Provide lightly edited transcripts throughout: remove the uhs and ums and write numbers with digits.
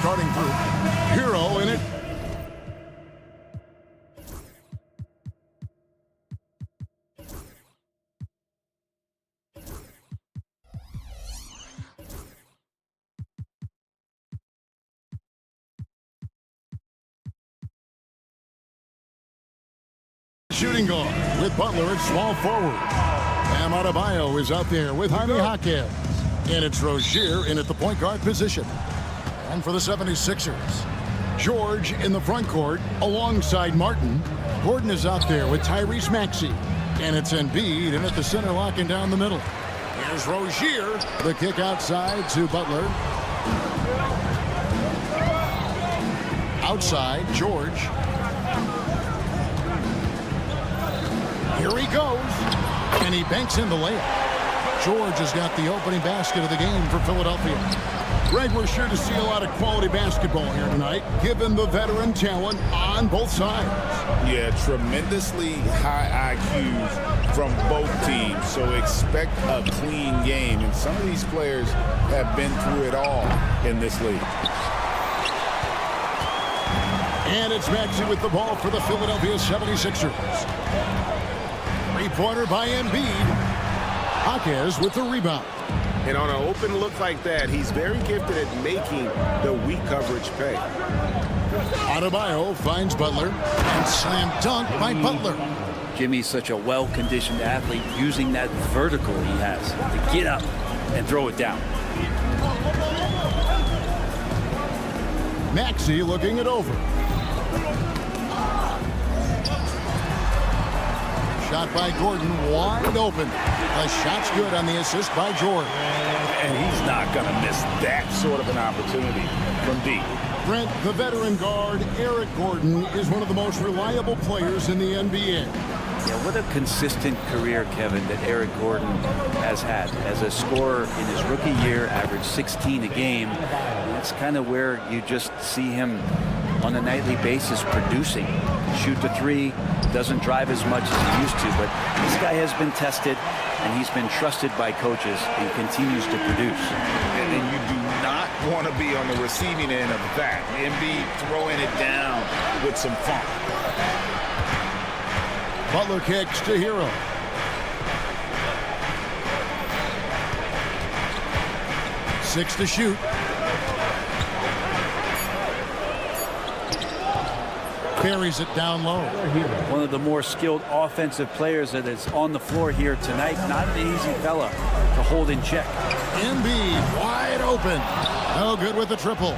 starting group. Hero in it. Shooting guard with Butler at small forward. Bam Adebayo is out there with Jaime Jaquez. And it's Rozier in at the point guard position. And for the 76ers, George in the front court alongside Martin. Gordon is out there with Tyrese Maxey. And it's Embiid in at the center, locking down the middle. Here's Rozier. The kick outside to Butler. Outside, George. Here he goes, and he banks in the layup. George has got the opening basket of the game for Philadelphia. Greg, we're sure to see a lot of quality basketball here tonight, given the veteran talent on both sides. Yeah, tremendously high IQs from both teams, so expect a clean game. And some of these players have been through it all in this league. And it's Maxey with the ball for the Philadelphia 76ers. Three-pointer by Embiid. Jaquez with the rebound. And on an open look like that, he's very gifted at making the weak coverage pay. Adebayo finds Butler and slam dunk by Butler. Jimmy's such a well-conditioned athlete, using that vertical he has to get up and throw it down. Maxey looking it over. Shot by Gordon, wide open. The shot's good on the assist by George. And he's not going to miss that sort of an opportunity from deep. Brent, the veteran guard, Eric Gordon, is one of the most reliable players in the NBA. Yeah, what a consistent career, Kevin, that Eric Gordon has had. As a scorer in his rookie year, averaged 16 a game. That's kind of where you just see him on a nightly basis producing. Shoot the three, doesn't drive as much as he used to, but this guy has been tested and he's been trusted by coaches and continues to produce. And you do not want to be on the receiving end of that. Embiid throwing it down with some funk. Butler kicks to Hero. Six to shoot. Carries it down low. One of the more skilled offensive players that is on the floor here tonight. Not an easy fella to hold in check. Embiid wide open. No good with the triple.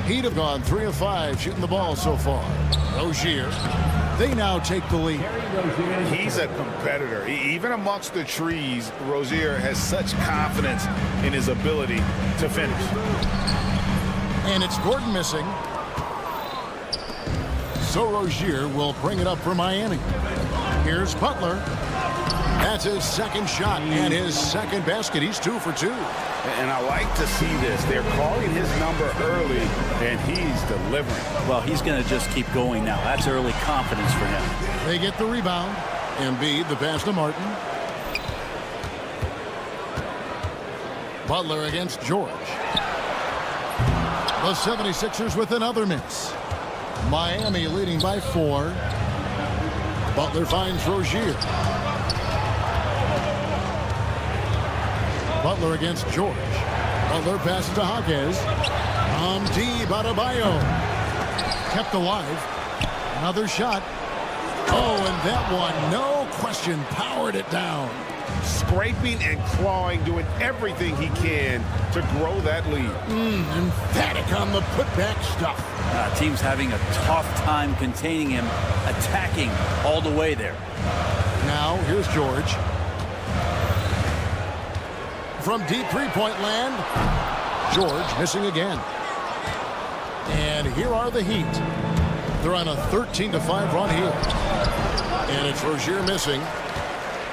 He'd have gone 3 of 5 shooting the ball so far. Rozier. They now take the lead. He's a competitor. Even amongst the trees, Rozier has such confidence in his ability to finish. And it's Gordon missing. So Rozier will bring it up for Miami. Here's Butler. That's his second shot and his second basket. He's 2 for 2. And I like to see this. They're calling his number early, and he's delivering. Well, he's going to just keep going now. That's early confidence for him. They get the rebound. Embiid, the pass to Martin. Butler against George. The 76ers with another miss. Miami leading by 4. Butler finds Rozier. Butler against George. Butler passes to Jaquez. Deep, Adebayo. Kept alive. Another shot. Oh, and that one, no question, powered it down. Scraping and clawing, doing everything he can to grow that lead. Emphatic on the putback stuff. Team's having a tough time containing him, attacking all the way there. Now, here's George. From deep three-point land, George missing again. And here are the Heat. They're on a 13-5 run here. And it's Rozier missing.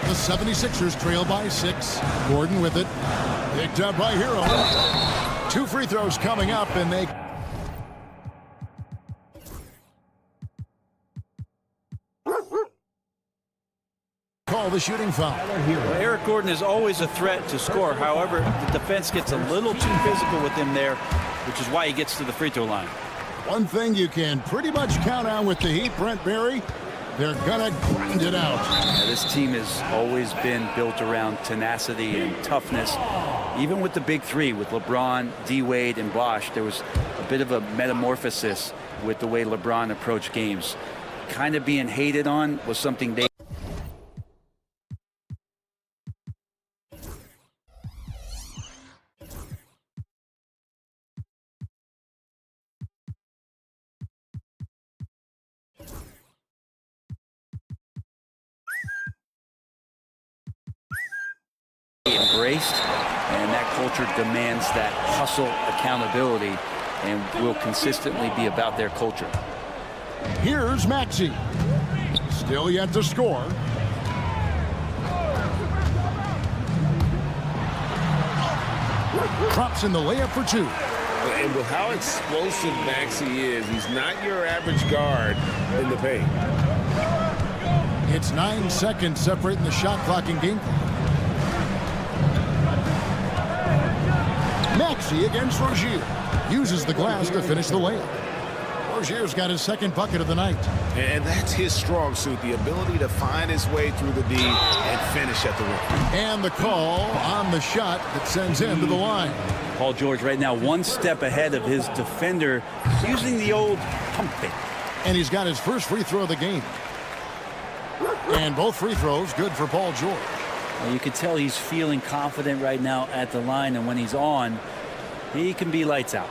The 76ers trail by 6. Gordon with it. Picked up by Hero. 2 free throws coming up, and they... call the shooting foul. Well, Eric Gordon is always a threat to score. However, the defense gets a little too physical with him there. which is why he gets to the free throw line. One thing you can pretty much count on with the Heat, Brent Barry, they're gonna grind it out. Now, this team has always been built around tenacity and toughness. Even with the big three, with LeBron, D-Wade, and Bosh, there was a bit of a metamorphosis with the way LeBron approached games. Kind of being hated on was something they... embraced, and that culture demands that hustle accountability and will consistently be about their culture. Here's Maxey. Still yet to score. Drops in the layup for two. And with how explosive Maxey is, he's not your average guard in the paint. It's 9 seconds separating the shot clock and game clock. Maxey against Rozier. Uses the glass to finish the layup. Rozier's got his second bucket of the night. And that's his strong suit, the ability to find his way through the D and finish at the rim. And the call on the shot that sends him to the line. Paul George right now 1 step ahead of his defender, using the old pump fake. And he's got his first free throw of the game. And both free throws good for Paul George. Well, you can tell he's feeling confident right now at the line, and when he's on, he can be lights out.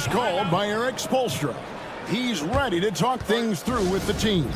is called by Eric Spoelstra. He's ready to talk things through with the team.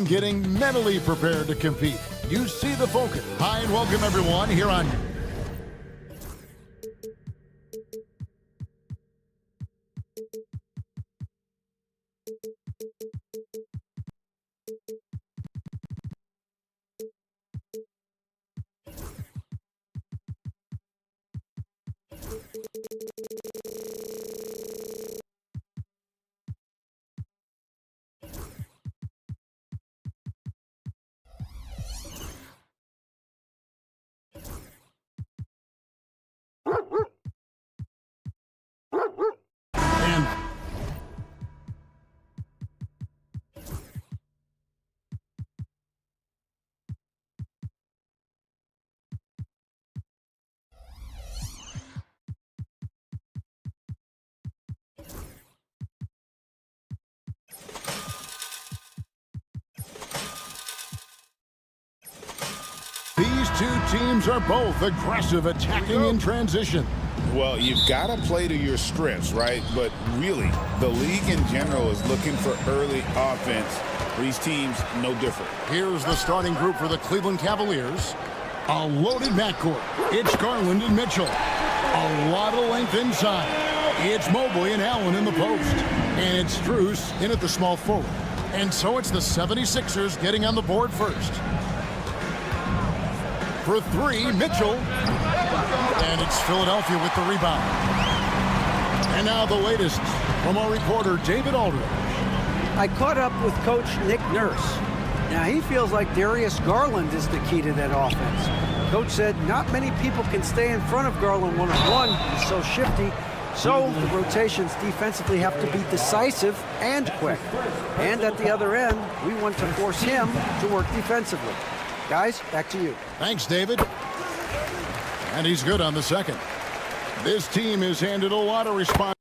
getting mentally prepared to compete. You see the focus. Hi, and welcome everyone here on and these two teams are both aggressive, attacking in transition. Well, you've got to play to your strengths, right? But really, the league in general is looking for early offense. These teams, no different. Here's the starting group for the Cleveland Cavaliers. A loaded backcourt. It's Garland and Mitchell. A lot of length inside. It's Mobley and Allen in the post. And it's Strus in at the small forward. And so it's the 76ers getting on the board first. For three, Mitchell. And it's Philadelphia with the rebound. And now the latest from our reporter, David Aldridge. I caught up with Coach Nick Nurse. Now, he feels like Darius Garland is the key to that offense. Coach said not many people can stay in front of Garland one-on-one. He's so shifty. So the rotations defensively have to be decisive and quick. And at the other end, we want to force him to work defensively. Guys, back to you. Thanks, David. And he's good on the second. This team has handed a lot of responsibility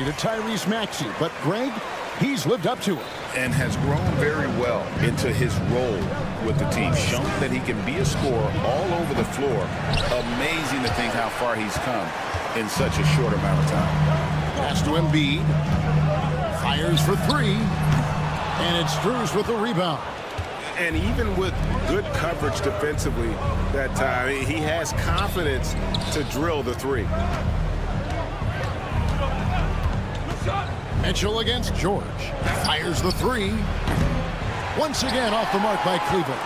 to Tyrese Maxey, but Greg, he's lived up to it. And has grown very well into his role with the team. Shown that he can be a scorer all over the floor. Amazing to think how far he's come in such a short amount of time. Pass to Embiid. Fires for three. And it's Strus with the rebound. And even with good coverage defensively that time, he has confidence to drill the three. Mitchell against George. Fires the three. Once again off the mark by Cleveland.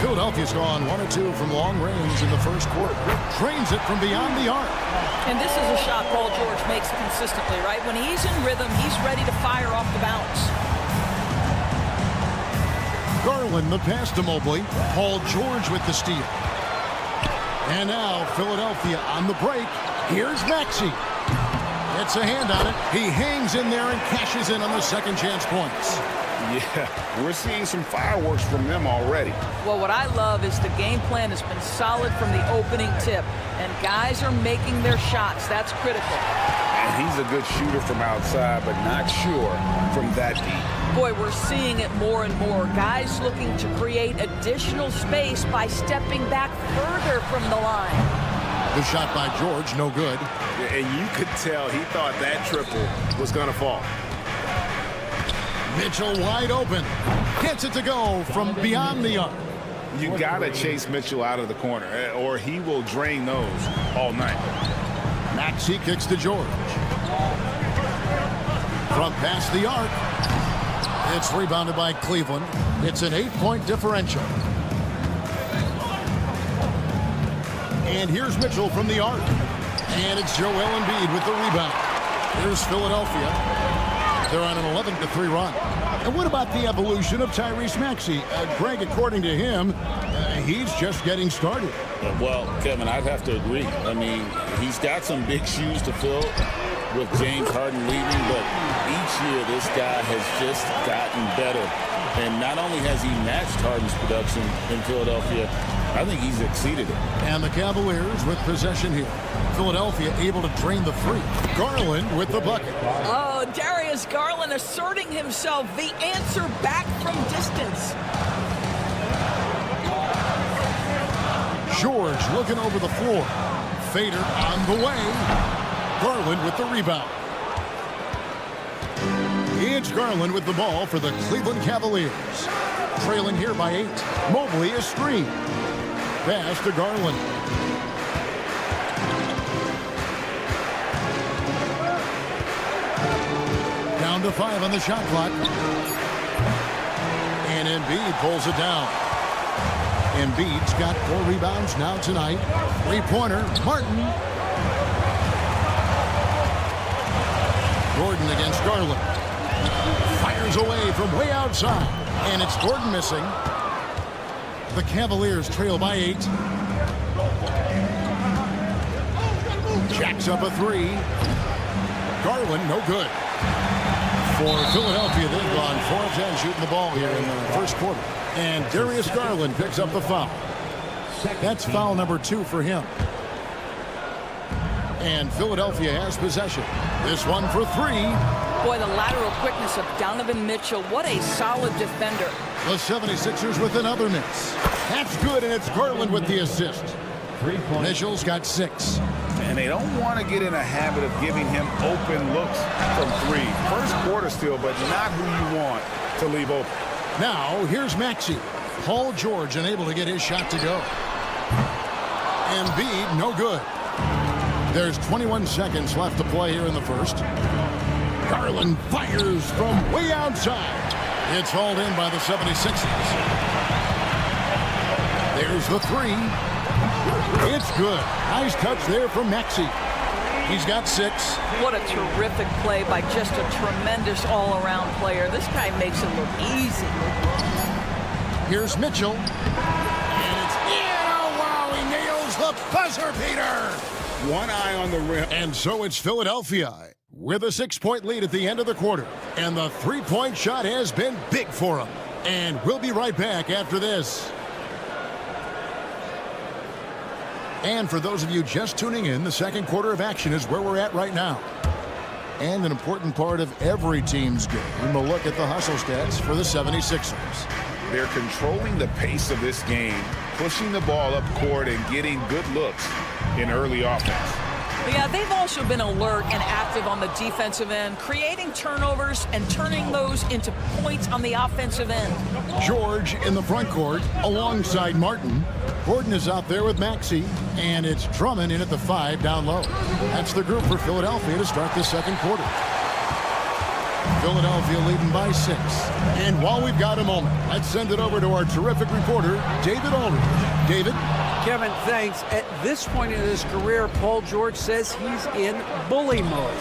Philadelphia's gone 1 of 2 from long range in the first quarter. Drains it from beyond the arc. And this is a shot Paul George makes consistently, right? When he's in rhythm, he's ready to fire off the bounce. Garland the pass to Mobley. Paul George with the steal. And now Philadelphia on the break. Here's Maxey. Gets a hand on it. He hangs in there and cashes in on the second chance points. Yeah, we're seeing some fireworks from them already. Well, what I love is the game plan has been solid from the opening tip. And guys are making their shots. That's critical. And he's a good shooter from outside, but not sure from that deep. Boy, we're seeing it more and more. Guys looking to create additional space by stepping back further from the line. The shot by George, no good. And you could tell he thought that triple was going to fall. Mitchell wide open. Gets it to go from beyond the arc. You got to chase Mitchell out of the corner, or he will drain those all night. Maxey kicks to George. From past the arc. It's rebounded by Cleveland. It's an 8-point differential. And here's Mitchell from the arc. And it's Joel Embiid with the rebound. Here's Philadelphia. They're on an 11-3 run. And what about the evolution of Tyrese Maxey? Greg, according to him, he's just getting started. Well, Kevin, I'd have to agree. I mean, he's got some big shoes to fill with James Harden leaving, but each year this guy has just gotten better. And not only has he matched Harden's production in Philadelphia, I think he's exceeded it. And the Cavaliers with possession here. Philadelphia able to drain the three. Garland with the bucket. Oh, Darius Garland asserting himself, the answer back from distance. George looking over the floor. Fader on the way. Garland with the rebound. It's Garland with the ball for the Cleveland Cavaliers. Trailing here by 8. Mobley is screen. Pass to Garland. Down to 5 on the shot clock. And Embiid pulls it down. Embiid's got 4 rebounds now tonight. 3-pointer, Martin. Gordon against Garland. Fires away from way outside. And it's Gordon missing. The Cavaliers trail by 8. Jacks up a 3. Garland, no good. For Philadelphia, they've gone 4 of 10 shooting the ball here in the first quarter. And Darius Garland picks up the foul. That's foul number 2 for him. And Philadelphia has possession. This one for 3. Boy, the lateral quickness of Donovan Mitchell. What a solid defender. The 76ers with another miss. That's good, and it's Garland with the assist. Mitchell's got 6. And they don't want to get in a habit of giving him open looks from 3. First quarter still, but not who you want to leave open. Now, here's Maxey. Paul George unable to get his shot to go. Embiid, no good. There's 21 seconds left to play here in the first. Garland fires from way outside. It's hauled in by the 76ers. There's the 3. It's good. Nice touch there from Maxey. He's got 6. What a terrific play by just a tremendous all-around player. This guy makes it look easy. Here's Mitchell. And it's in. Oh, wow, he nails the buzzer beater. One eye on the rim. And so it's Philadelphia with a 6-point lead at the end of the quarter. And the 3-point shot has been big for them. And we'll be right back after this. And for those of you just tuning in, the second quarter of action is where we're at right now. And an important part of every team's game, a look at the hustle stats for the 76ers. They're controlling the pace of this game, pushing the ball up court and getting good looks in early offense. Yeah, they've also been alert and active on the defensive end, creating turnovers and turning those into points on the offensive end. George in the front court alongside Martin. Gordon is out there with Maxey, and it's Drummond in at the 5 down low. That's the group for Philadelphia to start the second quarter. Philadelphia leading by 6. And while we've got a moment, let's send it over to our terrific reporter, David Aldridge. David? Kevin, thanks. At this point in his career, Paul George says he's in bully mode.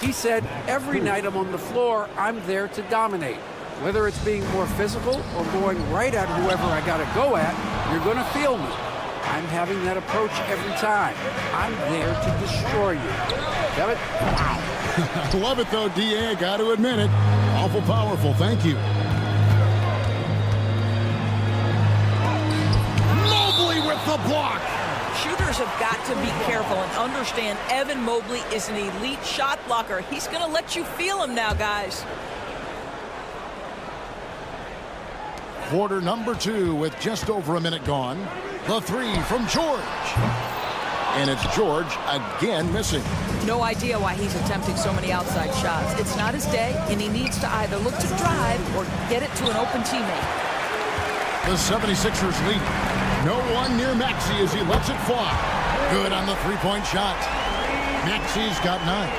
He said, every night I'm on the floor, I'm there to dominate. Whether it's being more physical or going right at whoever I got to go at, you're going to feel me. I'm having that approach every time. I'm there to destroy you. Kevin? Wow. I love it, though, D.A. I got to admit it. Awful powerful. Thank you. Mobley with the block. Shooters have got to be careful and understand Evan Mobley is an elite shot blocker. He's going to let you feel him now, guys. Quarter number 2 with just over a minute gone. The 3 from George. And it's George again missing. No idea why he's attempting so many outside shots. It's not his day, and he needs to either look to drive or get it to an open teammate. The 76ers lead. No one near Maxey as he lets it fly. Good on the 3-point shot. Maxey's got 9.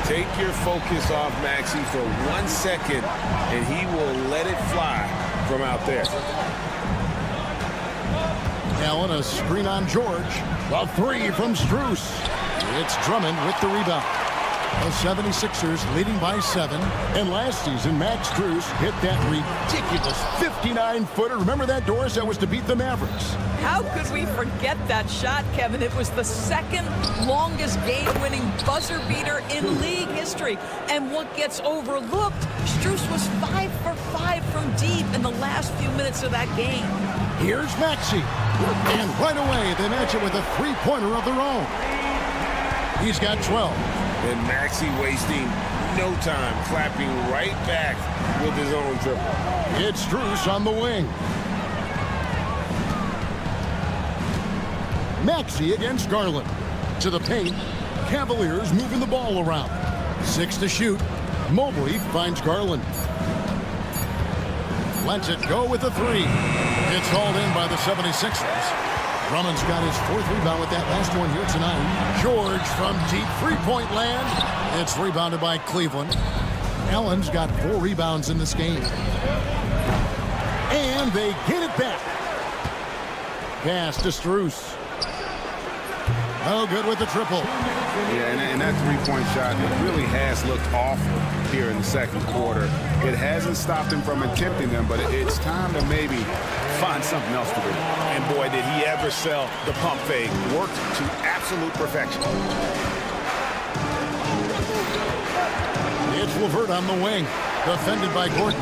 Take your focus off Maxey for 1 second, and he will let it fly from out there. Allen, a screen on George. The 3 from Strus. It's Drummond with the rebound. The 76ers leading by 7. And last season, Max Strus hit that ridiculous 59-footer. Remember that, Doris? That was to beat the Mavericks. How could we forget that shot, Kevin? It was the second longest game-winning buzzer beater in league history. And what gets overlooked, Strus was 5 for 5 from deep in the last few minutes of that game. Here's Maxey. And right away, they match it with a 3-pointer of their own. He's got 12. And Maxey wasting no time, clapping right back with his own triple. It's Strus on the wing. Maxey against Garland. To the paint. Cavaliers moving the ball around. 6 to shoot. Mobley finds Garland. Lets it go with the 3. It's hauled in by the 76ers. Drummond's got his 4th rebound with that last one here tonight. George from deep three-point land. It's rebounded by Cleveland. Allen's got 4 rebounds in this game. And they get it back. Pass to Strus. No good with the triple. Yeah, and that three-point shot really has looked awful here in the second quarter. It hasn't stopped him from attempting them, but it's time to maybe find something else to do. And boy, did he ever sell the pump fake. Worked to absolute perfection. It's LeVert on the wing. Defended by Gordon.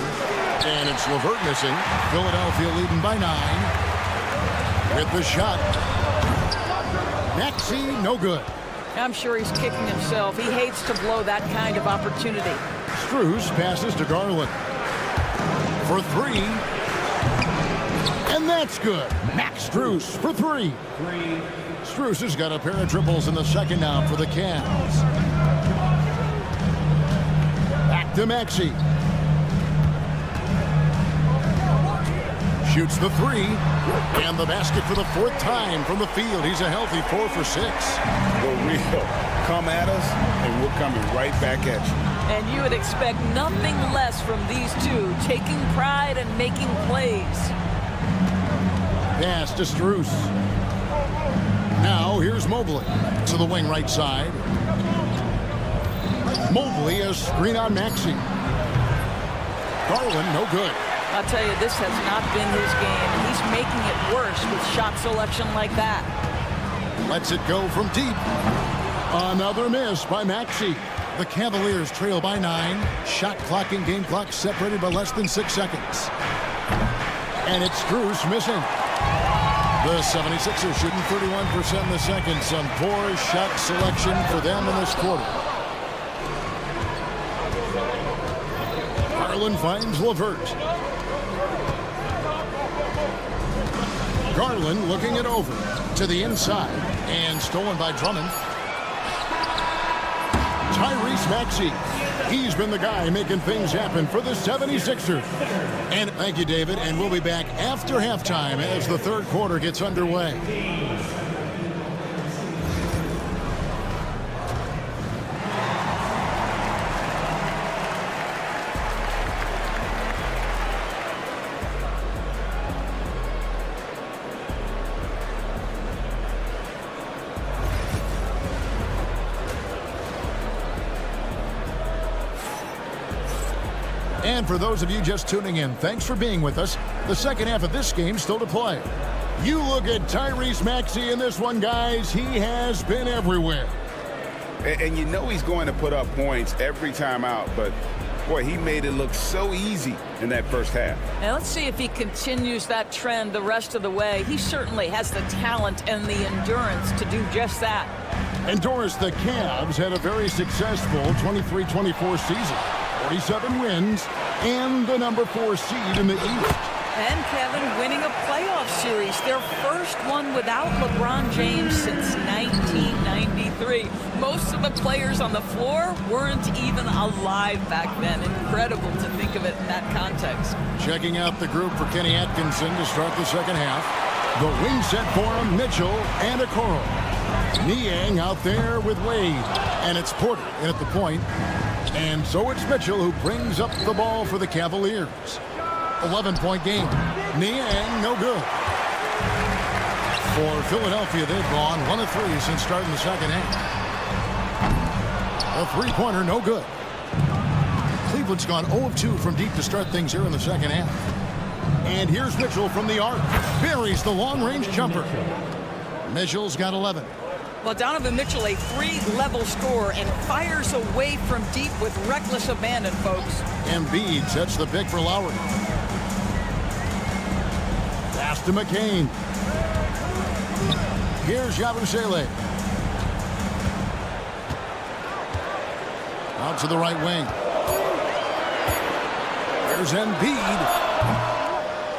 And it's LeVert missing. Philadelphia leading by 9. With the shot. Maxey, no good. I'm sure he's kicking himself. He hates to blow that kind of opportunity. Strus passes to Garland. For 3. And that's good. Max Strus for 3. Strus has got a pair of triples in the second now for the Cavs. Back to Maxey. Shoots the 3. And the basket for the 4th time from the field. He's a healthy 4 for 6. For real. Come at us, and we're coming right back at you. And you would expect nothing less from these two, taking pride and making plays. Pass to Strus. Now here's Mobley to the wing right side. Mobley a screen on Maxey. Garland no good. I'll tell you, this has not been his game. He's making it worse with shot selection like that. Lets it go from deep. Another miss by Maxey. The Cavaliers trail by 9. Shot clock and game clock separated by less than 6 seconds. And it's Strus missing. The 76ers shooting 31% in the second. Some poor shot selection for them in this quarter. Garland finds LeVert. Garland looking it over to the inside and stolen by Drummond. Tyrese Maxey. He's been the guy making things happen for the 76ers. And thank you, David. And we'll be back after halftime as the third quarter gets underway. And for those of you just tuning in, thanks for being with us. The second half of this game still to play. You look at Tyrese Maxey in this one, guys. He has been everywhere. And you know he's going to put up points every time out, but boy, he made it look so easy in that first half. Now let's see if he continues that trend the rest of the way. He certainly has the talent and the endurance to do just that. And Doris, the Cavs had a very successful 23-24 season. 47 wins and the number 4 seed in the East. And Kevin winning a playoff series, their first one without LeBron James since 1993. Most of the players on the floor weren't even alive back then. Incredible to think of it in that context. Checking out the group for Kenny Atkinson to start the second half. The wing set for him, Mitchell and Okoro. Niang out there with Wade. And it's Porter in at the point. And so it's Mitchell who brings up the ball for the Cavaliers. 11-point game. Niang, no good. For Philadelphia, they've gone 1 of 3 since starting the second half. A three-pointer, no good. Cleveland's gone 0 of 2 from deep to start things here in the second half. And here's Mitchell from the arc. Buries the long-range jumper. Mitchell's got 11. Well, Donovan Mitchell, a 3-level scorer, and fires away from deep with reckless abandon, folks. Embiid sets the pick for Lowry. Pass to McCain. Here's Yabusele. Out to the right wing. There's Embiid.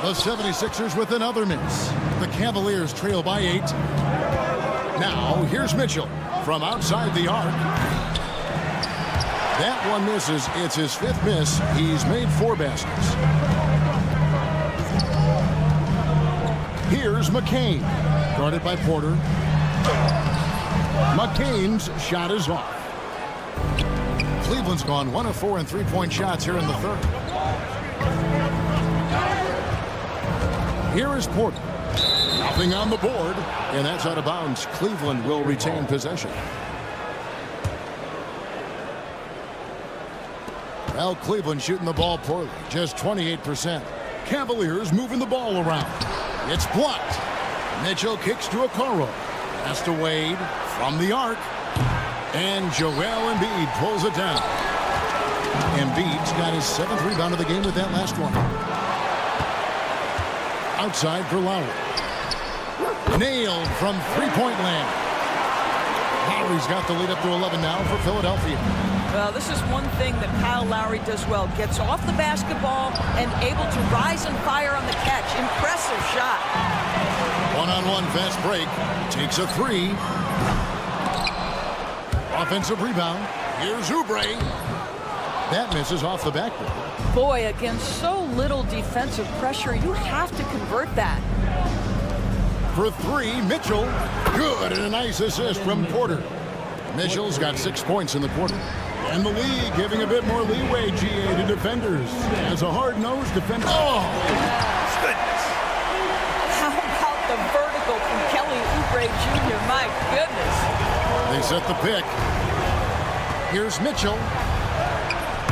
The 76ers with another miss. The Cavaliers trail by 8. Now, here's Mitchell from from outside the arc. That one misses. It's his 5th miss. He's made 4 baskets. Here's McCain, guarded by Porter. McCain's shot is off. Cleveland's gone 1 of 4 in three-point shots here in the third. Here is Porter. Nothing on the board, and that's out of bounds. Cleveland will retain possession. Well, Cleveland shooting the ball poorly, just 28%. Cavaliers moving the ball around. It's blocked. Mitchell kicks to Okoro. Pass to Wade from the arc. And Joel Embiid pulls it down. Embiid's got his 7th rebound of the game with that last one. Outside for Lowry. Nailed from three-point land. Lowry's got the lead up to 11 now for Philadelphia. Well, this is one thing that Kyle Lowry does well. Gets off the basketball and able to rise and fire on the catch. Impressive shot. One-on-one fast break. Takes a 3. Offensive rebound. Here's Oubre. That misses off the backboard. Boy, against so little defensive pressure, you have to convert that. For 3, Mitchell. Good, and a nice assist from Porter. Mitchell's got 6 points in the quarter. And the league giving a bit more leeway, GA, to defenders. As a hard-nosed defender. Oh, goodness. How about the vertical from Kelly Oubre Jr.? My goodness. They set the pick. Here's Mitchell.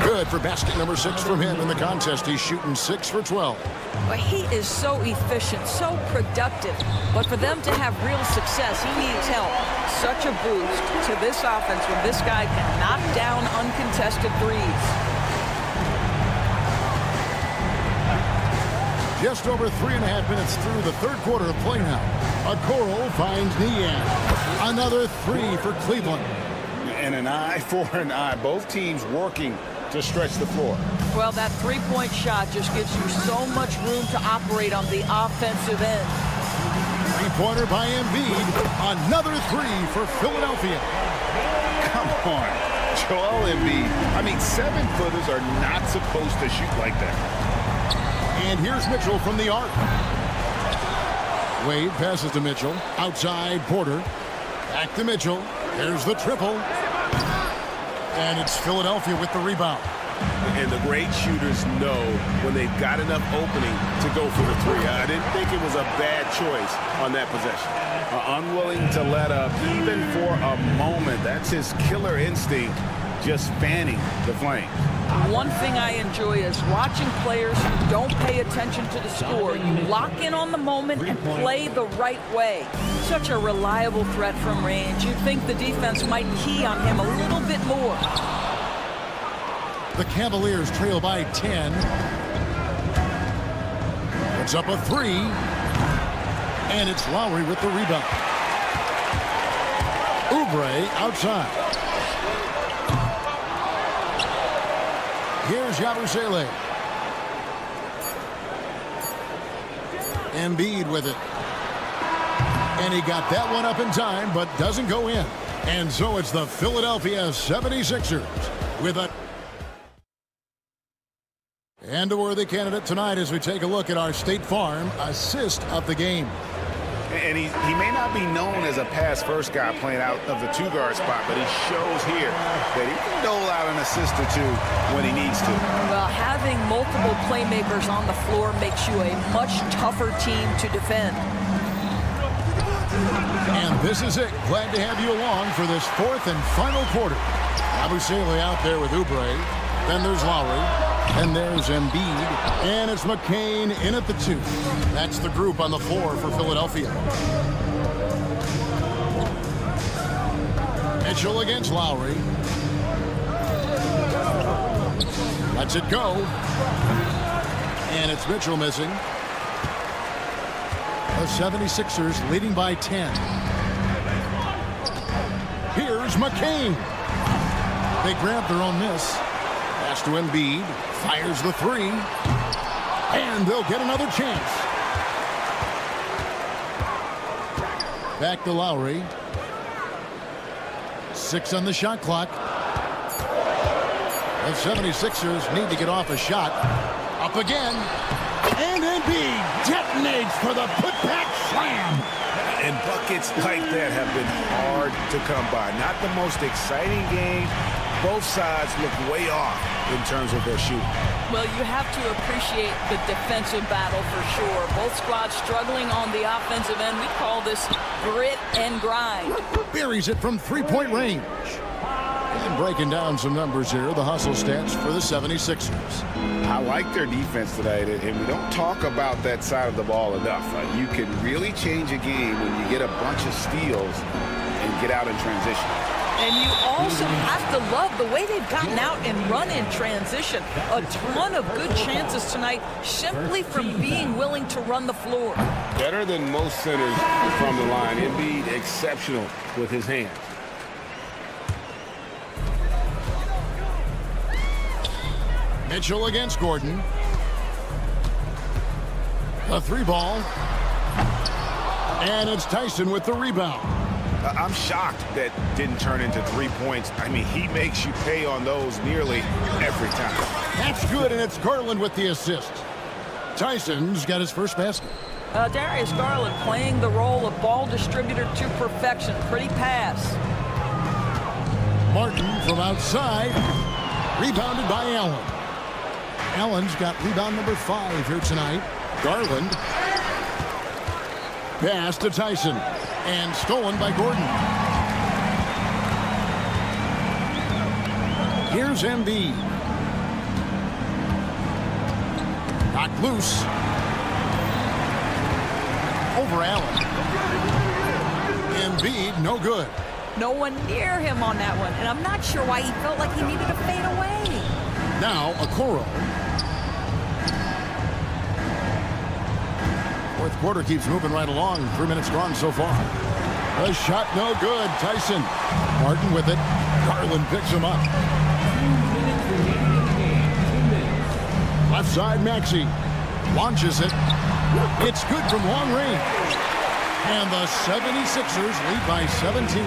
Good for basket number 6 from him in the contest. He's shooting 6 for 12. Well, he is so efficient, so productive. But for them to have real success, he needs help. Such a boost to this offense when this guy can knock down uncontested threes. Just over 3.5 minutes through the third quarter of play now. Okoro finds Niang. Another 3 for Cleveland. And an eye for an eye. Both teams working to stretch the floor. Well, that three-point shot just gives you so much room to operate on the offensive end. Three-pointer by Embiid. Another 3 for Philadelphia. Come on, Joel Embiid. I mean, 7-footers are not supposed to shoot like that. And here's Mitchell from the arc. Wade passes to Mitchell. Outside, Porter. Back to Mitchell. There's the triple. And it's Philadelphia with the rebound. And the great shooters know when they've got enough opening to go for the 3. I didn't think it was a bad choice on that possession. Unwilling to let up even for a moment. That's his killer instinct, just fanning the flame. One thing I enjoy is watching players who don't pay attention to the score. You lock in on the moment and play the right way. Such a reliable threat from range. You'd think the defense might key on him a little bit more. The Cavaliers trail by 10. It's up a 3. And it's Lowry with the rebound. Oubre outside. Here's Yabusele. Embiid with it. And he got that one up in time, but doesn't go in. And so it's the Philadelphia 76ers with a... And a worthy candidate tonight as we take a look at our State Farm assist of the game. And he may not be known as a pass-first guy playing out of the 2-guard spot, but he shows here that he can dole out an assist or 2 when he needs to. Well, having multiple playmakers on the floor makes you a much tougher team to defend. And this is it. Glad to have you along for this 4th and final quarter. Yabusele out there with Oubre. Then there's Lowry. And there's Embiid. And it's McCain in at the 2. That's the group on the floor for Philadelphia. Mitchell against Lowry. Lets it go. And it's Mitchell missing. The 76ers leading by 10. Here's McCain. They grab their own miss. Pass to Embiid. Fires the 3. And they'll get another chance. Back to Lowry. 6 on the shot clock. The 76ers need to get off a shot. Up again. And Embiid detonates for the putback slam. And buckets like that have been hard to come by. Not the most exciting game. Both sides look way off in terms of their shooting. Well, you have to appreciate the defensive battle for sure. Both squads struggling on the offensive end. We call this grit and grind. Buries it from three-point range. And breaking down some numbers here, the hustle stats for the 76ers. I like their defense tonight, and we don't talk about that side of the ball enough. You can really change a game when you get a bunch of steals and get out in transition. And you also have to love the way they've gotten out and run in transition. A ton of good chances tonight simply from being willing to run the floor. Better than most centers from the line. Embiid exceptional with his hands. Mitchell against Gordon. A 3-ball. And it's Tyson with the rebound. I'm shocked that didn't turn into 3 points. I mean, he makes you pay on those nearly every time. That's good, and it's Garland with the assist. Tyson's got his first basket. Darius Garland playing the role of ball distributor to perfection. Pretty pass. Martin from outside. Rebounded by Allen. Allen's got rebound number 5 here tonight. Garland. Pass to Tyson. And stolen by Gordon. Here's Embiid. Knocked loose. Over Allen. Embiid, no good. No one near him on that one. And I'm not sure why he felt like he needed to fade away. Now, Okoro. Fourth quarter keeps moving right along. 3 minutes gone so far. The shot no good. Tyson. Martin with it. Garland picks him up. Left side, Maxey. Launches it. It's good from long range. And the 76ers lead by 17.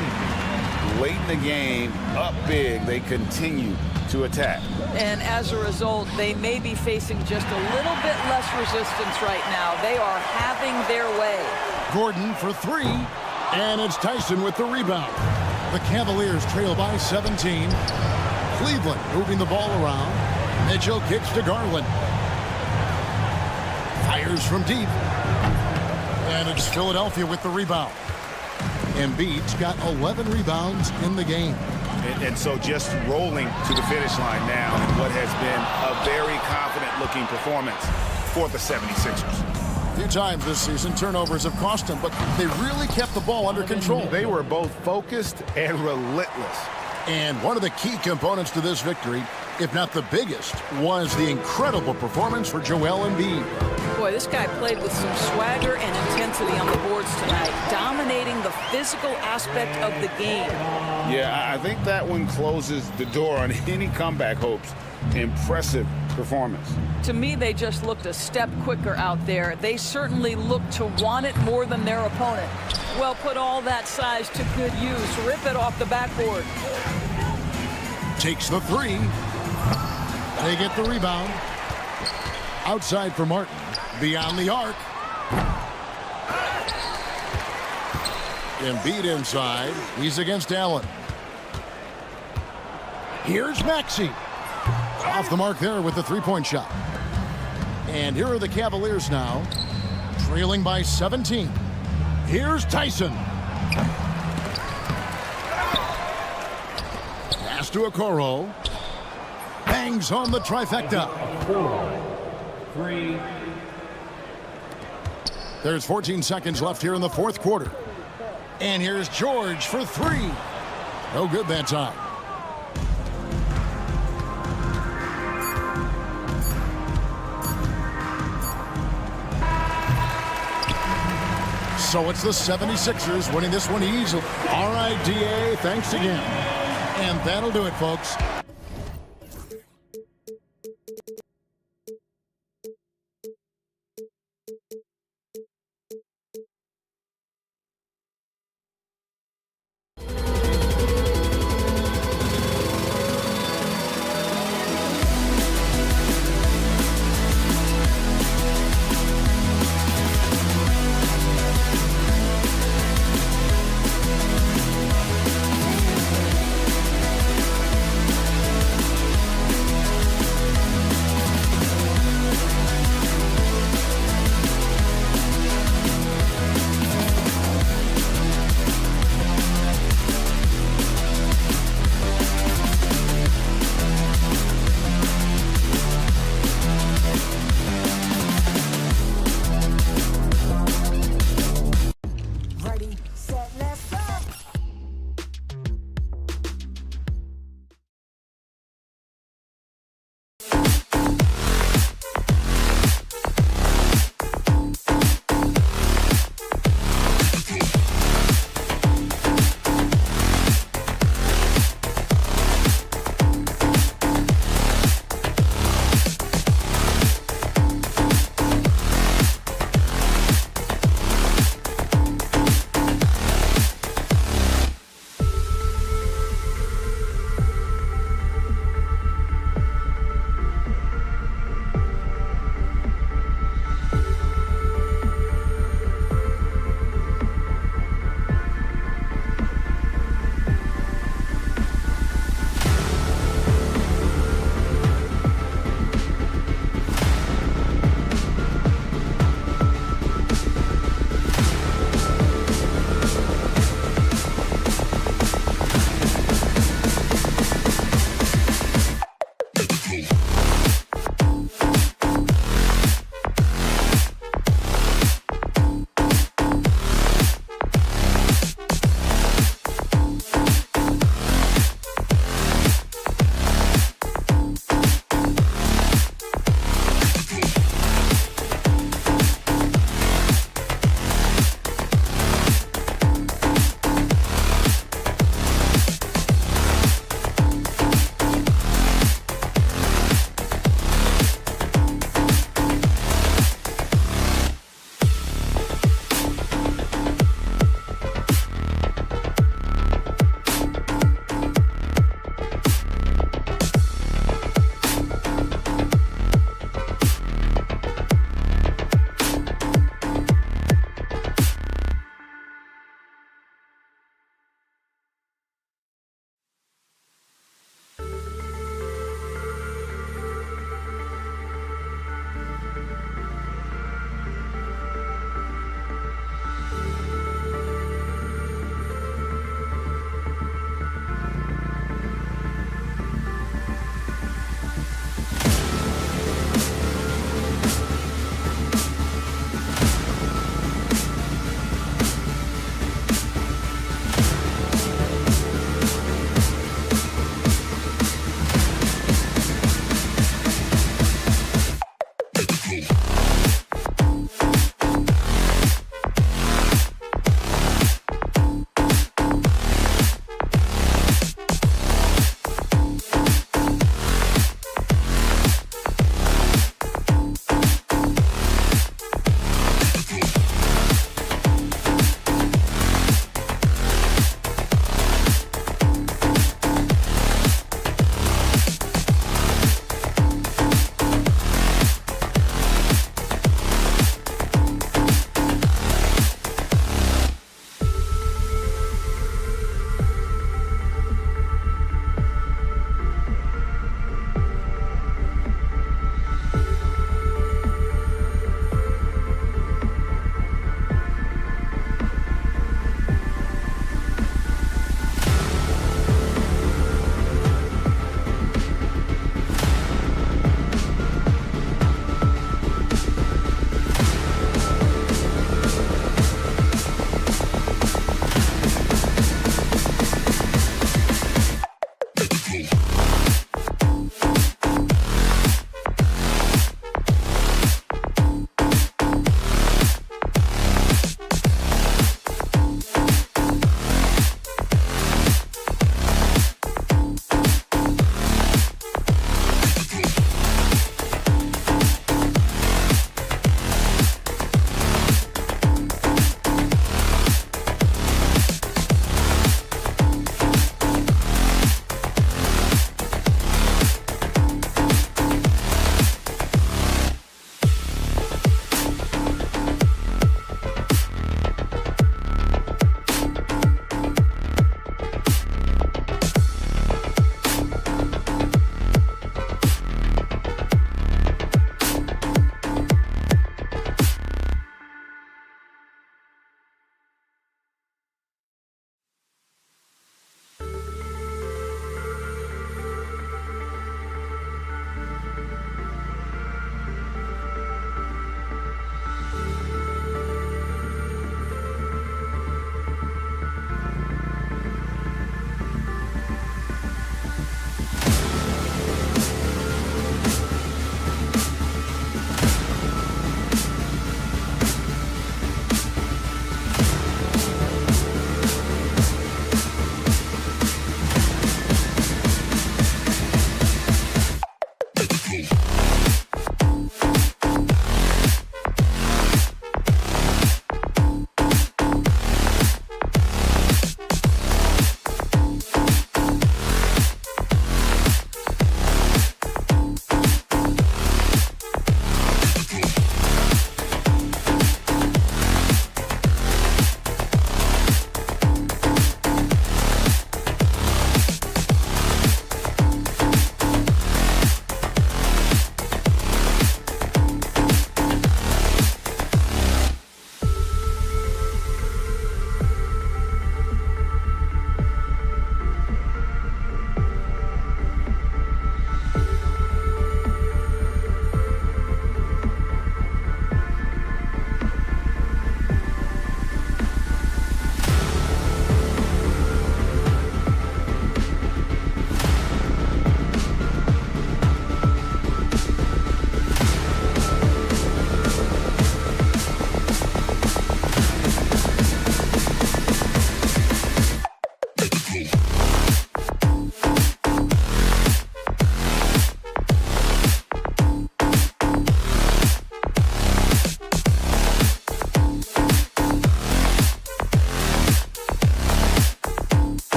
Late in the game, up big, they continue to attack. And as a result, they may be facing just a little bit less resistance right now. They are having their way. Gordon for 3. And it's Tyson with the rebound. The Cavaliers trail by 17. Cleveland moving the ball around. Mitchell kicks to Garland. Fires from deep. And it's Philadelphia with the rebound. Embiid's got 11 rebounds in the game. And so just rolling to the finish line now in what has been a very confident-looking performance for the 76ers. A few times this season, turnovers have cost them, but they really kept the ball under control. They were both focused and relentless. And one of the key components to this victory, if not the biggest, was the incredible performance for Joel Embiid. Boy, this guy played with some swagger and intensity on the boards tonight, dominating the physical aspect of the game. Yeah, I think that one closes the door on any comeback hopes. Impressive performance. To me, they just looked a step quicker out there. They certainly looked to want it more than their opponent. Well, put all that size to good use. Rip it off the backboard. Takes the 3. They get the rebound. Outside for Martin. Beyond the arc. Embiid inside. He's against Allen. Here's Maxey. Off the mark there with the 3-point shot. And here are the Cavaliers now, trailing by 17. Here's Tyson. Pass to Okoro. Bangs home the trifecta. 3. There's 14 seconds left here in the fourth quarter. And here's George for 3. No good that time. So it's the 76ers winning this one easily. All right, DA, thanks again. And that'll do it, folks.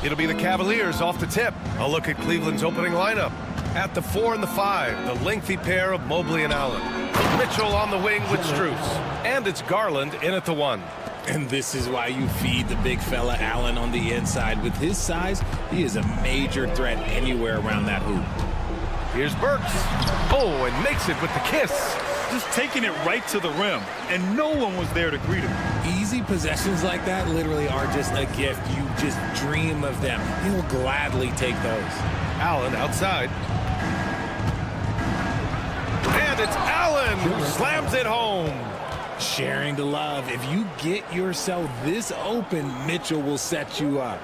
It'll be the Cavaliers off the tip. A look at Cleveland's opening lineup. At the 4 and the 5, the lengthy pair of Mobley and Allen. Mitchell on the wing with Strus. And it's Garland in at the 1. And this is why you feed the big fella Allen on the inside. With his size, he is a major threat anywhere around that hoop. Here's Burks. Oh, and makes it with the kiss. Just taking it right to the rim, and no one was there to greet him. Easy possessions like that literally are just a gift. You just dream of them. He'll gladly take those. Allen outside. And it's Allen who slams it home. Sharing the love. If you get yourself this open, Mitchell will set you up.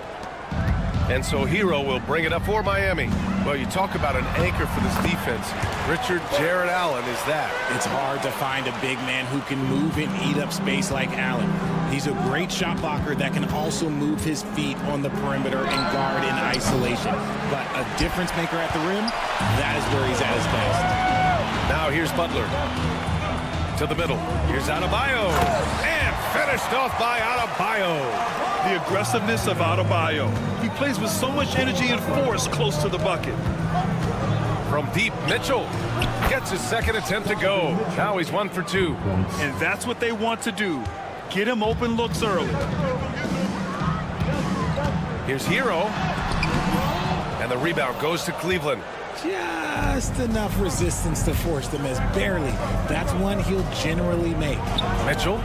And so Hero will bring it up for Miami. Well, you talk about an anchor for this defense. Richard Jared Allen is that. It's hard to find a big man who can move and eat up space like Allen. He's a great shot blocker that can also move his feet on the perimeter and guard in isolation. But a difference maker at the rim, that is where he's at his best. Now here's Butler. To the middle. Here's Adebayo. And finished off by Adebayo. The aggressiveness of Adebayo. He plays with so much energy and force close to the bucket. From deep, Mitchell gets his second attempt to go. Now he's 1 for 2. And that's what they want to do. Get him open looks early. Here's Hero. And the rebound goes to Cleveland. Just enough resistance to force the miss. Barely. That's one he'll generally make. Mitchell.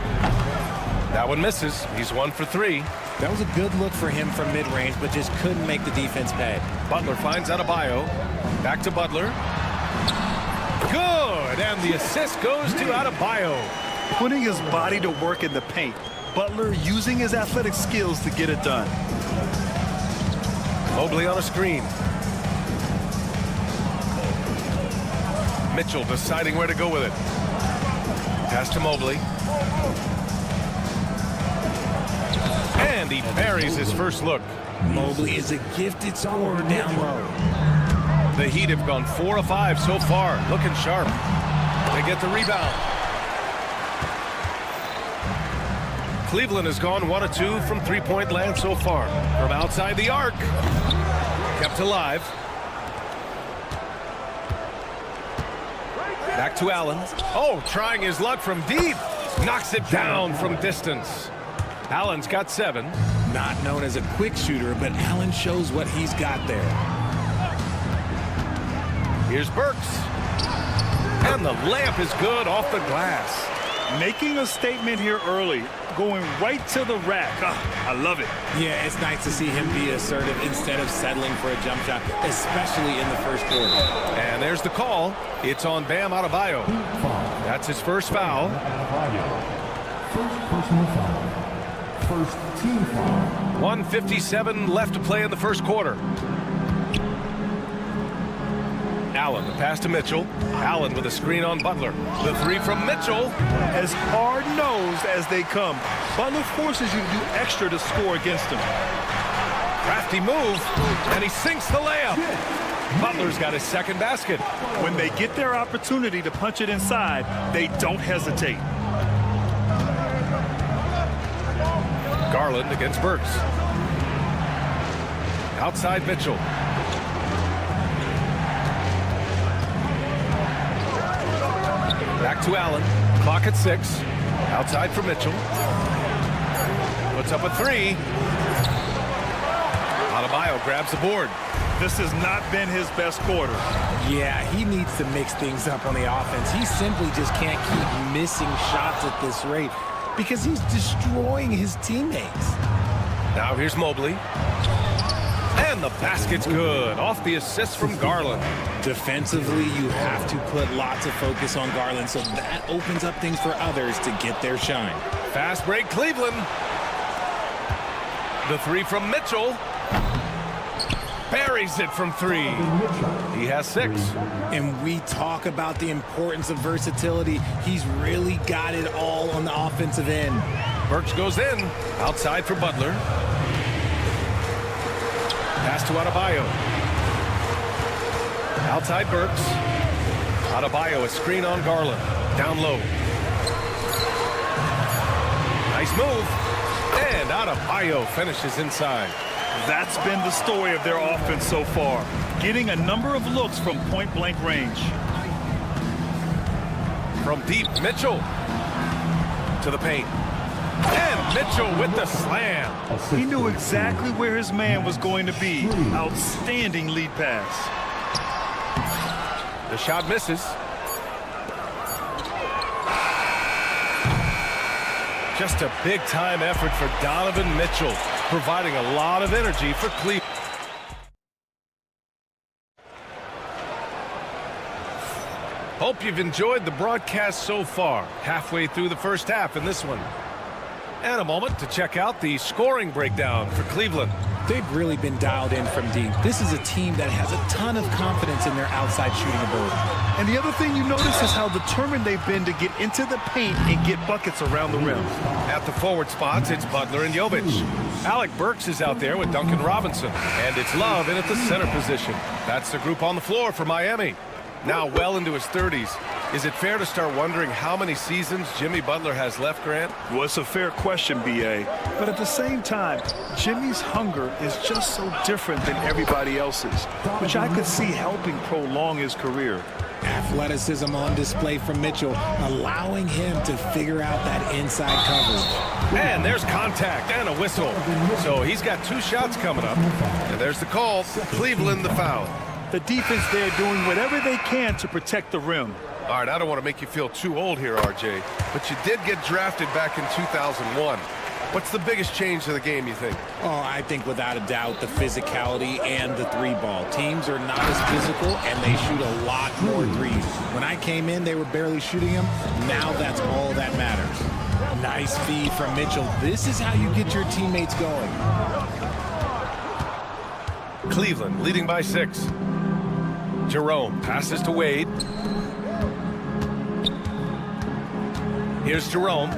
That one misses. He's 1 for 3. That was a good look for him from mid-range, but just couldn't make the defense pay. Butler finds Adebayo. Back to Butler. Good. And the assist goes to Adebayo. Putting his body to work in the paint. Butler using his athletic skills to get it done. Mobley on a screen. Mitchell deciding where to go with it. Pass to Mobley. And he buries his first look. Mobley is a gifted scorer down low. The Heat have gone 4 of 5 so far. Looking sharp. They get the rebound. Cleveland has gone 1 of 2 from three-point land so far. From outside the arc. Kept alive. Back to Allen. Oh, trying his luck from deep. Knocks it down from distance. Allen's got 7. Not known as a quick shooter, but Allen shows what he's got there. Here's Burks. And the layup is good off the glass. Making a statement here early. Going right to the rack. I love it. Yeah, it's nice to see him be assertive instead of settling for a jump shot, especially in the first quarter. And there's the call. It's on Bam Adebayo. That's his first foul. First personal foul. First team foul. 1:57 left to play in the first quarter. Allen, the pass to Mitchell. Allen with a screen on Butler. The 3 from Mitchell. As hard-nosed as they come, Butler forces you to do extra to score against him. Crafty move, and he sinks the layup. Butler's got his second basket. When they get their opportunity to punch it inside, they don't hesitate. Garland against Burks. Outside Mitchell. Back to Allen. Clock at 6. Outside for Mitchell. Puts up a 3. Adebayo grabs the board. This has not been his best quarter. Yeah, he needs to mix things up on the offense. He simply just can't keep missing shots at this rate because he's destroying his teammates. Now here's Mobley. And the basket's good. Off the assist from Garland. Defensively, you have to put lots of focus on Garland, so that opens up things for others to get their shine. Fast break, Cleveland. The 3 from Mitchell. Buries it from 3. He has 6. And we talk about the importance of versatility. He's really got it all on the offensive end. Burks goes in. Outside for Butler. Pass to Adebayo. Outside Burks. Adebayo, a screen on Garland. Down low. Nice move. And Adebayo finishes inside. That's been the story of their offense so far, getting a number of looks from point-blank range. From deep, Mitchell to the paint. And Mitchell with the slam. He knew exactly where his man was going to be. Outstanding lead pass. The shot misses. Just a big-time effort for Donovan Mitchell, providing a lot of energy for Cleveland. Hope you've enjoyed the broadcast so far. Halfway through the first half in this one. And a moment to check out the scoring breakdown for Cleveland. They've really been dialed in from deep. This is a team that has a ton of confidence in their outside shooting ability. And the other thing you notice is how determined they've been to get into the paint and get buckets around the rim. At the forward spots, it's Butler and Jovic. Alec Burks is out there with Duncan Robinson. And it's Love in at the center position. That's the group on the floor for Miami. Now well into his 30s. Is it fair to start wondering how many seasons Jimmy Butler has left, Grant? Well, it's a fair question, B.A. But at the same time, Jimmy's hunger is just so different than everybody else's, which I could see helping prolong his career. Athleticism on display from Mitchell, allowing him to figure out that inside coverage. And there's contact and a whistle. So he's got 2 shots coming up. And there's the call. Cleveland the foul. The defense there doing whatever they can to protect the rim. All right, I don't want to make you feel too old here, RJ, but you did get drafted back in 2001. What's the biggest change to the game, you think? Oh, I think without a doubt the physicality and the 3-ball. Teams are not as physical, and they shoot a lot more threes. When I came in, they were barely shooting them. Now that's all that matters. Nice feed from Mitchell. This is how you get your teammates going. Cleveland leading by 6. Jerome passes to Wade. Here's Jerome.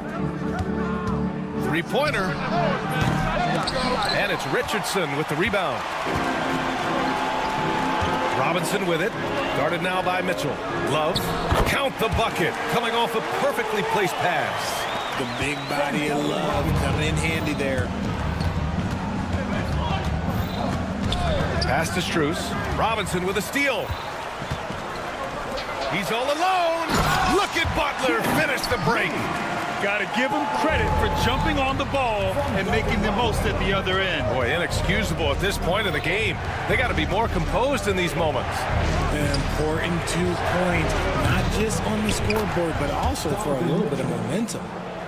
3-pointer. And it's Richardson with the rebound. Robinson with it. Guarded now by Mitchell. Love. Count the bucket. Coming off a perfectly placed pass. The big body of Love coming in handy there. Pass to Strus. Robinson with a steal. He's all alone. Look at Butler finish the break. Got to give him credit for jumping on the ball and making the most at the other end. Boy, inexcusable at this point in the game. They got to be more composed in these moments. An important 2-point, not just on the scoreboard, but also for a little bit of momentum.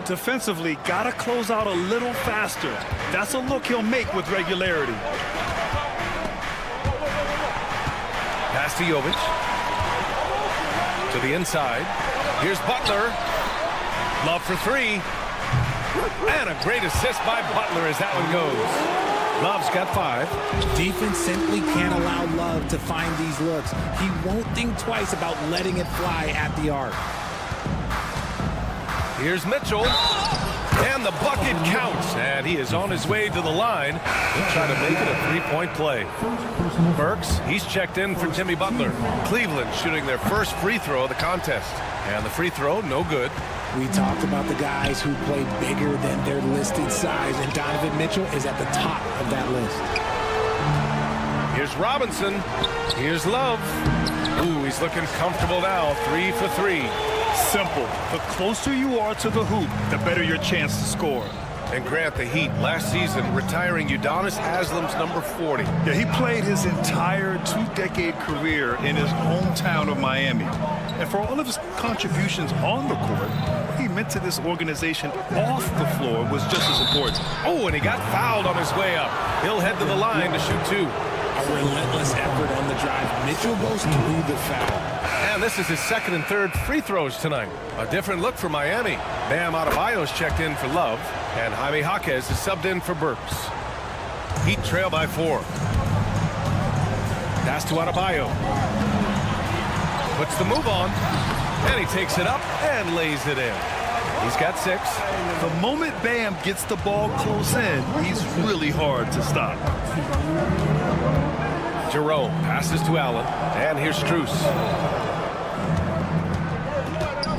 Defensively, got to close out a little faster. That's a look he'll make with regularity. Pass to Jovic. To the inside. Here's Butler. Love for 3. And a great assist by Butler as that one goes. Love's got 5. Defense simply can't allow Love to find these looks. He won't think twice about letting it fly at the arc. Here's Mitchell. And the bucket counts. And he is on his way to the line. He'll try to make it a 3-point play. Burks, he's checked in for Jimmy Butler. Cleveland shooting their first free throw of the contest. And the free throw, no good. We talked about the guys who play bigger than their listed size, and Donovan Mitchell is at the top of that list. Here's Robinson. Here's Love. Ooh, he's looking comfortable now. 3 for 3. Simple. The closer you are to the hoop, the better your chance to score. And Grant, the Heat last season retiring Udonis Haslam's number 40. Yeah, he played his entire 2-decade career in his hometown of Miami. And for all of his contributions on the court, what he meant to this organization off the floor was just as important. Oh, and he got fouled on his way up. He'll head to the line to shoot 2. A relentless effort on the drive. Mitchell goes through the foul. And this is his second and third free throws tonight. A different look for Miami. Bam Adebayo's checked in for Love. And Jaime Jaquez is subbed in for Burks. Heat trail by 4. Pass to Adebayo. Puts the move on. And he takes it up and lays it in. He's got 6. The moment Bam gets the ball close in, he's really hard to stop. Jerome passes to Allen. And here's Strus.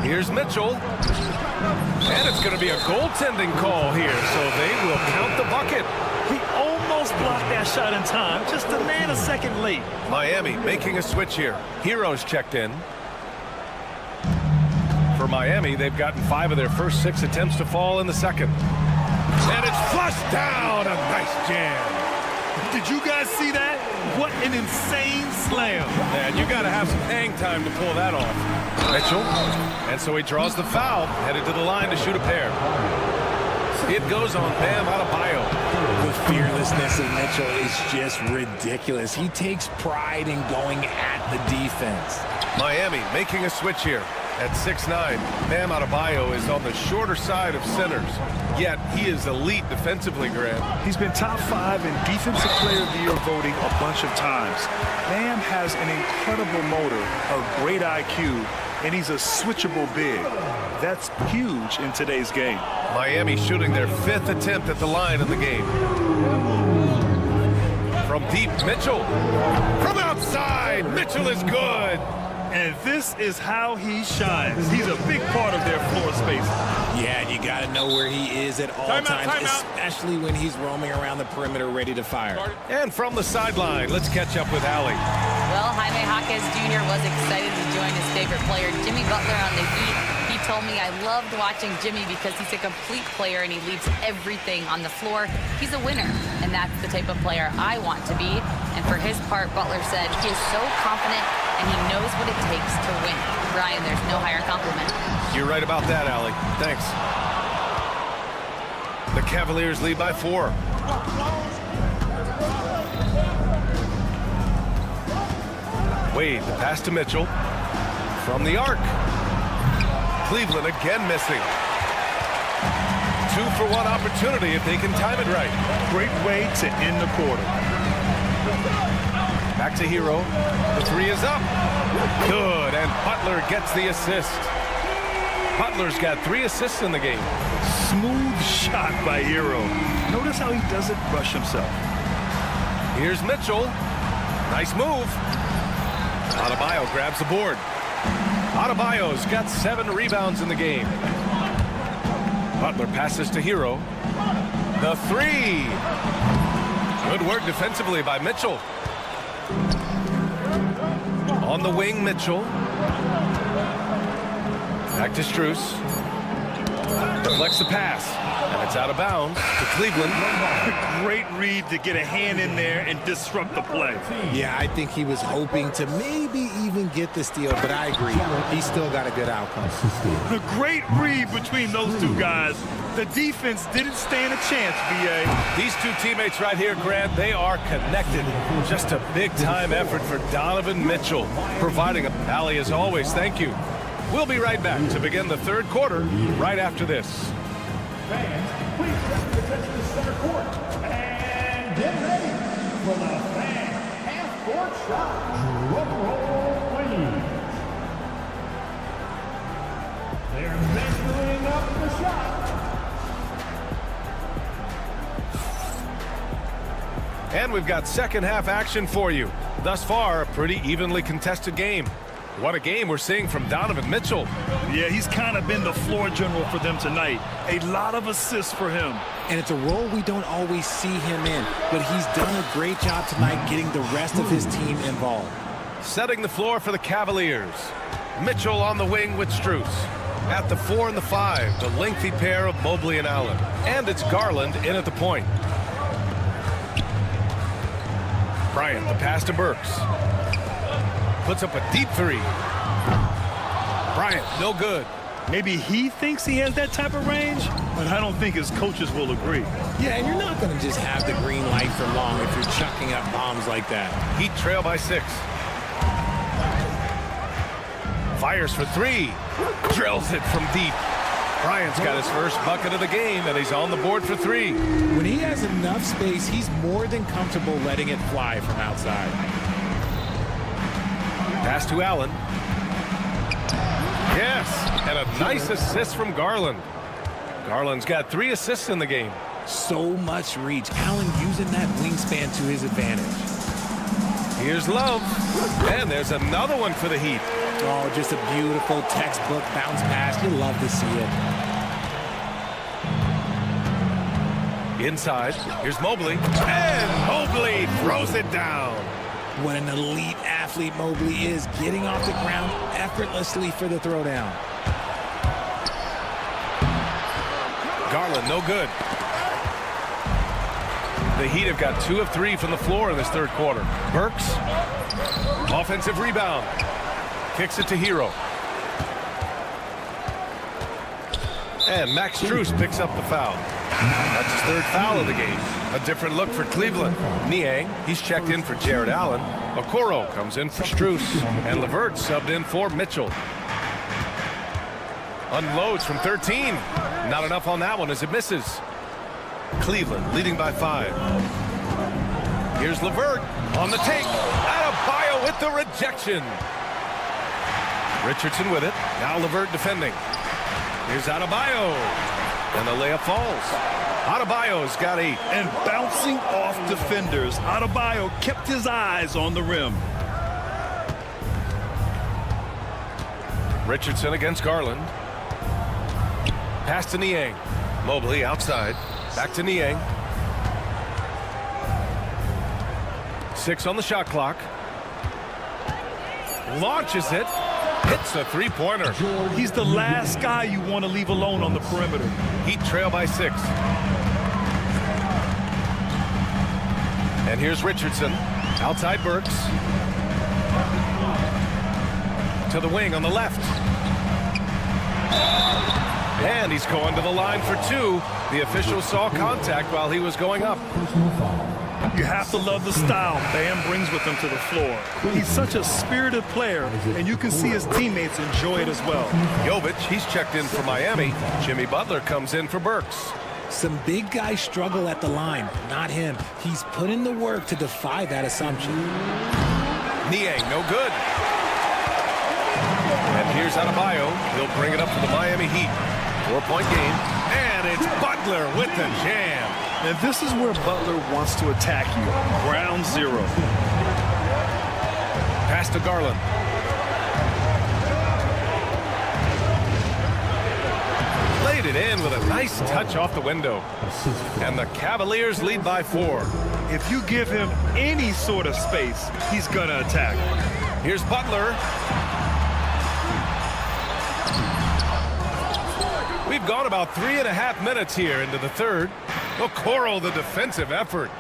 Here's Mitchell. And it's going to be a goaltending call here, so they will count the bucket. He almost blocked that shot in time, just a nanosecond late. Miami making a switch here. Hero's checked in. For Miami, they've gotten 5 of their first 6 attempts to fall in the second. And it's flushed down. A nice jam. Did you guys see that? What an insane slam. And you got to have some hang time to pull that off. Mitchell. And so he draws the foul, headed to the line to shoot a pair. It goes on Bam Adebayo. The fearlessness of Mitchell is just ridiculous. He takes pride in going at the defense. Miami making a switch here. At 6'9", Bam Adebayo is on the shorter side of centers. Yet he is elite defensively, Grant. He's been top 5 in Defensive Player of the Year voting a bunch of times. Bam has an incredible motor, a great IQ, and he's a switchable big. That's huge in today's game. Miami shooting their 5th attempt at the line in the game. From deep, Mitchell. From outside, Mitchell is good. And this is how he shines. He's a big part of their floor space. Yeah, and you got to know where he is at all times, especially when he's roaming around the perimeter ready to fire. And from the sideline, let's catch up with Allie. Well, Jaime Jaquez Jr. was excited to join his favorite player, Jimmy Butler, on the Heat. He told me, I loved watching Jimmy because he's a complete player and he leaves everything on the floor. He's a winner, and that's the type of player I want to be. And for his part, Butler said he is so confident and he knows what it takes to win. Brian, there's no higher compliment. You're right about that, Allie. Thanks. The Cavaliers lead by 4. Wade, the pass to Mitchell. From the arc. Cleveland again missing. 2-for-1 opportunity if they can time it right. Great way to end the quarter. Back to Hero. The 3 is up. Good, and Butler gets the assist. Butler's got 3 assists in the game. Smooth shot by Hero. Notice how he doesn't rush himself. Here's Mitchell. Nice move. Adebayo grabs the board. Adebayo's got 7 rebounds in the game. Butler passes to Hero. The 3. Good work defensively by Mitchell. On the wing, Mitchell. Back to Strus. Deflects the pass. And it's out of bounds to Cleveland. Great read to get a hand in there and disrupt the play. Yeah, I think he was hoping to maybe even get the steal, but I agree. He still got a good outcome. The great read between those 2 guys. The defense didn't stand a chance, B.A. These 2 teammates right here, Grant, they are connected. Just a big-time effort for Donovan Mitchell, providing a rally as always. Thank you. We'll be right back to begin the 3rd quarter right after this. Fans, please get to the center court and get ready for the fan half-court shot. Drum roll, please. They're measuring up the shot. And we've got second half action for you. Thus far, a pretty evenly contested game. What a game we're seeing from Donovan Mitchell. Yeah, he's kind of been the floor general for them tonight. A lot of assists for him. And it's a role we don't always see him in, but he's done a great job tonight getting the rest of his team involved. Setting the floor for the Cavaliers. Mitchell on the wing with Strus. At the 4 and the 5, the lengthy pair of Mobley and Allen. And it's Garland in at the point. Bryant, the pass to Burks. Puts up a deep 3. Bryant, no good. Maybe he thinks he has that type of range, but I don't think his coaches will agree. Yeah, and you're not going to just have the green light for long if you're chucking up bombs like that. Heat trail by 6. Fires for 3. Drills it from deep. Bryant's got his first bucket of the game, and he's on the board for 3. When he has enough space, he's more than comfortable letting it fly from outside. Pass to Allen. Yes, and a nice assist from Garland. Garland's got 3 assists in the game. So much reach. Allen using that wingspan to his advantage. Here's Love, and there's another one for the Heat. Oh, just a beautiful textbook bounce pass. You love to see it. Inside, here's Mobley, and Mobley throws it down. What an elite athlete Mobley is, getting off the ground effortlessly for the throwdown. Garland, no good. The Heat have got 2 of 3 from the floor in this third quarter. Burks, offensive rebound. Kicks it to Hero. And Max Strus picks up the foul. That's his 3rd foul of the game. A different look for Cleveland. Niang, he's checked in for Jared Allen. Okoro comes in for Strus. And LeVert subbed in for Mitchell. Unloads from 13. Not enough on that one as it misses. Cleveland leading by 5. Here's LeVert on the take. Adebayo with the rejection. Richardson with it. Now LeVert defending. Here's Adebayo. And the layup falls. Adebayo's got 8. And bouncing off defenders, Adebayo kept his eyes on the rim. Richardson against Garland. Pass to Niang. Mobley outside. Back to Niang. 6 on the shot clock. Launches it. Hits a three-pointer. He's the last guy you want to leave alone on the perimeter. Heat trail by 6. And here's Richardson. Outside Burks. To the wing on the left. And he's going to the line for 2. The official saw contact while he was going up. You have to love the style Bam brings with him to the floor. He's such a spirited player, and you can see his teammates enjoy it as well. Jovic, he's checked in for Miami. Jimmy Butler comes in for Burks. Some big guys struggle at the line, not him. He's put in the work to defy that assumption. Niang, no good. And here's Adebayo. He'll bring it up for the Miami Heat. 4-point game. And it's Butler with the jam. And this is where Butler wants to attack you. Ground 0. Pass to Garland. Laid it in with a nice touch off the window. And the Cavaliers lead by 4. If you give him any sort of space, he's going to attack. Here's Butler. We've gone about 3.5 minutes here into the third. Okoro, the defensive effort.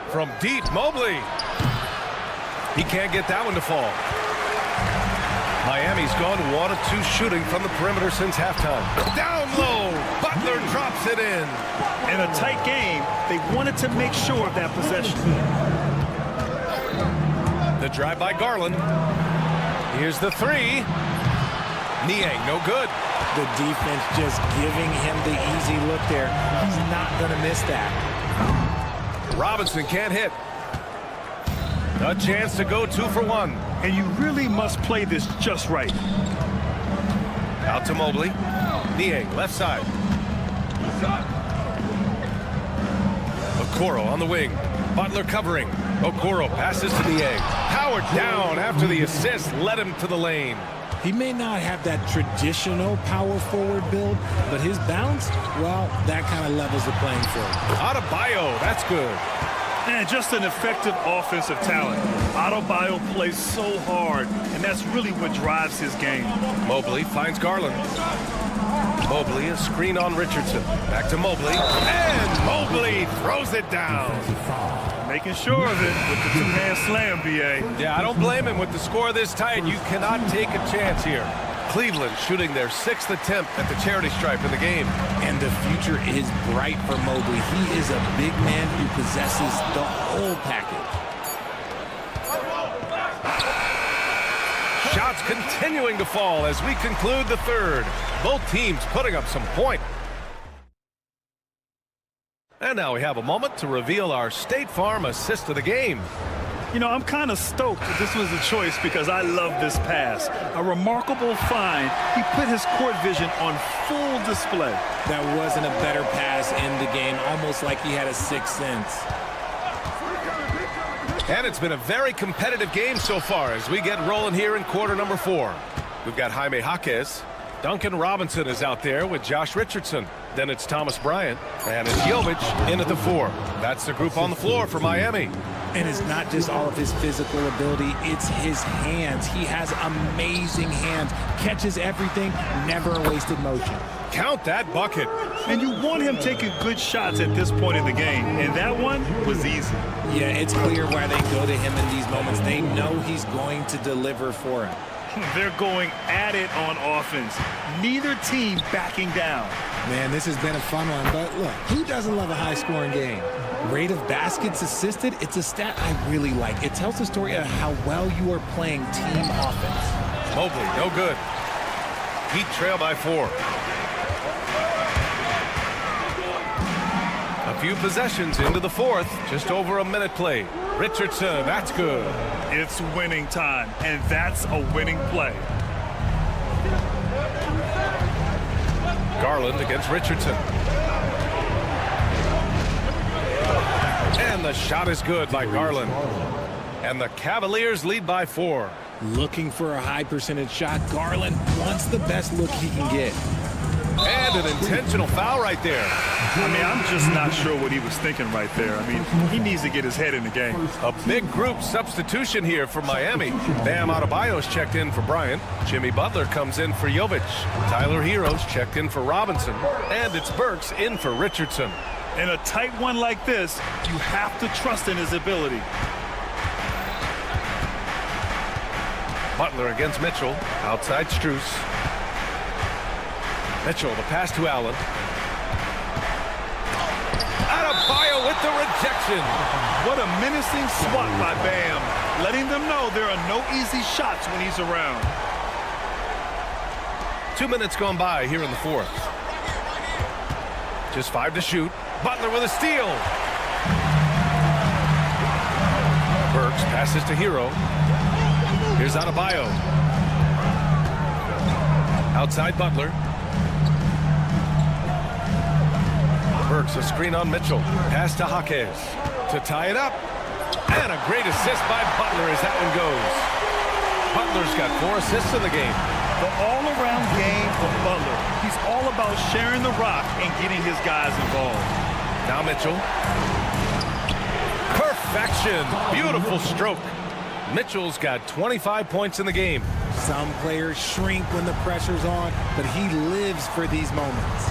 From deep, Mobley. He can't get that one to fall. Miami's gone 1 of 2 shooting from the perimeter since halftime. Down low, Butler drops it in. In a tight game, they wanted to make sure of that possession. The drive by Garland. Here's the 3. Niang, no good. The defense just giving him the easy look there. He's not going to miss that. Robinson can't hit. A chance to go 2 for 1. And you really must play this just right. Out to Mobley. Niang, left side. Okoro on the wing. Butler covering. Okoro passes to Niang. Powered down after the assist led him to the lane. He may not have that traditional power forward build, but his bounce, well, that kind of levels the playing field. Adebayo, that's good. And just an effective offensive talent. Adebayo plays so hard, and that's really what drives his game. Mobley finds Garland. Mobley, a screen on Richardson. Back to Mobley. And Mobley throws it down. Making sure of it with the 2-hand slam, B.A. Yeah, I don't blame him with the score this tight. You cannot take a chance here. Cleveland shooting their 6th attempt at the charity stripe in the game. And the future is bright for Mobley. He is a big man who possesses the whole package. Shots continuing to fall as we conclude the third. Both teams putting up some points. And now we have a moment to reveal our State Farm assist of the game. You know, I'm kind of stoked that this was a choice because I love this pass. A remarkable find. He put his court vision on full display. That wasn't a better pass in the game, almost like he had a 6th sense. And it's been a very competitive game so far as we get rolling here in quarter number 4. We've got Jaime Jaquez, Duncan Robinson is out there with Josh Richardson. Then it's Thomas Bryant. And it's Jovic in at the 4. That's the group on the floor for Miami. And it's not just all of his physical ability, it's his hands. He has amazing hands, catches everything, never a wasted motion. Count that bucket. And you want him taking good shots at this point in the game. And that one was easy. Yeah, it's clear why they go to him in these moments. They know he's going to deliver for him. They're going at it on offense. Neither team backing down. Man, this has been a fun one, but look, who doesn't love a high-scoring game? Rate of baskets assisted, it's a stat I really like. It tells the story of how well you are playing team offense. Mobley, no good. Heat trail by 4. A few possessions into the 4th, just over a minute played. Richardson, that's good. It's winning time, and that's a winning play. Garland against Richardson. And the shot is good by Garland. And the Cavaliers lead by 4. Looking for a high percentage shot. Garland wants the best look he can get. And an intentional foul right there. I mean, I'm just not sure what he was thinking right there. I mean, he needs to get his head in the game. A big group substitution here for Miami. Bam Adebayo's checked in for Bryant. Jimmy Butler comes in for Jovic. Tyler Hero's checked in for Robinson. And it's Burks in for Richardson. In a tight one like this, you have to trust in his ability. Butler against Mitchell. Outside Strus. Mitchell, the pass to Allen. Adebayo with the rejection. What a menacing swat by Bam, letting them know there are no easy shots when he's around. 2 minutes gone by here in the 4th. Just 5 to shoot. Butler with a steal. Burks passes to Hero. Here's Adebayo. Outside Butler. Burks a screen on Mitchell. Pass to Jaquez to tie it up. And a great assist by Butler as that one goes. Butler's got 4 assists in the game. The all-around game of Butler. He's all about sharing the rock and getting his guys involved. Now Mitchell. Perfection. Beautiful stroke. Mitchell's got 25 points in the game. Some players shrink when the pressure's on, but he lives for these moments.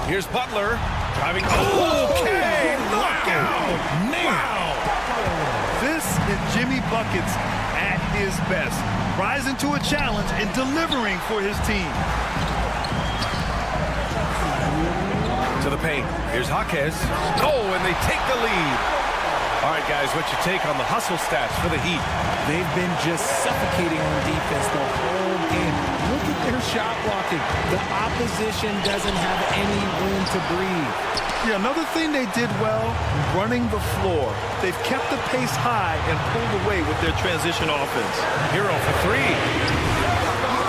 Here's Butler driving. Okay, knockout. Man. This is Jimmy Buckets at his best, rising to a challenge and delivering for his team. To the paint. Here's Jaquez. Oh, and they take the lead. All right, guys, what's your take on the hustle stats for the Heat? They've been just suffocating on defense the whole game. Look at their shot blocking. The opposition doesn't have any room to breathe. Yeah, another thing they did well, running the floor. They've kept the pace high and pulled away with their transition offense. Hero for 3.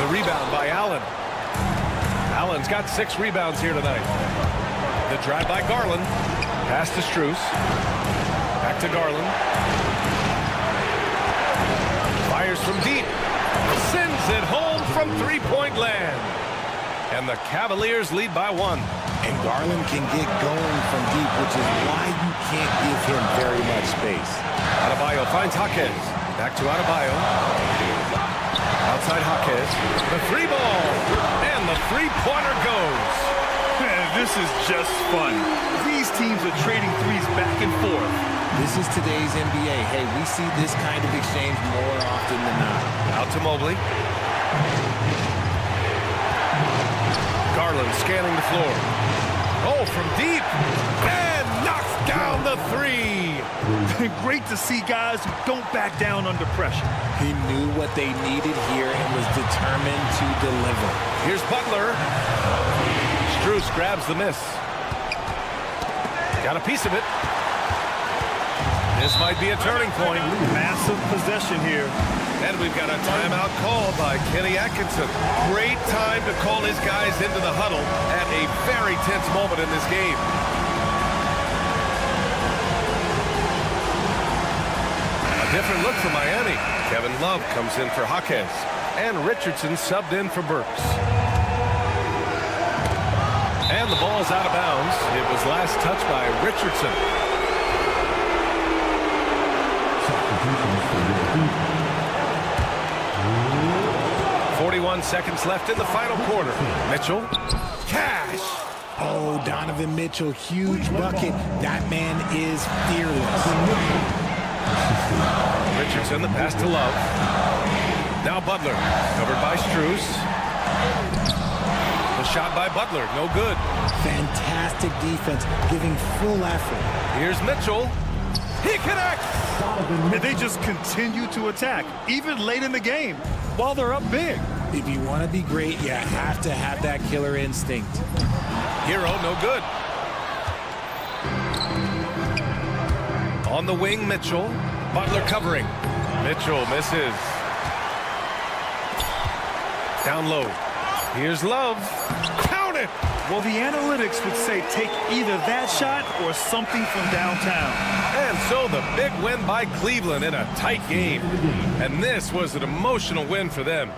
The rebound by Allen. Allen's got 6 rebounds here tonight. The drive by Garland. Pass to Strus. Back to Garland. Fires from deep. Sends it home from three-point land. And the Cavaliers lead by 1. And Garland can get going from deep, which is why you can't give him very much space. Adebayo finds Jaquez. Back to Adebayo. Outside Jaquez. The 3 ball. And the 3-pointer goes. Man, this is just fun. These teams are trading threes back and forth. This is today's NBA. Hey, we see this kind of exchange more often than not. Out to Mobley. Garland scanning the floor. Oh, from deep. And knocks down the 3. Great to see guys who don't back down under pressure. He knew what they needed here and was determined to deliver. Here's Butler. Strus grabs the miss. Got a piece of it. This might be a turning point. Massive possession here. And we've got a timeout call by Kenny Atkinson. Great time to call his guys into the huddle at a very tense moment in this game. A different look for Miami. Kevin Love comes in for Jaquez. And Richardson subbed in for Burks. And the ball's out of bounds. It was last touched by Richardson. 41 seconds left in the final quarter. Mitchell. Cash. Oh, Donovan Mitchell, huge bucket. That man is fearless. Richardson, the pass to Love. Now Butler, covered by Strus. The shot by Butler, no good. Fantastic defense, giving full effort. Here's Mitchell. He connects! And they just continue to attack, even late in the game, while they're up big. If you want to be great, you have to have that killer instinct. Hero, no good. On the wing, Mitchell. Butler covering. Mitchell misses. Down low. Here's Love. Count it! Well, the analytics would say take either that shot or something from downtown. And so the big win by Cleveland in a tight game. And this was an emotional win for them.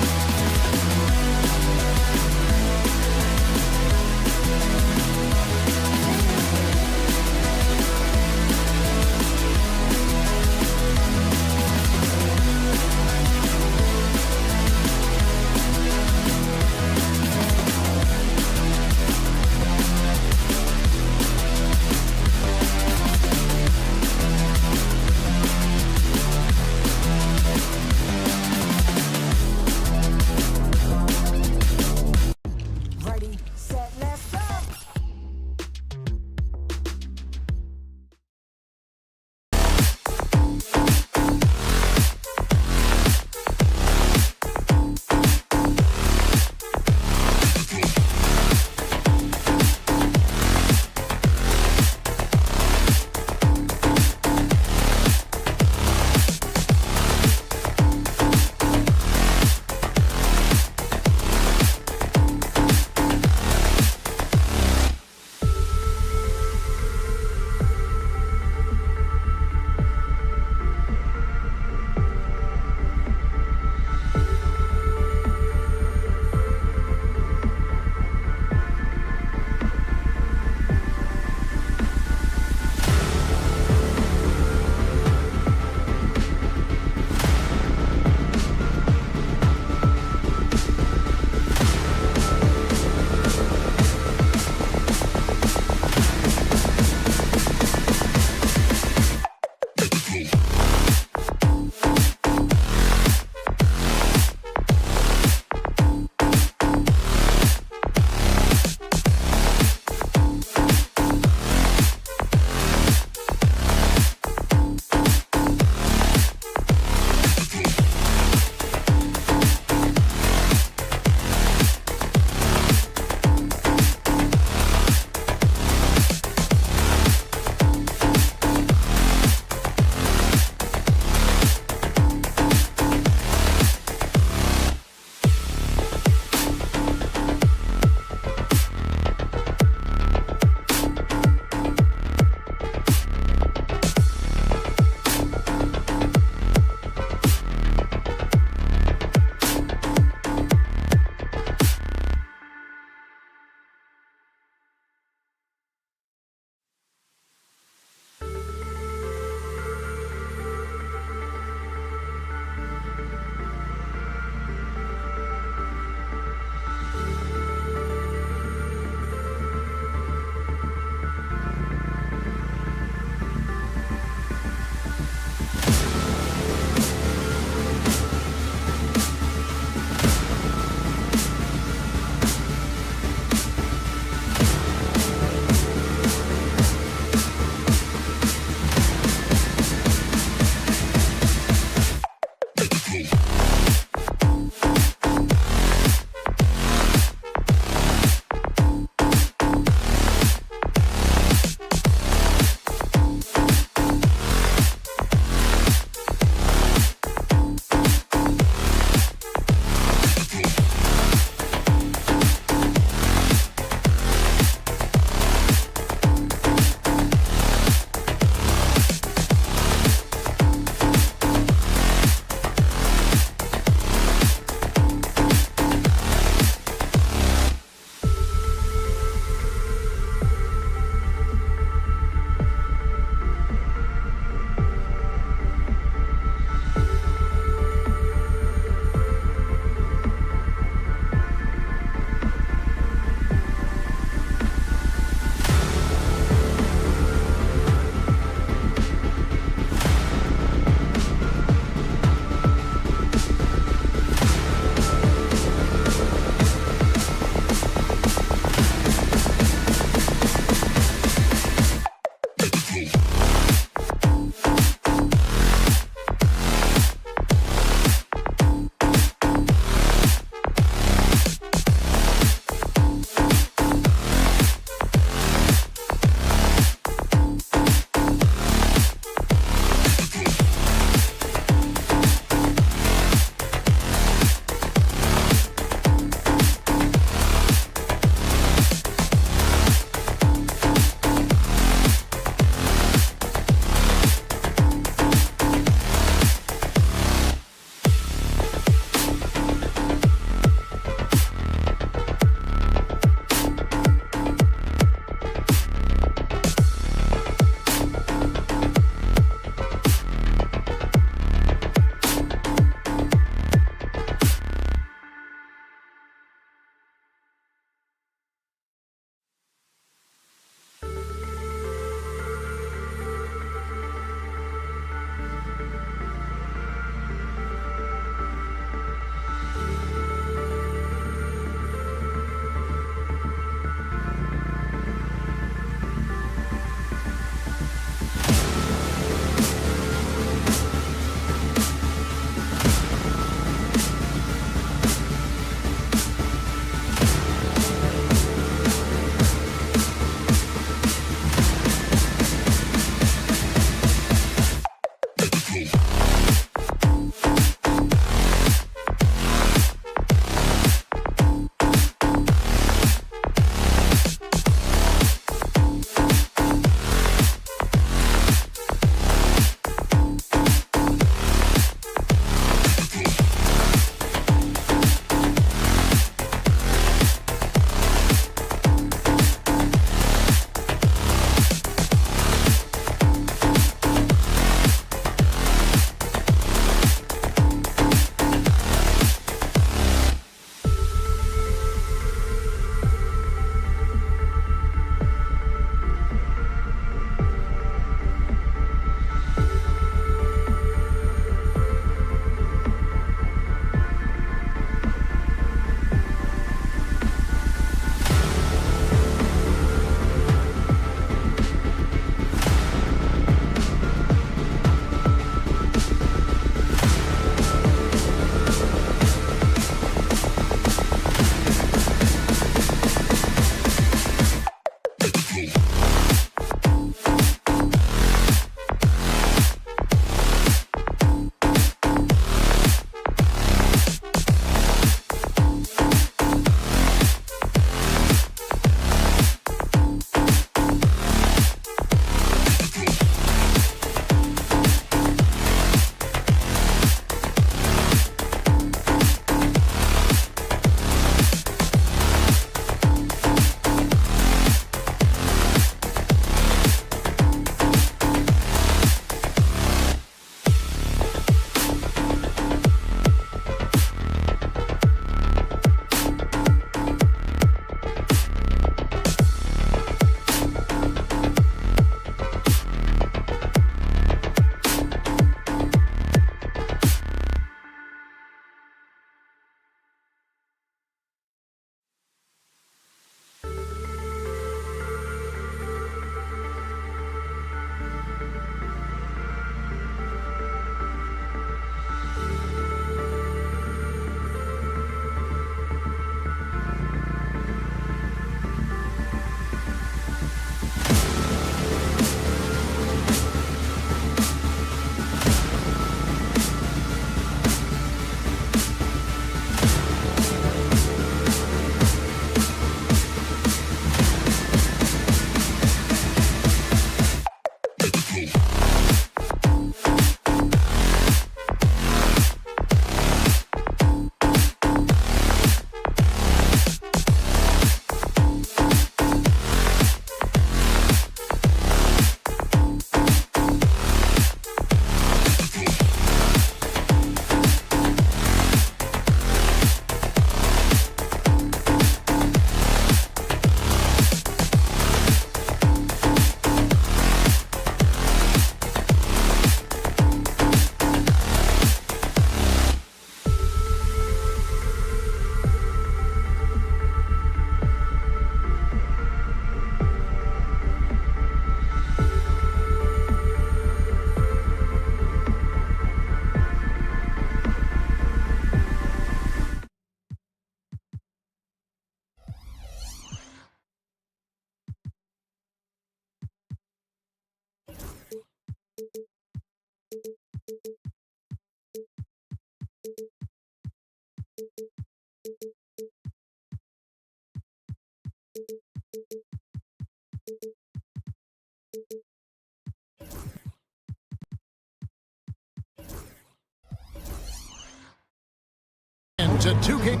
It's a 2-game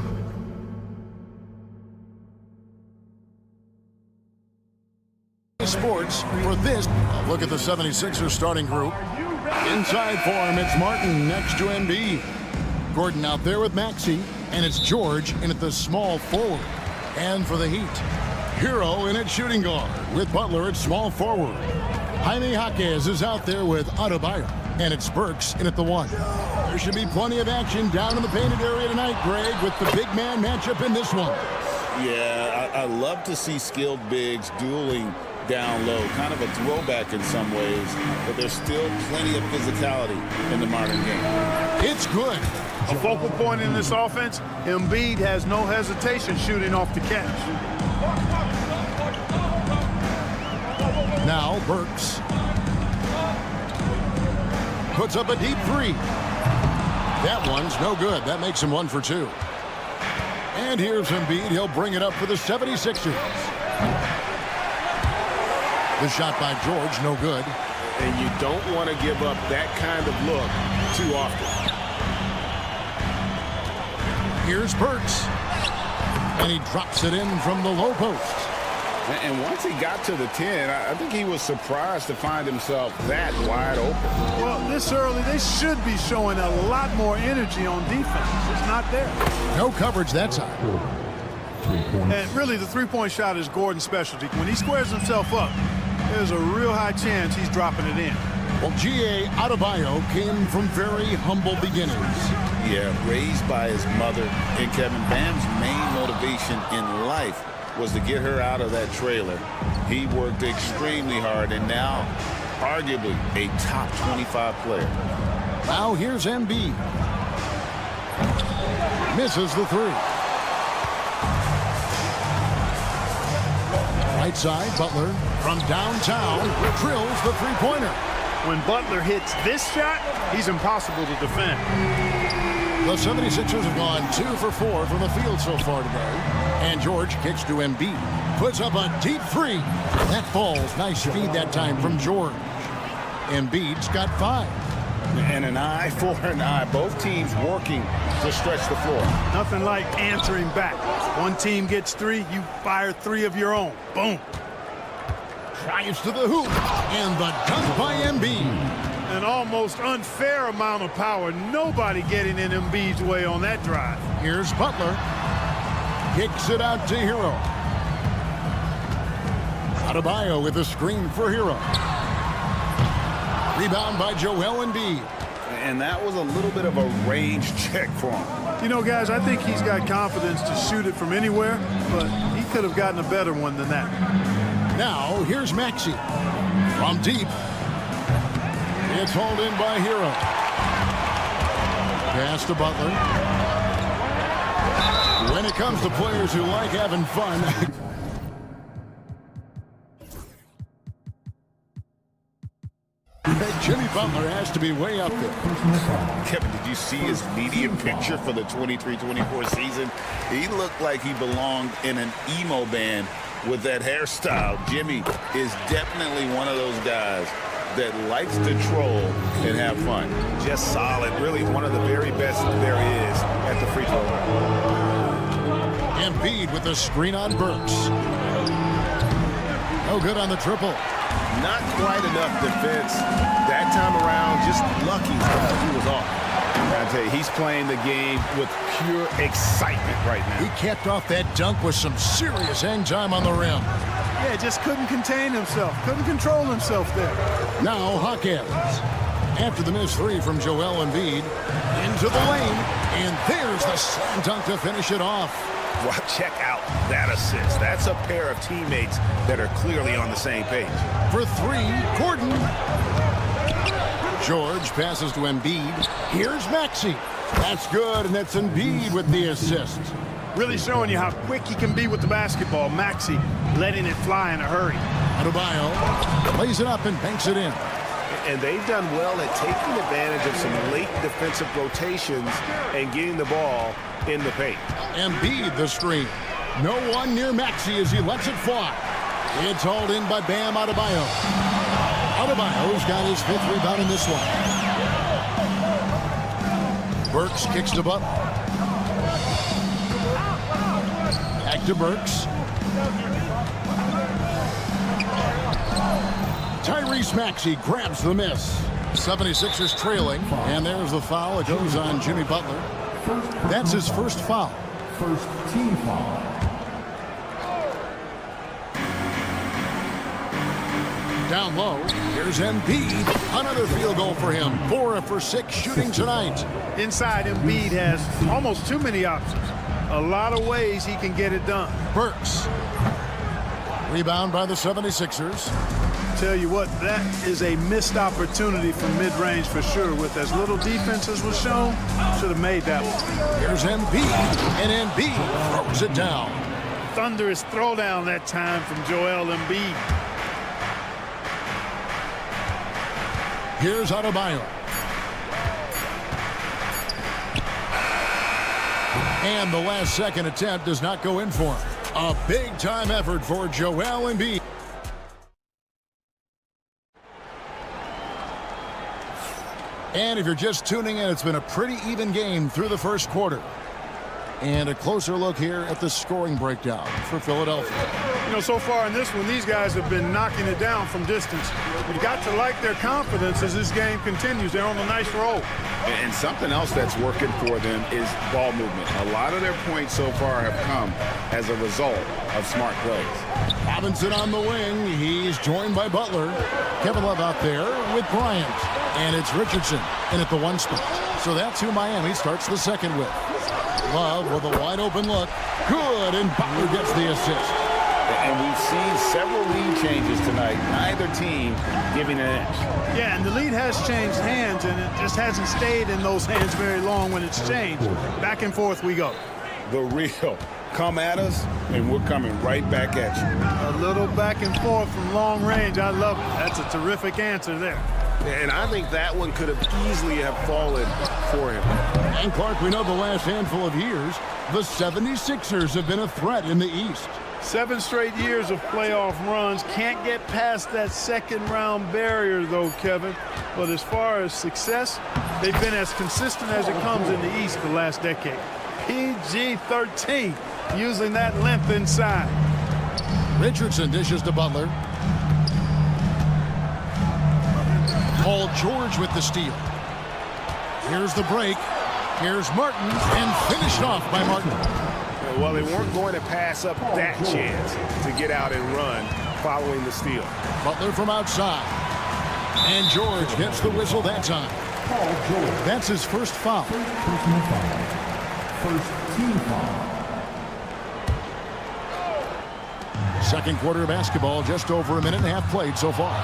sports for this. Look at the 76ers starting group. Inside for him, it's Martin next to Embiid. Gordon out there with Maxey, and it's George in at the small forward. And for the Heat, Hero in at shooting guard with Butler at small forward. Jaime Jaquez is out there with Adebayo, and it's Burks in at the 1. There should be plenty of action down in the painted area tonight, Greg, with the big man matchup in this one. Yeah, I love to see skilled bigs dueling down low. Kind of a throwback in some ways, but there's still plenty of physicality in the modern game. It's good. A focal point in this offense, Embiid has no hesitation shooting off the catch. Now Burks puts up a deep 3. That one's no good. That makes him 1 for 2. And here's Embiid. He'll bring it up for the 76ers. The shot by George, no good. And you don't want to give up that kind of look too often. Here's Burks. And he drops it in from the low post. And once he got to the 10, I think he was surprised to find himself that wide open. Well, this early, they should be showing a lot more energy on defense. It's not there. No coverage that time. And really, the three-point shot is Gordon's specialty. When he squares himself up, there's a real high chance he's dropping it in. Well, G.A. Adebayo came from very humble beginnings. Yeah, raised by his mother. And Kevin, Bam's main motivation in life was to get her out of that trailer. He worked extremely hard and now arguably a top 25 player. Now here's Embiid. Misses the 3. Right side, Butler from downtown drills the three-pointer. When Butler hits this shot, he's impossible to defend. The 76ers have gone 2 for 4 from the field so far today. And George kicks to Embiid. Puts up a deep 3. That falls. Nice speed that time from George. Embiid's got 5. And an eye for an eye. Both teams working to stretch the floor. Nothing like answering back. One team gets 3, you fire 3 of your own. Boom. Drives to the hoop. And the dunk by Embiid. An almost unfair amount of power. Nobody getting in Embiid's way on that drive. Here's Butler. Kicks it out to Hero. Adebayo with a screen for Hero. Rebound by Joel Embiid. And that was a little bit of a range check for him. You know, guys, I think he's got confidence to shoot it from anywhere, but he could have gotten a better one than that. Now, here's Maxey. From deep. It's hauled in by Hero. Pass to Butler. When it comes to players who like having fun. Jimmy Butler has to be way up there. Kevin, did you see his medium picture for the 23-24 season? He looked like he belonged in an emo band with that hairstyle. Jimmy is definitely one of those guys that likes to troll and have fun. Just solid. Really one of the very best there is at the free throw line. Embiid with the screen on Burks. No good on the triple. Not quite enough defense that time around. Just lucky he was off. I tell you, he's playing the game with pure excitement right now. He capped off that dunk with some serious hang time on the rim. Yeah, just couldn't contain himself. Couldn't control himself there. Now Hawkins. After the missed 3 from Joel Embiid. Into the lane. And there's the slam dunk to finish it off. Well, check out that assist. That's a pair of teammates that are clearly on the same page. For 3, Gordon. George passes to Embiid. Here's Maxey. That's good, and that's Embiid with the assist. Really showing you how quick he can be with the basketball. Maxey letting it fly in a hurry. Adebayo lays it up and banks it in. And they've done well at taking advantage of some late defensive rotations and getting the ball in the paint. Embiid the screen. No one near Maxey as he lets it fly. It's hauled in by Bam Adebayo. Adebayo's got his 5th rebound in this one. Burks kicks to Butler. Back to Burks. Tyrese Maxey grabs the miss. 76ers trailing, and there's the foul. It goes on Jimmy Butler. That's his first foul. First team foul. Down low, here's Embiid. Another field goal for him. 4 for 6 shooting tonight. Inside, Embiid has almost too many options. A lot of ways he can get it done. Burks. Rebound by the 76ers. Tell you what, that is a missed opportunity from mid-range for sure. With as little defense as was shown, should have made that one. Here's Embiid, and Embiid throws it down. Thunderous throwdown that time from Joel Embiid. Here's Adebayo. And the last second attempt does not go in for him. A big-time effort for Joel Embiid. And if you're just tuning in, it's been a pretty even game through the first quarter. And a closer look here at the scoring breakdown for Philadelphia. You know, so far in this one, these guys have been knocking it down from distance. You've got to like their confidence as this game continues. They're on a nice roll. And something else that's working for them is ball movement. A lot of their points so far have come as a result of smart plays. Robinson on the wing. He's joined by Butler. Kevin Love out there with Bryant. And it's Richardson in at the 1 spot. So that's who Miami starts the second with. Love with a wide open look. Good, and Butler gets the assist. And we've seen several lead changes tonight. Neither team giving an edge. Yeah, and the lead has changed hands, and it just hasn't stayed in those hands very long when it's changed. Back and forth we go. The real. Come at us, and we're coming right back at you. A little back and forth from long range. I love it. That's a terrific answer there. And I think that one could have easily have fallen for him. And Clark, we know the last handful of years, the 76ers have been a threat in the East. 7 straight years of playoff runs. Can't get past that second-round barrier, though, Kevin. But as far as success, they've been as consistent as it comes in the East the last decade. PG-13, using that length inside. Richardson dishes to Butler. Paul George with the steal. Here's the break. Here's Martin, and finished off by Martin. Well, they weren't going to pass up that chance to get out and run following the steal. Butler from outside. And George gets the whistle that time. That's his first foul. First team foul. Second quarter basketball, just over a minute and a half played so far.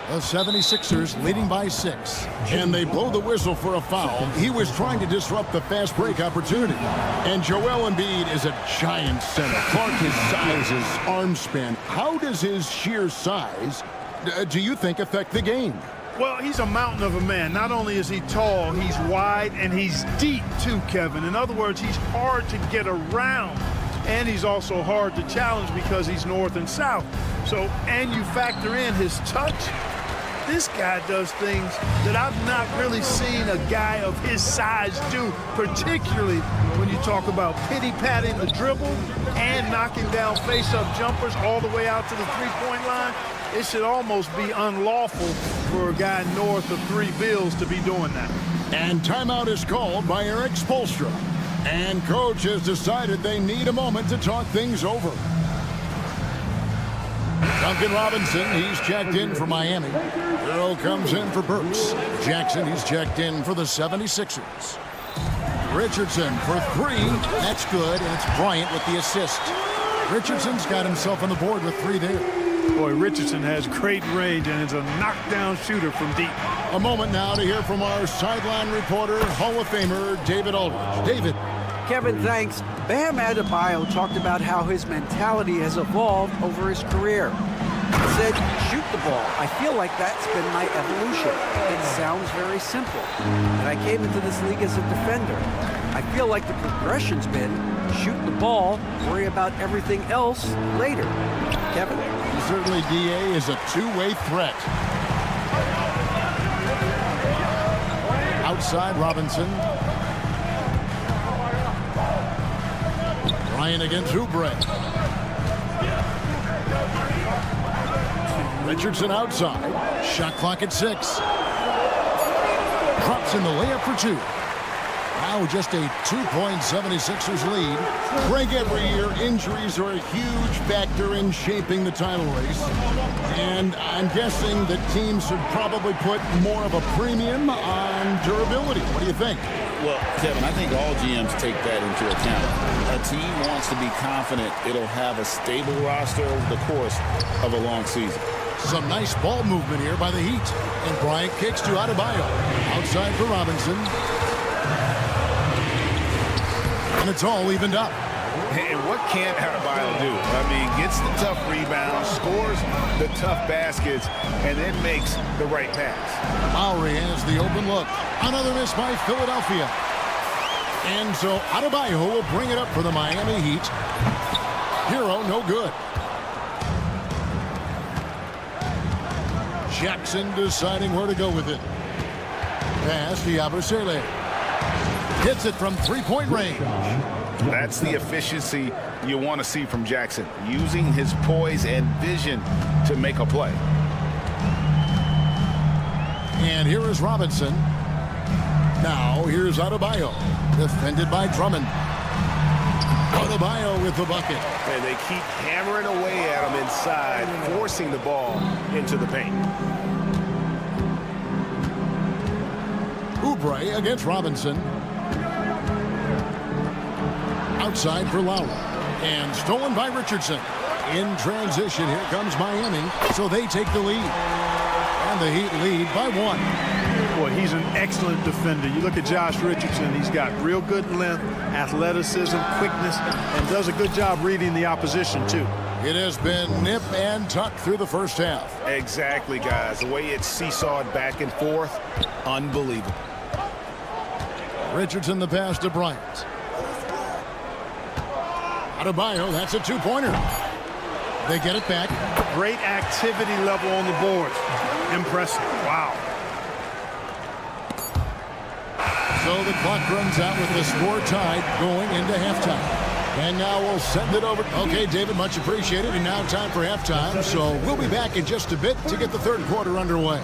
The 76ers leading by 6. And they blow the whistle for a foul. He was trying to disrupt the fast break opportunity. And Joel Embiid is a giant center. Clark, his size, his arm span. How does his sheer size, do you think, affect the game? Well, he's a mountain of a man. Not only is he tall, he's wide, and he's deep too, Kevin. In other words, he's hard to get around. And he's also hard to challenge because he's north and south. So, and you factor in his touch. This guy does things that I've not really seen a guy of his size do, particularly when you talk about pity-patting the dribble and knocking down face-up jumpers all the way out to the three-point line. It should almost be unlawful for a guy north of 3 bills to be doing that. And timeout is called by Eric Spoelstra. And coach has decided they need a moment to talk things over. Duncan Robinson, he's checked in for Miami. Earl comes in for Burks. Jackson, he's checked in for the 76ers. Richardson for 3. That's good, and it's Bryant with the assist. Richardson's got himself on the board with 3 there. Boy, Richardson has great range and is a knockdown shooter from deep. A moment now to hear from our sideline reporter, Hall of Famer David Aldridge. David. Kevin, thanks. Bam Adebayo talked about how his mentality has evolved over his career. He said, shoot the ball. I feel like that's been my evolution. It sounds very simple. And I came into this league as a defender. I feel like the progression's been shoot the ball, worry about everything else later. Kevin? Certainly, DA is a two-way threat. Outside, Robinson. Bryant against Oubre. Richardson outside. Shot clock at 6. Drops in the layup for 2. Now just a 2-point 76ers lead. Greg, every year injuries are a huge factor in shaping the title race. And I'm guessing that teams should probably put more of a premium on durability. What do you think? Well, Kevin, I think all GMs take that into account. A team wants to be confident it'll have a stable roster over the course of a long season. Some nice ball movement here by the Heat. And Bryant kicks to Adebayo. Outside for Robinson. And it's all evened up. And what can't Cavaliers do? I mean, gets the tough rebounds, scores the tough baskets, and then makes the right pass. Lowry has the open look. Another miss by Philadelphia. And so Adebayo will bring it up for the Miami Heat. Hero, no good. Jackson deciding where to go with it. Pass to Yabusele. Hits it from three-point range. That's the efficiency you want to see from Jackson, using his poise and vision to make a play. And here is Robinson. Now here's Adebayo, defended by Drummond. Adebayo with the bucket. And they keep hammering away at him inside, forcing the ball into the paint. Oubre against Robinson. Outside for Lowry. And stolen by Richardson. In transition, here comes Miami. So they take the lead. And the Heat lead by 1. Boy, he's an excellent defender. You look at Josh Richardson. He's got real good length, athleticism, quickness, and does a good job reading the opposition, too. It has been nip and tuck through the first half. Exactly, guys. The way it's seesawed back and forth, unbelievable. Richardson the pass to Bryant. Adebayo, that's a two-pointer. They get it back. Great activity level on the board. Impressive. Wow. So the clock runs out with the score tied going into halftime. And now we'll send it over. Okay, David, much appreciated. And now time for halftime. So we'll be back in just a bit to get the third quarter underway.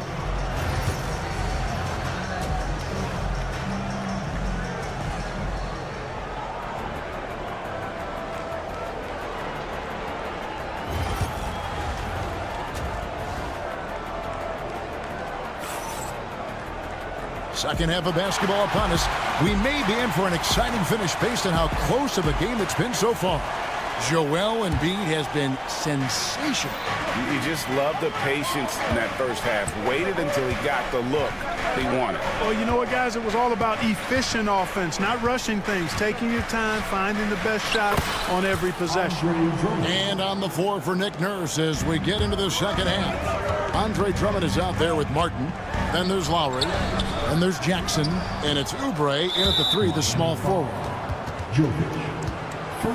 Second half of basketball upon us. We may be in for an exciting finish based on how close of a game it's been so far. Joel Embiid has been sensational. You just love the patience in that first half. Waited until he got the look he wanted. Well, you know what, guys? It was all about efficient offense, not rushing things, taking your time, finding the best shot on every possession. And on the floor for Nick Nurse as we get into the second half. Andre Drummond is out there with Martin. Then there's Lowry. And there's Jackson. And it's Oubre in at the 3, the small forward.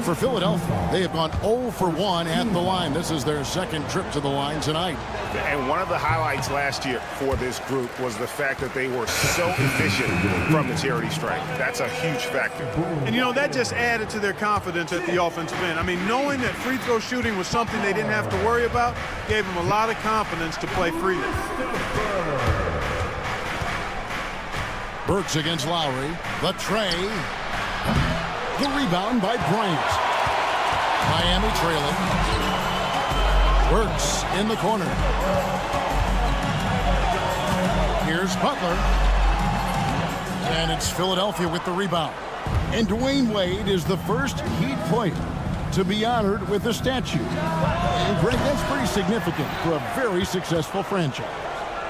For Philadelphia, they have gone 0 for 1 at the line. This is their second trip to the line tonight. And one of the highlights last year for this group was the fact that they were so efficient from the charity stripe. That's a huge factor. And, you know, that just added to their confidence at the offensive end. I mean, knowing that free throw shooting was something they didn't have to worry about gave them a lot of confidence to play freely. Burks against Lowry. The tray. The rebound by Bryant. Miami trailing. Burks in the corner. Here's Butler. And it's Philadelphia with the rebound. And Dwayne Wade is the first Heat player to be honored with a statue. And Greg, that's pretty significant for a very successful franchise.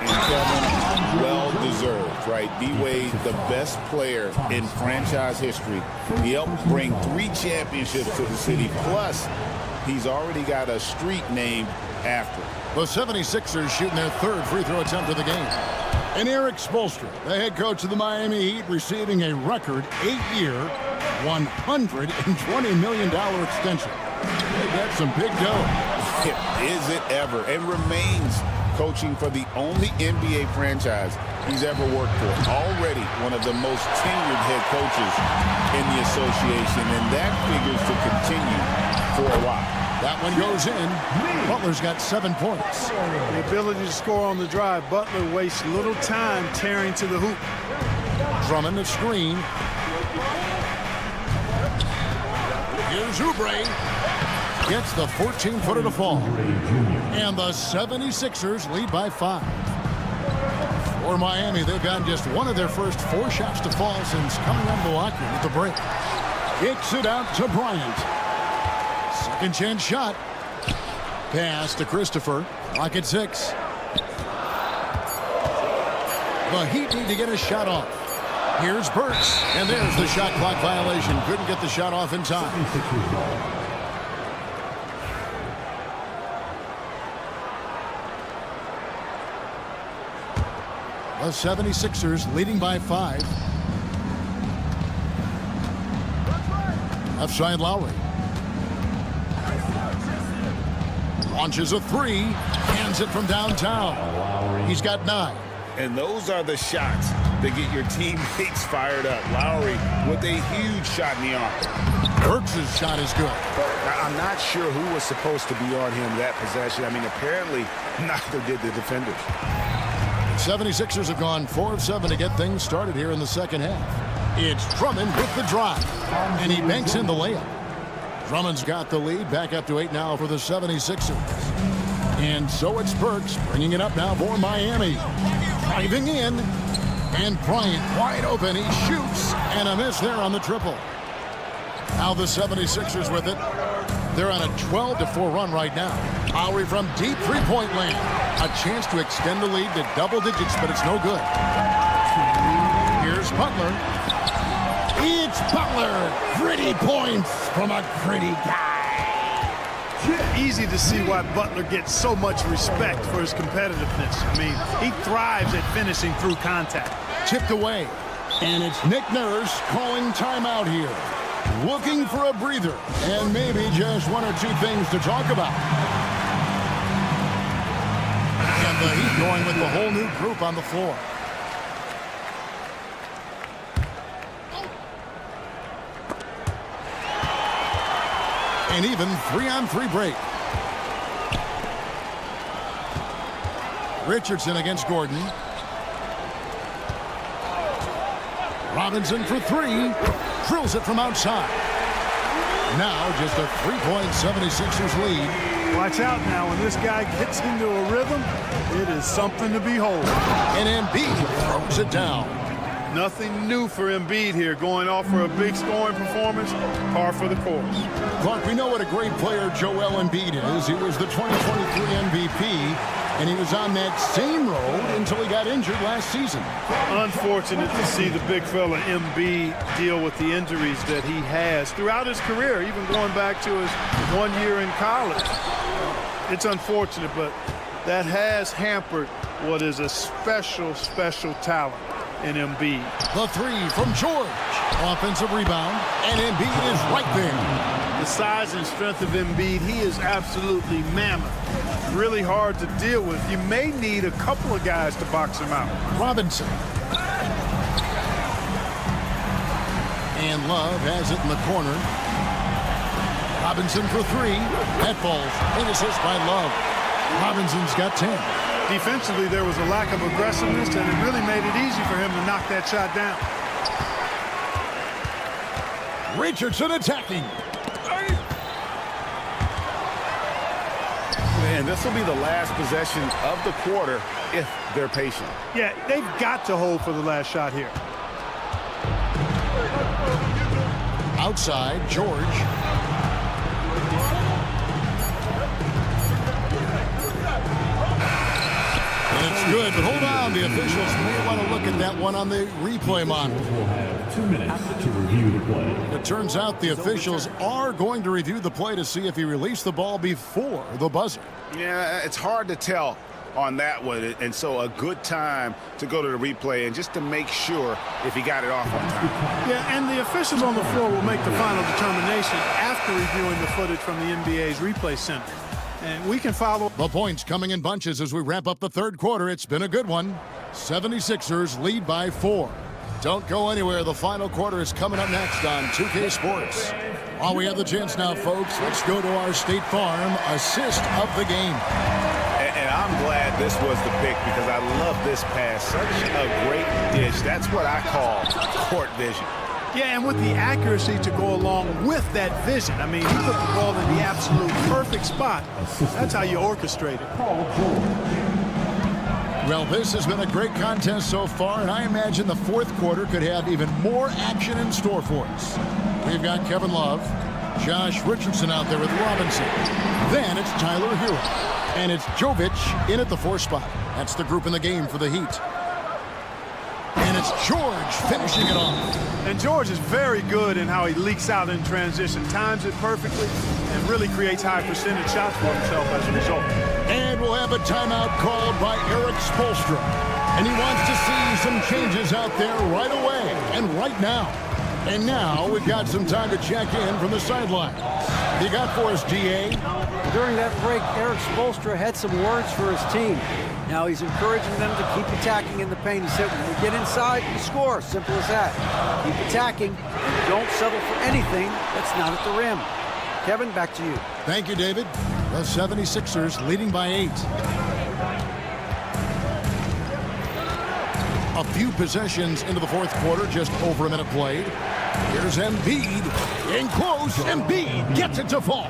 And Kevin, well deserved, right? D-Wade, the best player in franchise history. He helped bring 3 championships to the city. Plus, he's already got a street named after him. The 76ers shooting their 3rd free throw attempt of the game. And Eric Spoelstra, the head coach of the Miami Heat, receiving a record 8-year, $120 million extension. They got some big dough. Is it ever? And remains coaching for the only NBA franchise he's ever worked for. Already one of the most tenured head coaches in the association, and that figures to continue for a while. That one goes in. Butler's got 7 points. The ability to score on the drive. Butler wastes little time tearing to the hoop. Drummond the screen. Here's Oubre. Gets the 14-footer to fall. And the 76ers lead by 5. For Miami, they've gotten just one of their first 4 shots to fall since coming out of the locker room at the break. Kicks it out to Bryant. Second chance shot. Pass to Christopher. Clock at 6. The Heat need to get a shot off. Here's Burks. And there's the shot clock violation. Couldn't get the shot off in time. The 76ers leading by 5. Left side Lowry. Launches a 3. Hands it from downtown. He's got 9. And those are the shots that get your teammates fired up. Lowry with a huge shot in the arm. Burks' shot is good. I'm not sure who was supposed to be on him that possession. I mean, apparently neither did the defenders. 76ers have gone 4 of 7 to get things started here in the second half. It's Drummond with the drive, and he banks in the layup. Drummond's got the lead, back up to 8 now for the 76ers. And so it's Burks bringing it up now for Miami. Driving in, and Bryant wide open. He shoots, and a miss there on the triple. Now the 76ers with it. They're on a 12-4 run right now. Lowry from deep three-point land. A chance to extend the lead to double digits, but it's no good. Here's Butler. It's Butler. Gritty points from a gritty guy. Easy to see why Butler gets so much respect for his competitiveness. I mean, he thrives at finishing through contact. Tipped away. And it's Nick Nurse calling timeout here. Looking for a breather. And maybe just 1 or 2 things to talk about. And the Heat going with the whole new group on the floor. An even 3-on-3 break. Richardson against Gordon. Robinson for 3. Drills it from outside. Now just a 3-point 76ers lead. Watch out now. When this guy gets into a rhythm, it is something to behold. And Embiid throws it down. Nothing new for Embiid here, going off for a big scoring performance, par for the course. Clark, we know what a great player Joel Embiid is. He was the 2023 MVP, and he was on that same road until he got injured last season. Unfortunate to see the big fella Embiid deal with the injuries that he has throughout his career, even going back to his 1 year in college. It's unfortunate, but that has hampered what is a special, special talent in Embiid. The 3 from George. Offensive rebound, and Embiid is right there. The size and strength of Embiid, he is absolutely mammoth. Really hard to deal with. You may need a couple of guys to box him out. Robinson. And Love has it in the corner. Robinson for 3. That falls. An assist by Love. Robinson's got 10. Defensively, there was a lack of aggressiveness, and it really made it easy for him to knock that shot down. Richardson attacking. And this will be the last possession of the quarter if they're patient. Yeah, they've got to hold for the last shot here. Outside, George. And it's good, but hold on. The officials may want to look at that one on the replay monitor. Will have 2 minutes to review the play. It turns out the officials are going to review the play to see if he released the ball before the buzzer. Yeah, it's hard to tell on that one, and so a good time to go to the replay and just to make sure if he got it off on time. Yeah, and the officials on the floor will make the final determination after reviewing the footage from the NBA's replay center. And we can follow. The points coming in bunches as we wrap up the third quarter. It's been a good one. 76ers lead by 4. Don't go anywhere. The final quarter is coming up next on 2K Sports. While we have the chance now, folks, let's go to our State Farm assist of the game. And I'm glad this was the pick because I love this pass. Such a great dish. That's what I call court vision. Yeah, and with the accuracy to go along with that vision. I mean, he put the ball in the absolute perfect spot. That's how you orchestrate it. Well, this has been a great contest so far, and I imagine the fourth quarter could have even more action in store for us. We've got Kevin Love, Josh Richardson out there with Robinson. Then it's Tyler Hero. And it's Jovic in at the 4 spot. That's the group in the game for the Heat. And it's George finishing it off. And George is very good in how he leaks out in transition, times it perfectly, and really creates high percentage shots for himself as a result. And we'll have a timeout called by Eric Spoelstra. And he wants to see some changes out there right away and right now. And now we've got some time to check in from the sideline. You got for us, DA? During that break, Eric Spoelstra had some words for his team. Now he's encouraging them to keep attacking in the paint. He said, when we get inside, we score. Simple as that. Keep attacking and don't settle for anything that's not at the rim. Kevin, back to you. Thank you, David. The 76ers leading by 8. A few possessions into the fourth quarter, just over a minute played. Here's Embiid. In close, Embiid gets it to fall.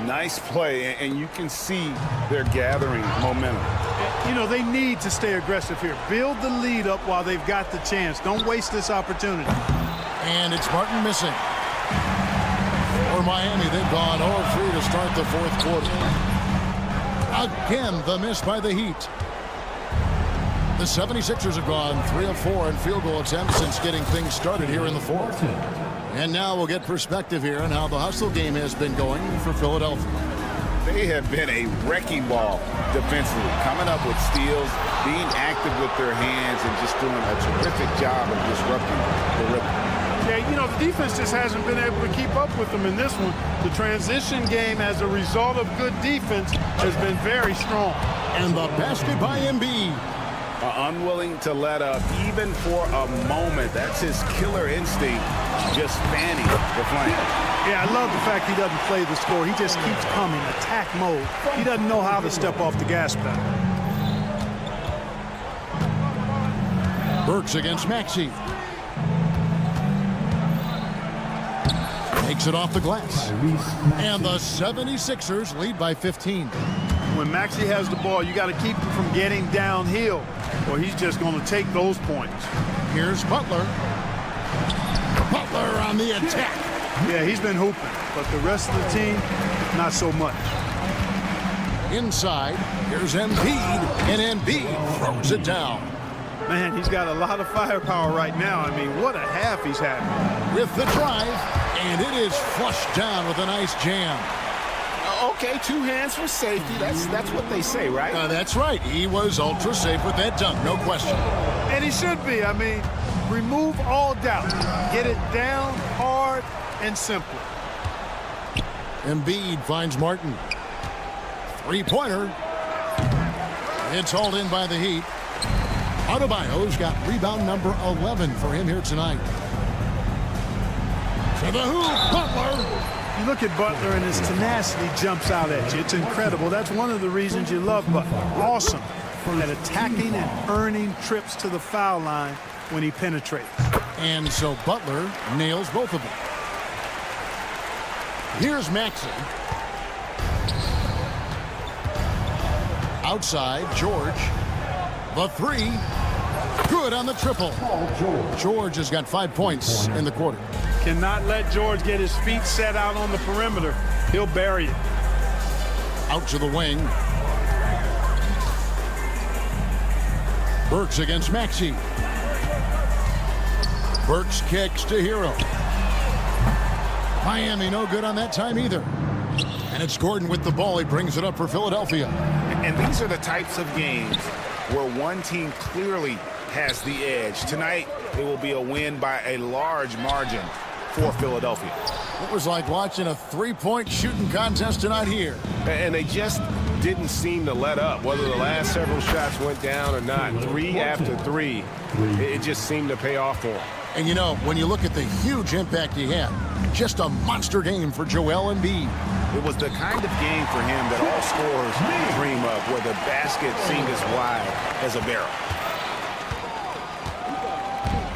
Nice play, and you can see they're gathering momentum. You know, they need to stay aggressive here. Build the lead up while they've got the chance. Don't waste this opportunity. And it's Martin missing. For Miami, they've gone 0-3 to start the fourth quarter. Again, the miss by the Heat. The 76ers have gone 3 of 4 in field goal attempts since getting things started here in the fourth. And now we'll get perspective here on how the hustle game has been going for Philadelphia. They have been a wrecking ball defensively, coming up with steals, being active with their hands, and just doing a terrific job of disrupting the rhythm. Yeah, you know, the defense just hasn't been able to keep up with them in this one. The transition game, as a result of good defense, has been very strong. And the basket by Embiid. Unwilling to let up even for a moment. That's his killer instinct, just fanning the flame. Yeah, I love the fact he doesn't play the score. He just keeps coming, attack mode. He doesn't know how to step off the gas pedal. Burks against Maxey. Takes it off the glass. And the 76ers lead by 15. When Maxey has the ball, you got to keep him from getting downhill, or he's just going to take those points. Here's Butler. Butler on the attack. Yeah, he's been hooping, but the rest of the team, not so much. Inside, here's Embiid, and Embiid throws it down. Man, he's got a lot of firepower right now. I mean, what a half he's having. With the drive, and it is flushed down with a nice jam. Okay, 2 hands for safety. That's what they say, right? That's right. He was ultra safe with that dunk, no question. And he should be. I mean, remove all doubt. Get it down hard and simple. Embiid finds Martin. 3-pointer. It's hauled in by the Heat. Adebayo's got rebound number 11 for him here tonight. To the hoop, Butler. You look at Butler and his tenacity jumps out at you. It's incredible. That's one of the reasons you love Butler. Awesome at attacking and earning trips to the foul line when he penetrates. And so Butler nails both of them. Here's Maxey. Outside, George. The 3. Good on the triple. George has got 5 points in the quarter. Cannot let George get his feet set out on the perimeter. He'll bury it. Out to the wing. Burks against Maxey. Burks kicks to Hero. Miami no good on that time either. And it's Gordon with the ball. He brings it up for Philadelphia. And these are the types of games where one team clearly has the edge. Tonight, it will be a win by a large margin for Philadelphia. It was like watching a three-point shooting contest tonight here. And they just didn't seem to let up, whether the last several shots went down or not. 3 after 3, it just seemed to pay off for him. And you know, when you look at the huge impact he had, just a monster game for Joel Embiid. It was the kind of game for him that all scorers dream of, where the basket seemed as wide as a barrel.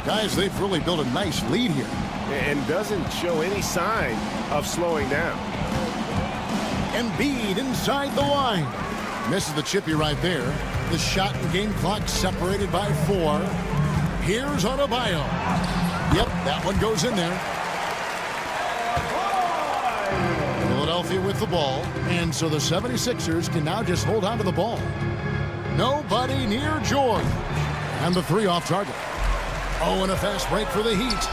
Guys, they've really built a nice lead here. And doesn't show any sign of slowing down. Embiid inside the line. Misses the chippy right there. The shot and game clock separated by 4. Here's Adebayo. Yep, that one goes in there. Philadelphia with the ball, and so the 76ers can now just hold on to the ball. Nobody near George. And the 3 off target. Oh, and a fast break for the Heat.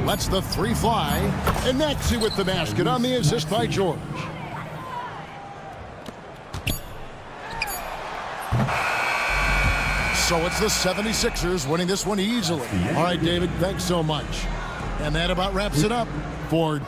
Lets the 3 fly, and Maxey with the basket on the assist by George. So it's the 76ers winning this one easily. All right, David, thanks so much. And that about wraps it up for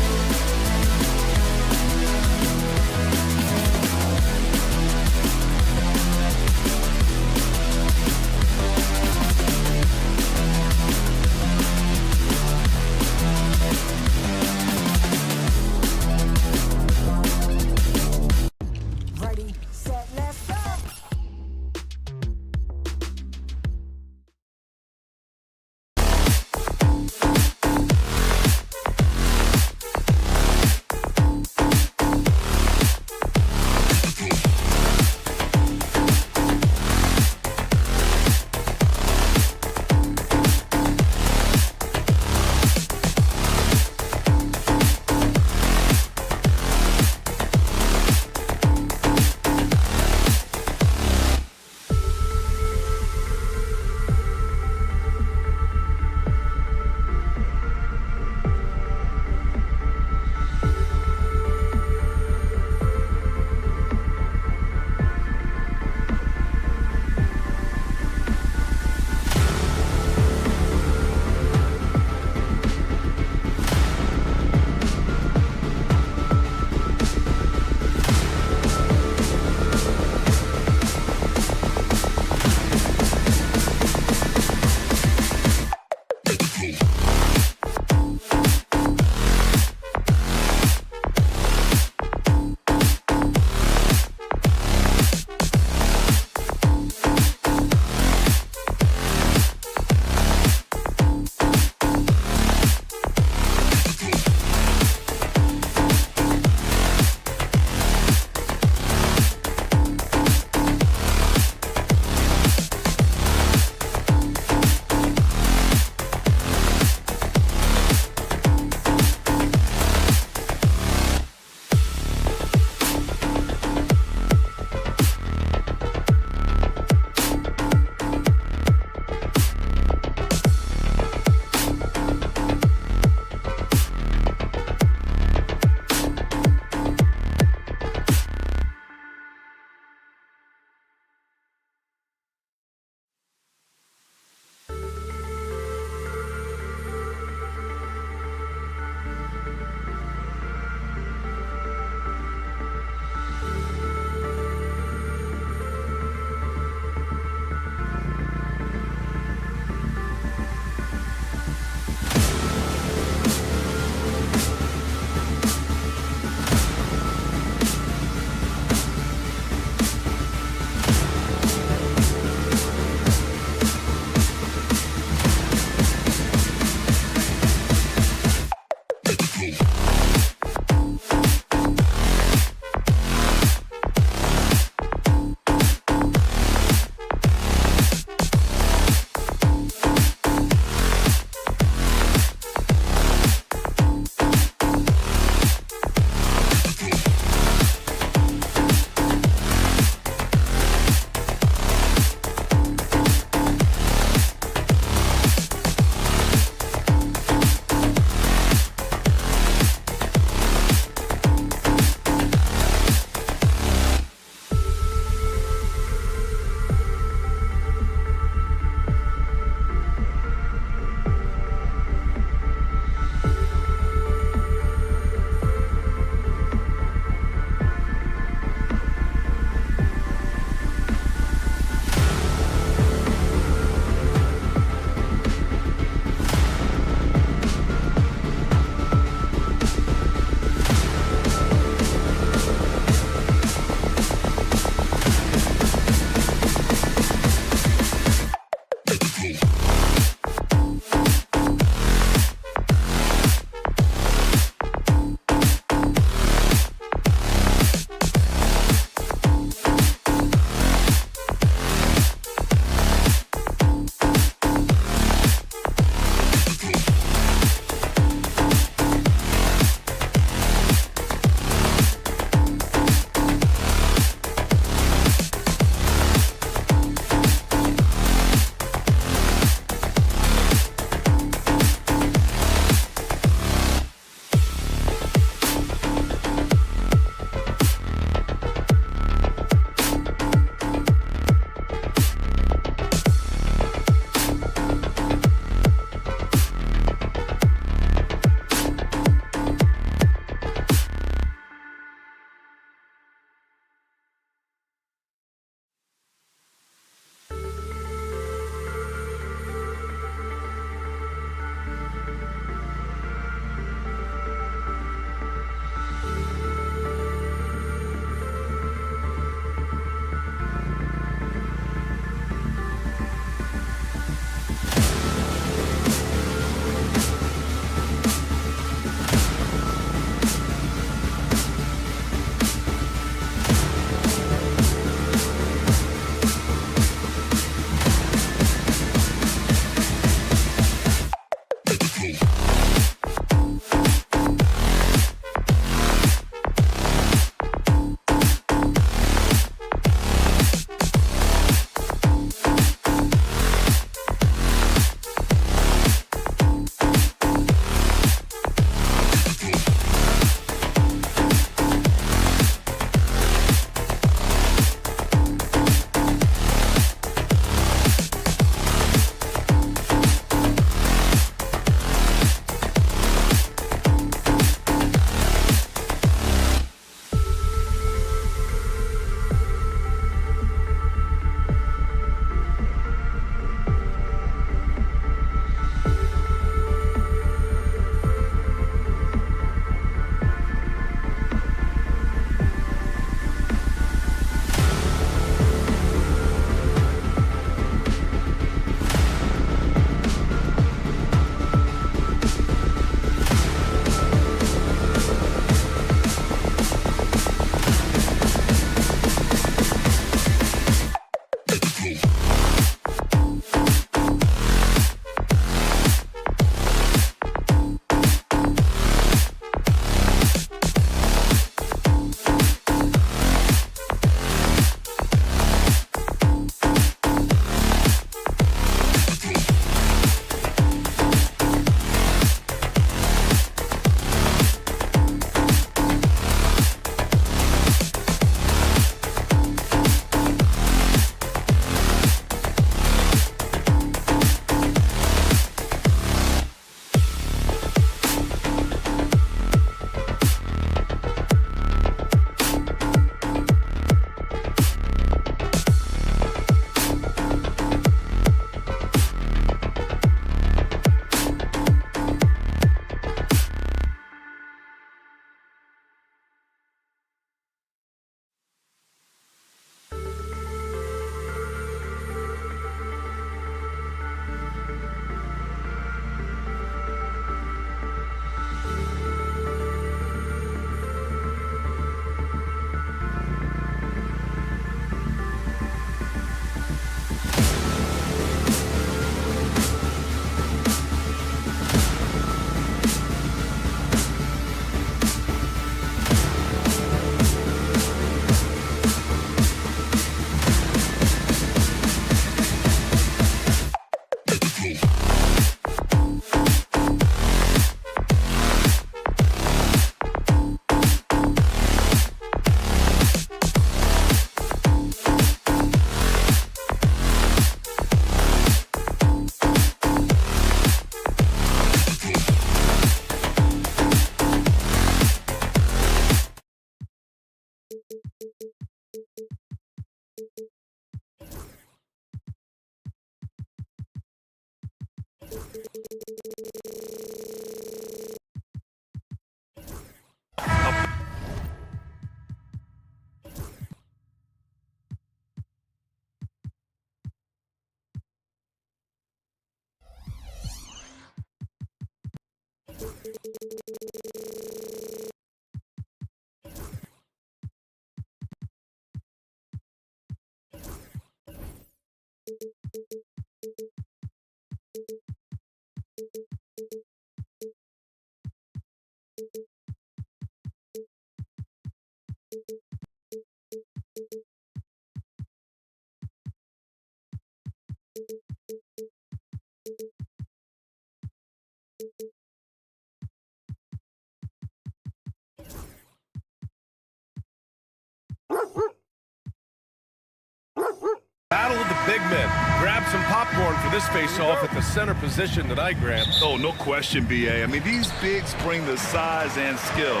men. Grab some popcorn for this face-off at the center position tonight, Grant. Oh, no question, B.A. I mean, these bigs bring the size and skill.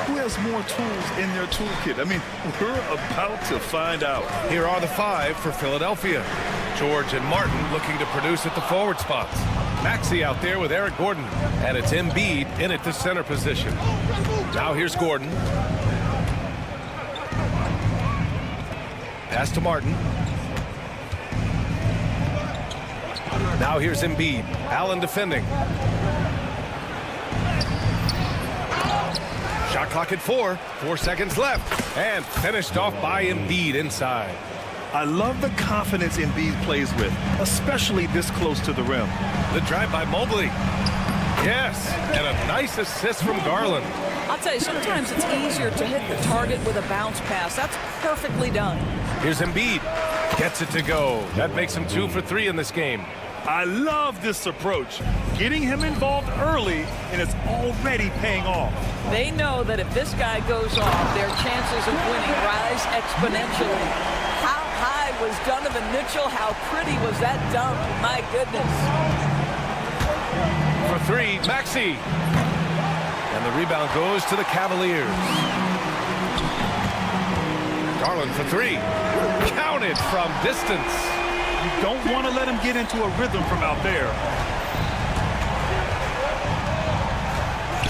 Who has more tools in their toolkit? I mean, we're about to find out. Here are the 5 for Philadelphia. George and Martin looking to produce at the forward spots. Maxey out there with Eric Gordon. And it's Embiid in at the center position. Now here's Gordon. Pass to Martin. Now here's Embiid. Allen defending. Shot clock at 4. 4 seconds left. And finished off by Embiid inside. I love the confidence Embiid plays with, especially this close to the rim. The drive by Mobley. Yes, and a nice assist from Garland. I'll tell you, sometimes it's easier to hit the target with a bounce pass. That's perfectly done. Here's Embiid. Gets it to go. That makes him 2 for 3 in this game. I love this approach. Getting him involved early, and it's already paying off. They know that if this guy goes off, their chances of winning rise exponentially. How high was Donovan Mitchell? How pretty was that dunk? My goodness. For 3, Maxey. And the rebound goes to the Cavaliers. Garland for 3. Counted from distance. You don't want to let him get into a rhythm from out there.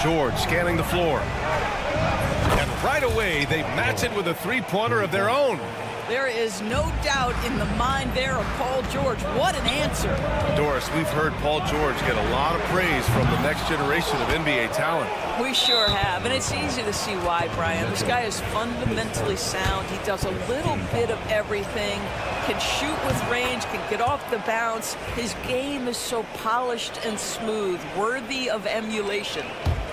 George scanning the floor. And right away, they match it with a three-pointer of their own. There is no doubt in the mind there of Paul George. What an answer. Doris, we've heard Paul George get a lot of praise from the next generation of NBA talent. We sure have, and it's easy to see why, Brian. This guy is fundamentally sound. He does a little bit of everything, can shoot with range, can get off the bounce. His game is so polished and smooth, worthy of emulation.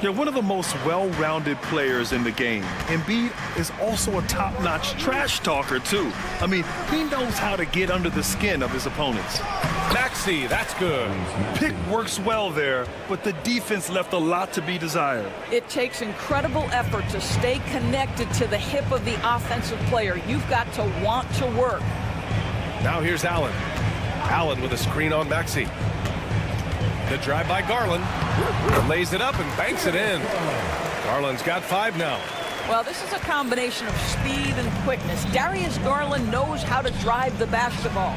You're one of the most well-rounded players in the game. Embiid is also a top-notch trash talker, too. I mean, he knows how to get under the skin of his opponents. Maxey, that's good. Pick works well there, but the defense left a lot to be desired. It takes incredible effort to stay connected to the hip of the offensive player. You've got to want to work. Now here's Allen. Allen with a screen on Maxey. The drive by Garland. Lays it up and banks it in. Garland's got 5 now. Well, this is a combination of speed and quickness. Darius Garland knows how to drive the basketball.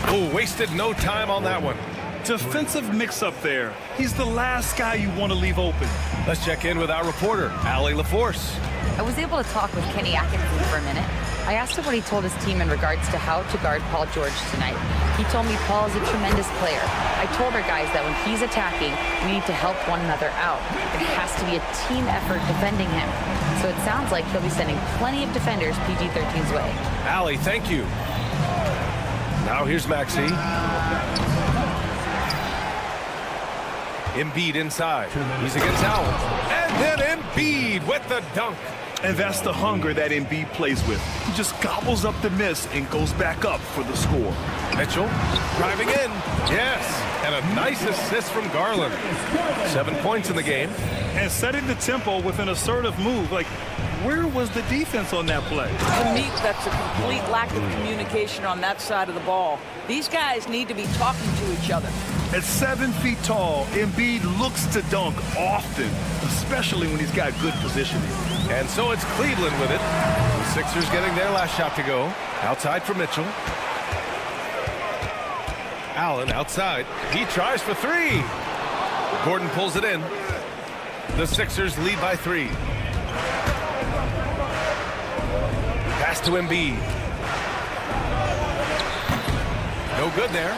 Oh, wasted no time on that one. Defensive mix-up there. He's the last guy you want to leave open. Let's check in with our reporter, Allie LaForce. I was able to talk with Kenny Atkinson for a minute. I asked him what he told his team in regards to how to guard Paul George tonight. He told me Paul is a tremendous player. I told our guys that when he's attacking, we need to help one another out. It has to be a team effort defending him. So it sounds like he'll be sending plenty of defenders PG-13's way. Allie, thank you. Now here's Maxey. Embiid inside. He's against Allen. And then Embiid with the dunk. And that's the hunger that Embiid plays with. He just gobbles up the miss and goes back up for the score. Mitchell driving in. Yes. And a nice assist from Garland. 7 points in the game. And setting the tempo with an assertive move. Like, where was the defense on that play? To me, that's a complete lack of communication on that side of the ball. These guys need to be talking to each other. At 7 feet tall, Embiid looks to dunk often, especially when he's got good positioning. And so it's Cleveland with it. The Sixers getting their last shot to go. Outside for Mitchell. Allen outside. He tries for 3. Gordon pulls it in. The Sixers lead by 3. Pass to Embiid. No good there.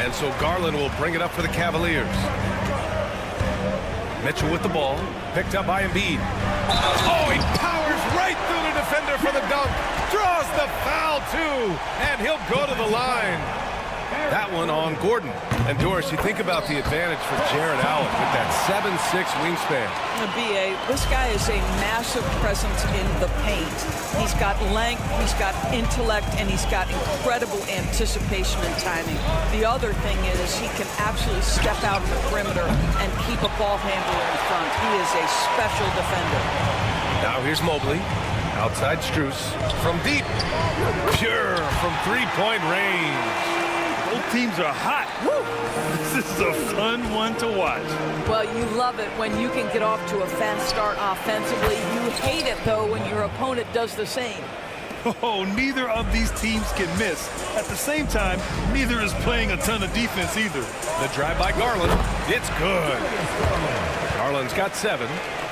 And so Garland will bring it up for the Cavaliers. Mitchell with the ball. Picked up by Embiid. Oh, he powers right through the defender for the dunk. Draws the foul, too. And he'll go to the line. That one on Gordon. And Doris, you think about the advantage for Jared Allen with that 7'6" wingspan. The BA, this guy is a massive presence in the paint. He's got length, he's got intellect, and he's got incredible anticipation and timing. The other thing is he can absolutely step out on the perimeter and keep a ball handler in front. He is a special defender. Now here's Mobley. Outside Strus from deep. Pure from three-point range. Both teams are hot. Woo! This is a fun one to watch. Well, you love it when you can get off to a fast start offensively. You hate it, though, when your opponent does the same. Oh, neither of these teams can miss. At the same time, neither is playing a ton of defense either. The drive by Garland. It's good. Garland's got 7.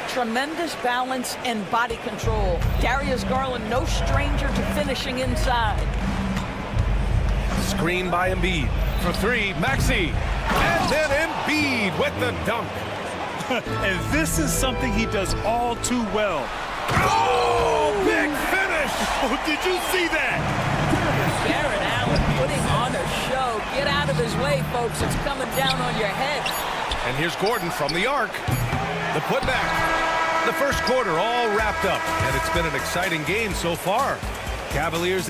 Tremendous balance and body control. Darius Garland, no stranger to finishing inside. Screen by Embiid. For 3, Maxey. And then Embiid with the dunk. And this is something he does all too well. Oh, big finish! Oh, did you see that? Barrett Allen putting on a show. Get out of his way, folks. It's coming down on your head. And here's Gordon from the arc. The putback. The first quarter all wrapped up, and it's been an exciting game so far. Cavaliers.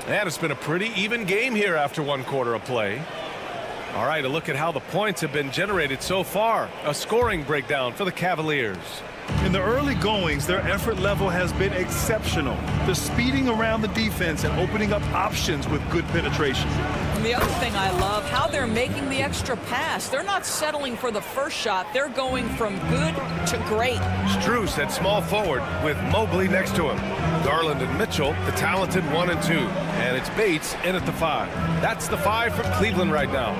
And it's been a pretty even game here after 1 quarter of play. All right, a look at how the points have been generated so far. A scoring breakdown for the Cavaliers. In the early goings, their effort level has been exceptional. They're speeding around the defense and opening up options with good penetration. And the other thing I love, how they're making the extra pass. They're not settling for the first shot. They're going from good to great. Strus at small forward with Mobley next to him. Garland and Mitchell, the talented 1 and 2. And it's Bates in at the 5. That's the 5 for Cleveland right now.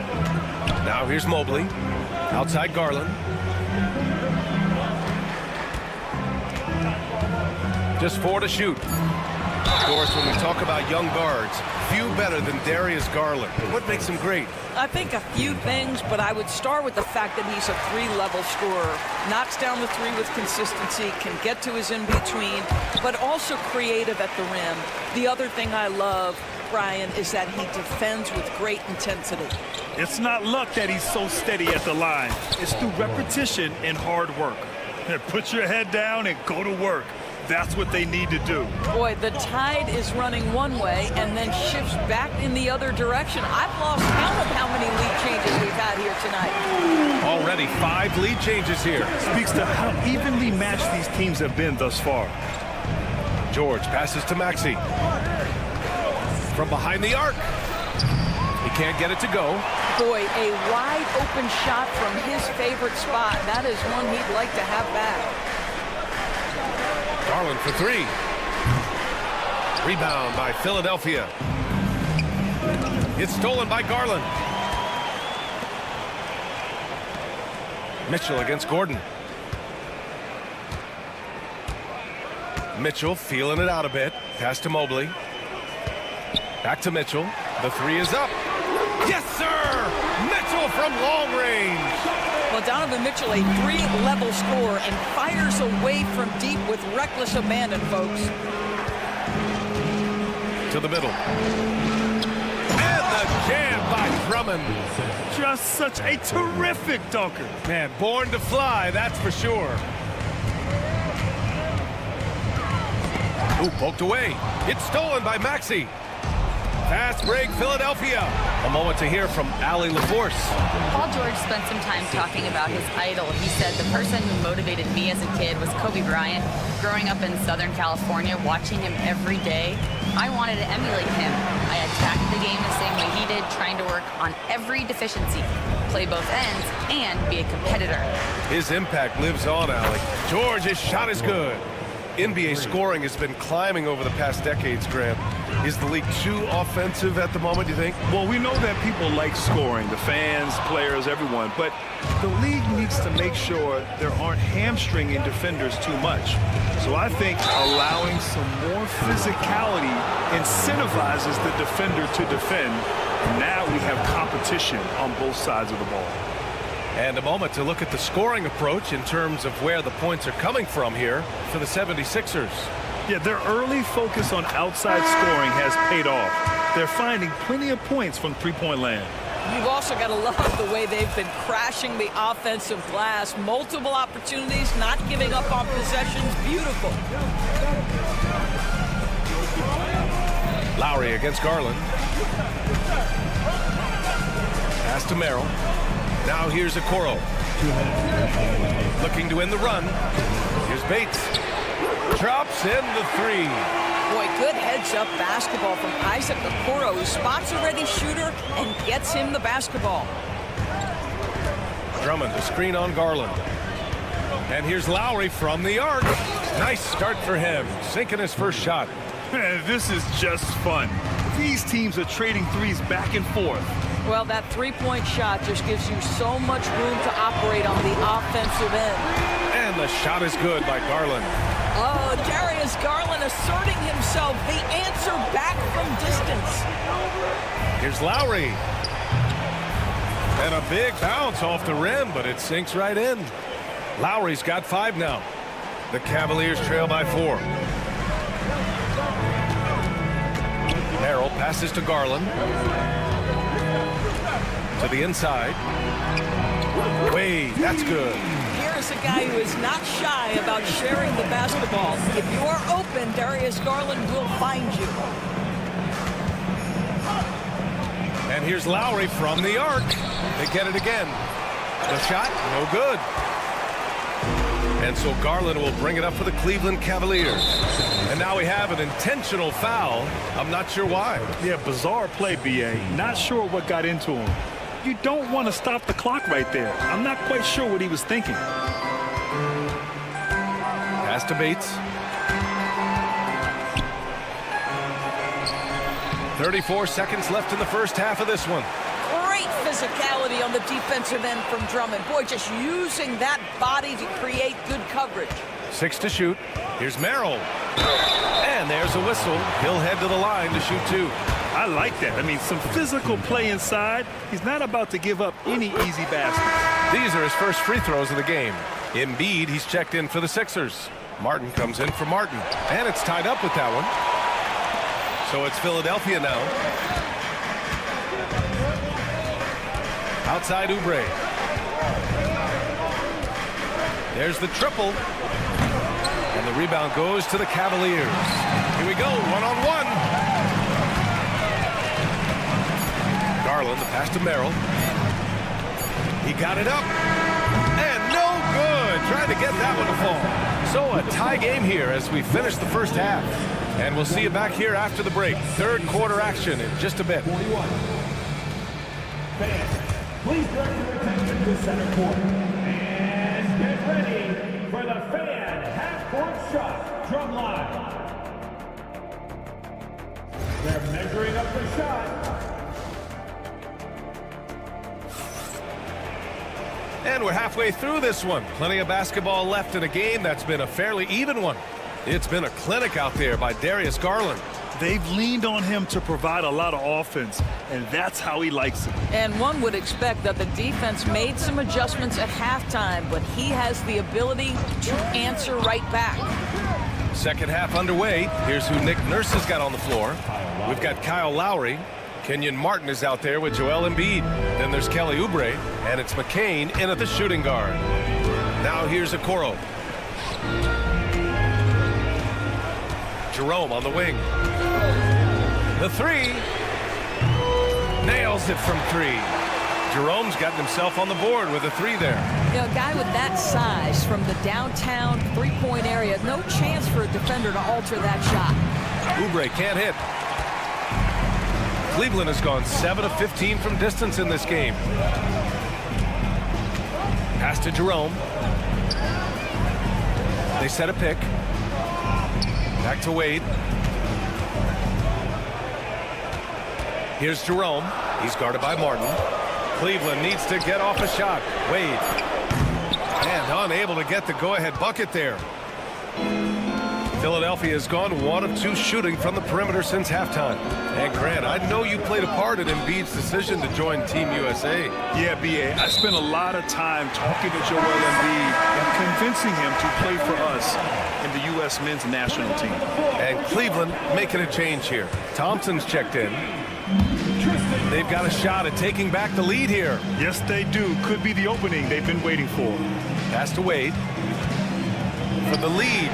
Now here's Mobley. Outside Garland. Just 4 to shoot. Of course, when we talk about young guards, few better than Darius Garland. What makes him great? I think a few things, but I would start with the fact that he's a 3-level scorer. Knocks down the 3 with consistency, can get to his in-between, but also creative at the rim. The other thing I love, Brian, is that he defends with great intensity. It's not luck that he's so steady at the line. It's through repetition and hard work. Put your head down and go to work. That's what they need to do. Boy, the tide is running one way and then shifts back in the other direction. I've lost count of how many lead changes we've had here tonight. Already 5 lead changes here. Speaks to how evenly matched these teams have been thus far. George passes to Maxey. From behind the arc. He can't get it to go. Boy, a wide open shot from his favorite spot. That is one he'd like to have back. Garland for 3. Rebound by Philadelphia. It's stolen by Garland. Mitchell against Gordon. Mitchell feeling it out a bit. Pass to Mobley. Back to Mitchell. The 3 is up. Yes, sir! Mitchell from long range. Well, Donovan Mitchell, a 3-level scorer, and fires away from deep with reckless abandon, folks. To the middle. And the jam by Drummond. Just such a terrific dunker. Man, born to fly, that's for sure. Ooh, poked away. It's stolen by Maxey. Fast break, Philadelphia. A moment to hear from Allie LaForce. Paul George spent some time talking about his idol. He said, the person who motivated me as a kid was Kobe Bryant. Growing up in Southern California, watching him every day, I wanted to emulate him. I attacked the game the same way he did, trying to work on every deficiency, play both ends, and be a competitor. His impact lives on, Allie. George's shot is good. NBA scoring has been climbing over the past decades, Grant. Is the league too offensive at the moment, do you think? Well, we know that people like scoring, the fans, players, everyone, but the league needs to make sure there aren't hamstringing defenders too much. So I think allowing some more physicality incentivizes the defender to defend. Now we have competition on both sides of the ball. And a moment to look at the scoring approach in terms of where the points are coming from here for the 76ers. Yeah, their early focus on outside scoring has paid off. They're finding plenty of points from three-point land. You've also got to love the way they've been crashing the offensive glass. Multiple opportunities, not giving up on possessions. Beautiful. Lowry against Garland. Pass to Merrill. Now here's Okoro. Looking to win the run. Here's Bates. Drops in the three. Boy, good heads-up basketball from Isaac Okoro, who spots a ready shooter and gets him the basketball. Drummond, the screen on Garland. And here's Lowry from the arc. Nice start for him, sinking his first shot. Man, this is just fun. These teams are trading threes back and forth. Well, that three-point shot just gives you so much room to operate on the offensive end. And the shot is good by Garland. Oh, Darius Garland asserting himself, the answer back from distance. Here's Lowry. And a big bounce off the rim, but it sinks right in. Lowry's got 5 now. The Cavaliers trail by 4. Merrill passes to Garland. To the inside. Wade, that's good. Here's a guy who is not shy about sharing the basketball. If you are open, Darius Garland will find you. And here's Lowry from the arc. They get it again. The shot, no good. And so Garland will bring it up for the Cleveland Cavaliers. And now we have an intentional foul. I'm not sure why. Yeah, bizarre play, B.A. Not sure what got into him. You don't want to stop the clock right there. I'm not quite sure what he was thinking. Pass to Bates. 34 seconds left in the first half of this one. Great physicality on the defensive end from Drummond. Boy, just using that body to create good coverage. 6 to shoot. Here's Merrill. And there's a whistle. He'll head to the line to shoot 2. I like that. I mean, some physical play inside. He's not about to give up any easy baskets. These are his first free throws of the game. Embiid, he's checked in for the Sixers. Martin comes in for Martin. And it's tied up with that one. So it's Philadelphia now. Outside Oubre. There's the triple. And the rebound goes to the Cavaliers. Here we go, one-on-one. Garland, the pass to Merrill. He got it up. And no good. Trying to get that one to fall. So a tie game here as we finish the first half. And we'll see you back here after the break. Third quarter action in just a bit. Fans, please direct your attention to center court. And get ready for the fan half-court shot drum line. They're measuring up the shot. And we're halfway through this one. Plenty of basketball left in a game that's been a fairly even one. It's been a clinic out there by Darius Garland. They've leaned on him to provide a lot of offense, and that's how he likes it. And one would expect that the defense made some adjustments at halftime, but he has the ability to answer right back. Second half underway. Here's who Nick Nurse has got on the floor. We've got Kyle Lowry. Kenyon Martin is out there with Joel Embiid. Then there's Kelly Oubre, and it's McCain in at the shooting guard. Now here's Okoro. Jerome on the wing. The three. Nails it from 3. Jerome's gotten himself on the board with a 3 there. You know, a guy with that size from the downtown three-point area, no chance for a defender to alter that shot. Oubre can't hit. Cleveland has gone 7 of 15 from distance in this game. Pass to Jerome. They set a pick. Back to Wade. Here's Jerome. He's guarded by Martin. Cleveland needs to get off a shot. Wade. And unable to get the go-ahead bucket there. Philadelphia has gone 1 of 2 shooting from the perimeter since halftime. And Grant, I know you played a part in Embiid's decision to join Team USA. Yeah, B.A., I spent a lot of time talking to Joel Embiid and convincing him to play for us in the U.S. men's national team. And Cleveland making a change here. Thompson's checked in. They've got a shot at taking back the lead here. Yes, they do. Could be the opening they've been waiting for. Pass to Wade. For the lead.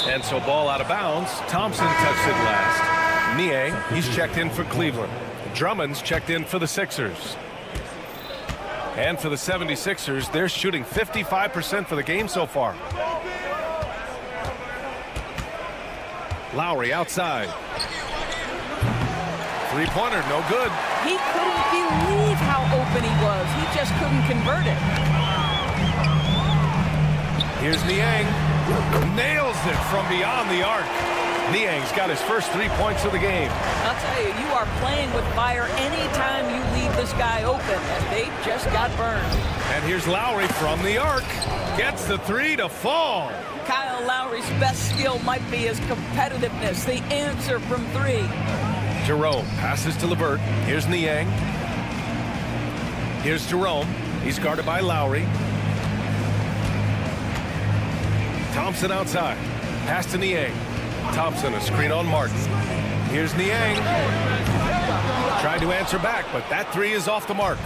And so ball out of bounds. Thompson touched it last. Nie, he's checked in for Cleveland. Drummond's checked in for the Sixers. And for the 76ers, they're shooting 55% for the game so far. Lowry outside. Three-pointer, no good. He couldn't believe how open he was. He just couldn't convert it. Here's Niang. Nails it from beyond the arc. Niang's got his first 3 points of the game. I'll tell you, you are playing with fire anytime you leave this guy open, and they just got burned. And here's Lowry from the arc. Gets the three to fall. Kyle Lowry's best skill might be his competitiveness, the answer from three. Jerome passes to LeVert. Here's Niang. Here's Jerome. He's guarded by Lowry. Thompson outside. Pass to Niang. Thompson, a screen on Martin. Here's Niang. Tried to answer back, but that three is off the mark.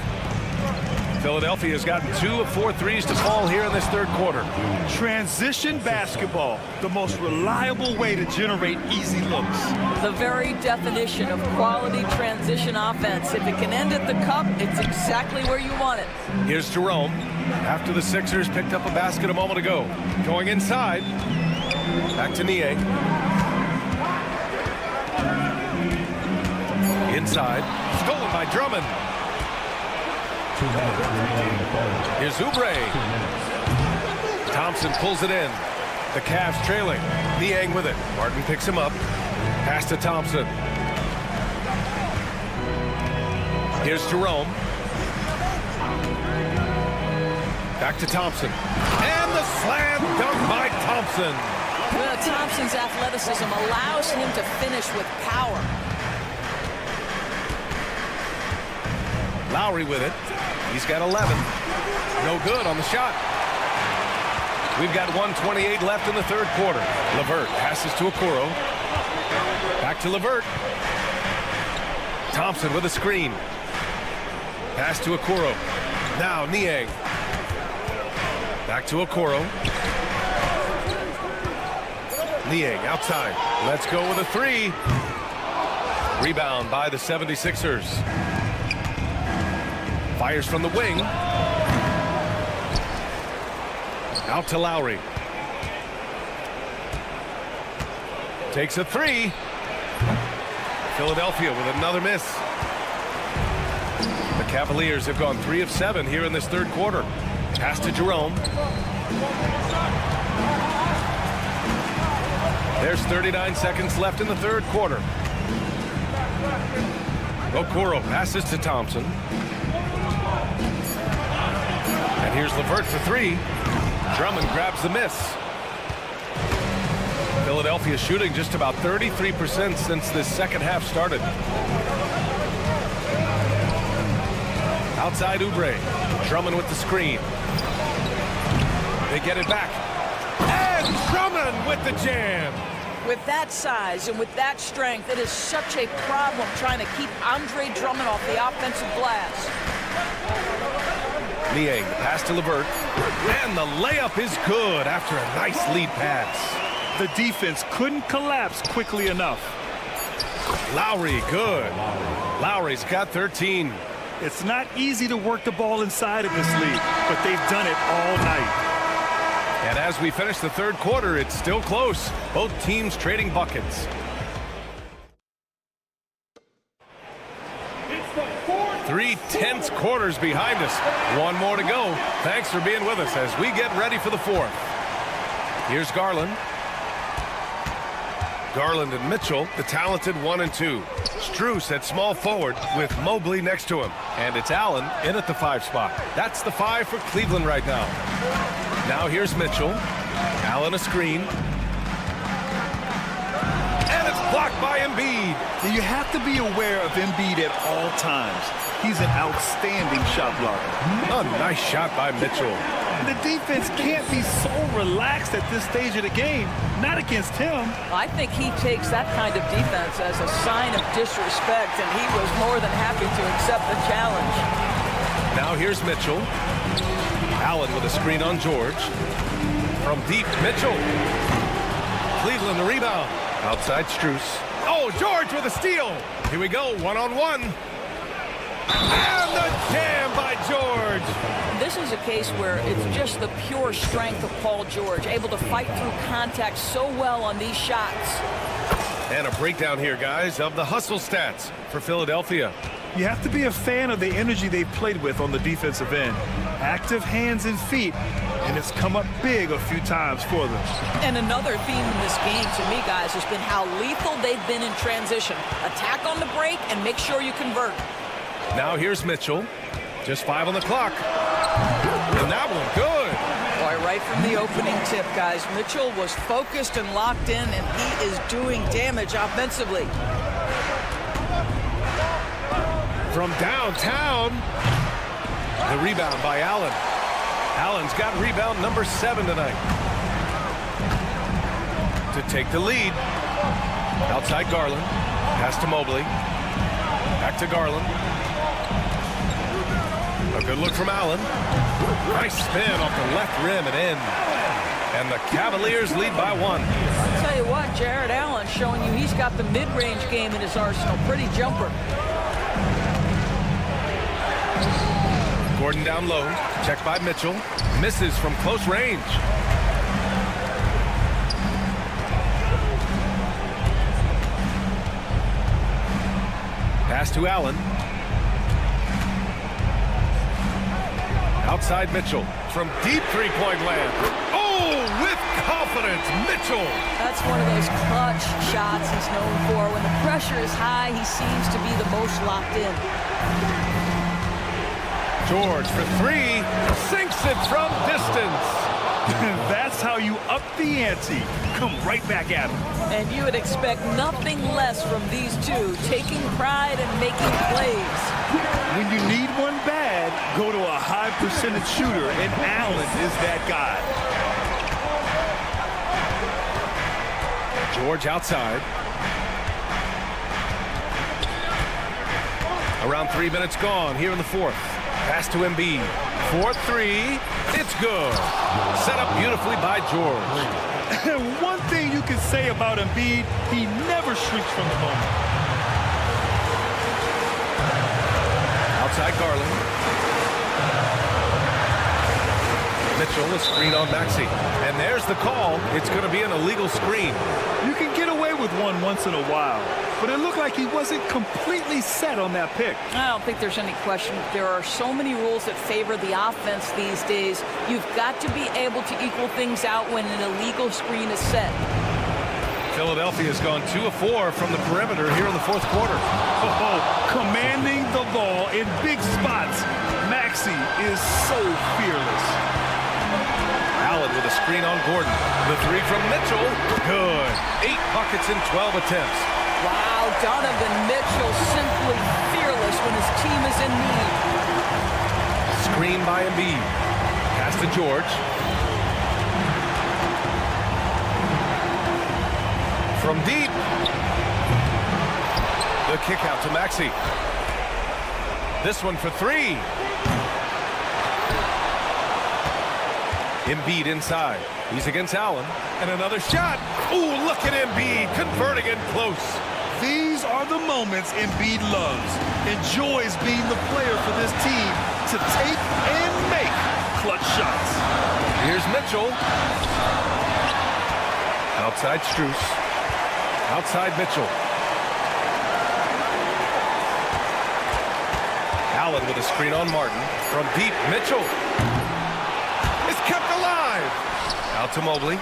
Philadelphia has gotten 2 of 4 threes to fall here in this third quarter. Transition basketball, the most reliable way to generate easy looks. The very definition of quality transition offense. If it can end at the cup, it's exactly where you want it. Here's Jerome. After the Sixers picked up a basket a moment ago. Going inside. Back to Niang. Inside. Stolen by Drummond. Here's Oubre. Thompson pulls it in. The Cavs trailing. Niang with it. Martin picks him up. Pass to Thompson. Here's Jerome. Back to Thompson. And the slam dunk by Thompson. Well, Thompson's athleticism allows him to finish with power. Lowry with it. He's got 11. No good on the shot. We've got 1:28 left in the third quarter. LeVert passes to Okoro. Back to LeVert. Thompson with a screen. Pass to Okoro. Now Niang. Back to Okoro. Niang outside. Let's go with a three. Rebound by the 76ers. Fires from the wing. Out to Lowry. Takes a three. Philadelphia with another miss. The Cavaliers have gone 3 of 7 here in this third quarter. Pass to Jerome. There's 39 seconds left in the third quarter. Okoro passes to Thompson. And here's LeVert for three. Drummond grabs the miss. Philadelphia shooting just about 33% since this second half started. Outside Oubre. Drummond with the screen. They get it back. And Drummond with the jam. With that size and with that strength, it is such a problem trying to keep Andre Drummond off the offensive glass. Niang, the pass to LeVert. And the layup is good after a nice lead pass. The defense couldn't collapse quickly enough. Lowry, good. Lowry's got 13. It's not easy to work the ball inside of this league, but they've done it all night. And as we finish the third quarter, it's still close. Both teams trading buckets. It's the fourth. 3 tense quarters behind us. One more to go. Thanks for being with us as we get ready for the fourth. Here's Garland. Garland and Mitchell, the talented 1 and 2. Strus at small forward with Mobley next to him. And it's Allen in at the 5 spot. That's the 5 for Cleveland right now. Now here's Mitchell. Allen a screen. And it's blocked by Embiid. You have to be aware of Embiid at all times. He's an outstanding shot blocker. A nice shot by Mitchell. The defense can't be so relaxed at this stage of the game. Not against him. I think he takes that kind of defense as a sign of disrespect, and he was more than happy to accept the challenge. Now here's Mitchell. Allen with a screen on George. From deep, Mitchell. Cleveland the rebound. Outside Strus. Oh, George with a steal. Here we go, 1-on-1. And the jam by George. This is a case where it's just the pure strength of Paul George, able to fight through contact so well on these shots. And a breakdown here, guys, of the hustle stats for Philadelphia. You have to be a fan of the energy they've played with on the defensive end. Active hands and feet, and it's come up big a few times for them. And another theme in this game to me, guys, has been how lethal they've been in transition. Attack on the break and make sure you convert. Now here's Mitchell. Just 5 on the clock. And that one good. Boy, right from the opening tip, guys, Mitchell was focused and locked in, and he is doing damage offensively. From downtown, the rebound by Allen. Allen's got rebound number 7 tonight. To take the lead. Outside Garland. Pass to Mobley. Back to Garland. A good look from Allen. Nice spin off the left rim and in. And the Cavaliers lead by 1. I'll tell you what, Jared Allen showing you he's got the mid-range game in his arsenal. Pretty jumper. Gordon down low. Checked by Mitchell. Misses from close range. Pass to Allen. Outside Mitchell from deep three-point land. Oh, with confidence, Mitchell. That's one of those clutch shots he's known for. When the pressure is high, he seems to be the most locked in. George for 3, sinks it from distance. That's how you up the ante. Come right back at him. And you would expect nothing less from these two, taking pride and making plays. When you need one bad, go to a high percentage shooter, and Allen is that guy. George outside. Around 3 minutes gone here in the 4th. Pass to Embiid. 4-3. It's good. Set up beautifully by George. One thing you can say about Embiid, he never shrinks from the moment. Outside Garland. Mitchell, a screen on Maxey. And there's the call. It's going to be an illegal screen. You can get away with one once in a while, but it looked like he wasn't completely set on that pick. I don't think there's any question. There are so many rules that favor the offense these days. You've got to be able to equal things out when an illegal screen is set. Philadelphia's gone 2 of 4 from the perimeter here in the 4th quarter. Oh, commanding the ball in big spots. Maxey is so fearless. Allen with a screen on Gordon. The 3 from Mitchell. Good. 8 buckets in 12 attempts. Wow, Donovan Mitchell simply fearless when his team is in need. Screen by Embiid. Pass to George. From deep. The kick out to Maxey. This one for 3. Embiid inside. He's against Allen. And another shot. Ooh, look at Embiid converting it close. These are the moments Embiid loves. Enjoys being the player for this team to take and make clutch shots. Here's Mitchell. Outside Strus. Outside Mitchell. Allen with a screen on Martin. From deep, Mitchell. It's kept alive. Out to Mobley.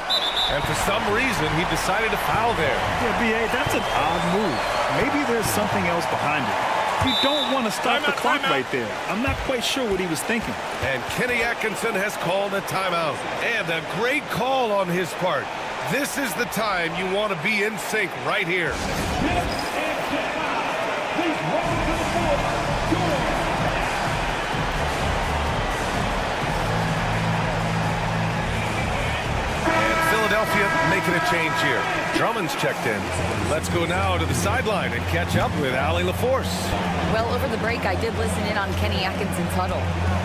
And for some reason, he decided to foul there. Yeah, B.A., that's an odd move. Maybe there's something else behind it. You don't want to stop the clock right there. I'm not quite sure what he was thinking. And Kenny Atkinson has called a timeout. And a great call on his part. This is the time you want to be in sync right here. Philadelphia making a change here. Drummond's checked in. Let's go now to the sideline and catch up with Allie LaForce. Well, over the break, I did listen in on Kenny Atkinson's huddle.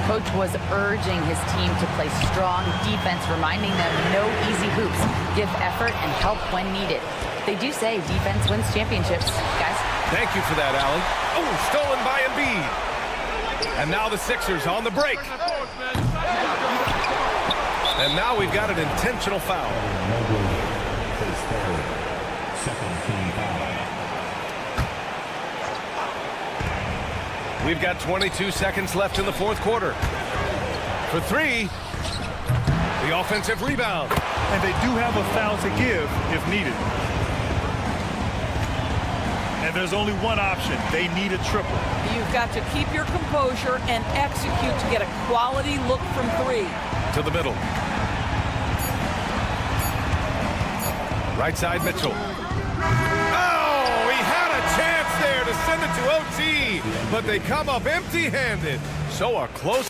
Coach was urging his team to play strong defense, reminding them no easy hoops, give effort and help when needed. They do say defense wins championships, guys. Thank you for that, Allie. Oh, stolen by Embiid. And now the Sixers on the break. And now we've got an intentional foul. We've got 22 seconds left in the fourth quarter. For three, the offensive rebound. And they do have a foul to give if needed. And there's only one option. They need a triple. You've got to keep your composure and execute to get a quality look from three. To the middle. Right side, Mitchell. Oh, he had a chance there to send it to OT, but they come up empty-handed. So a close.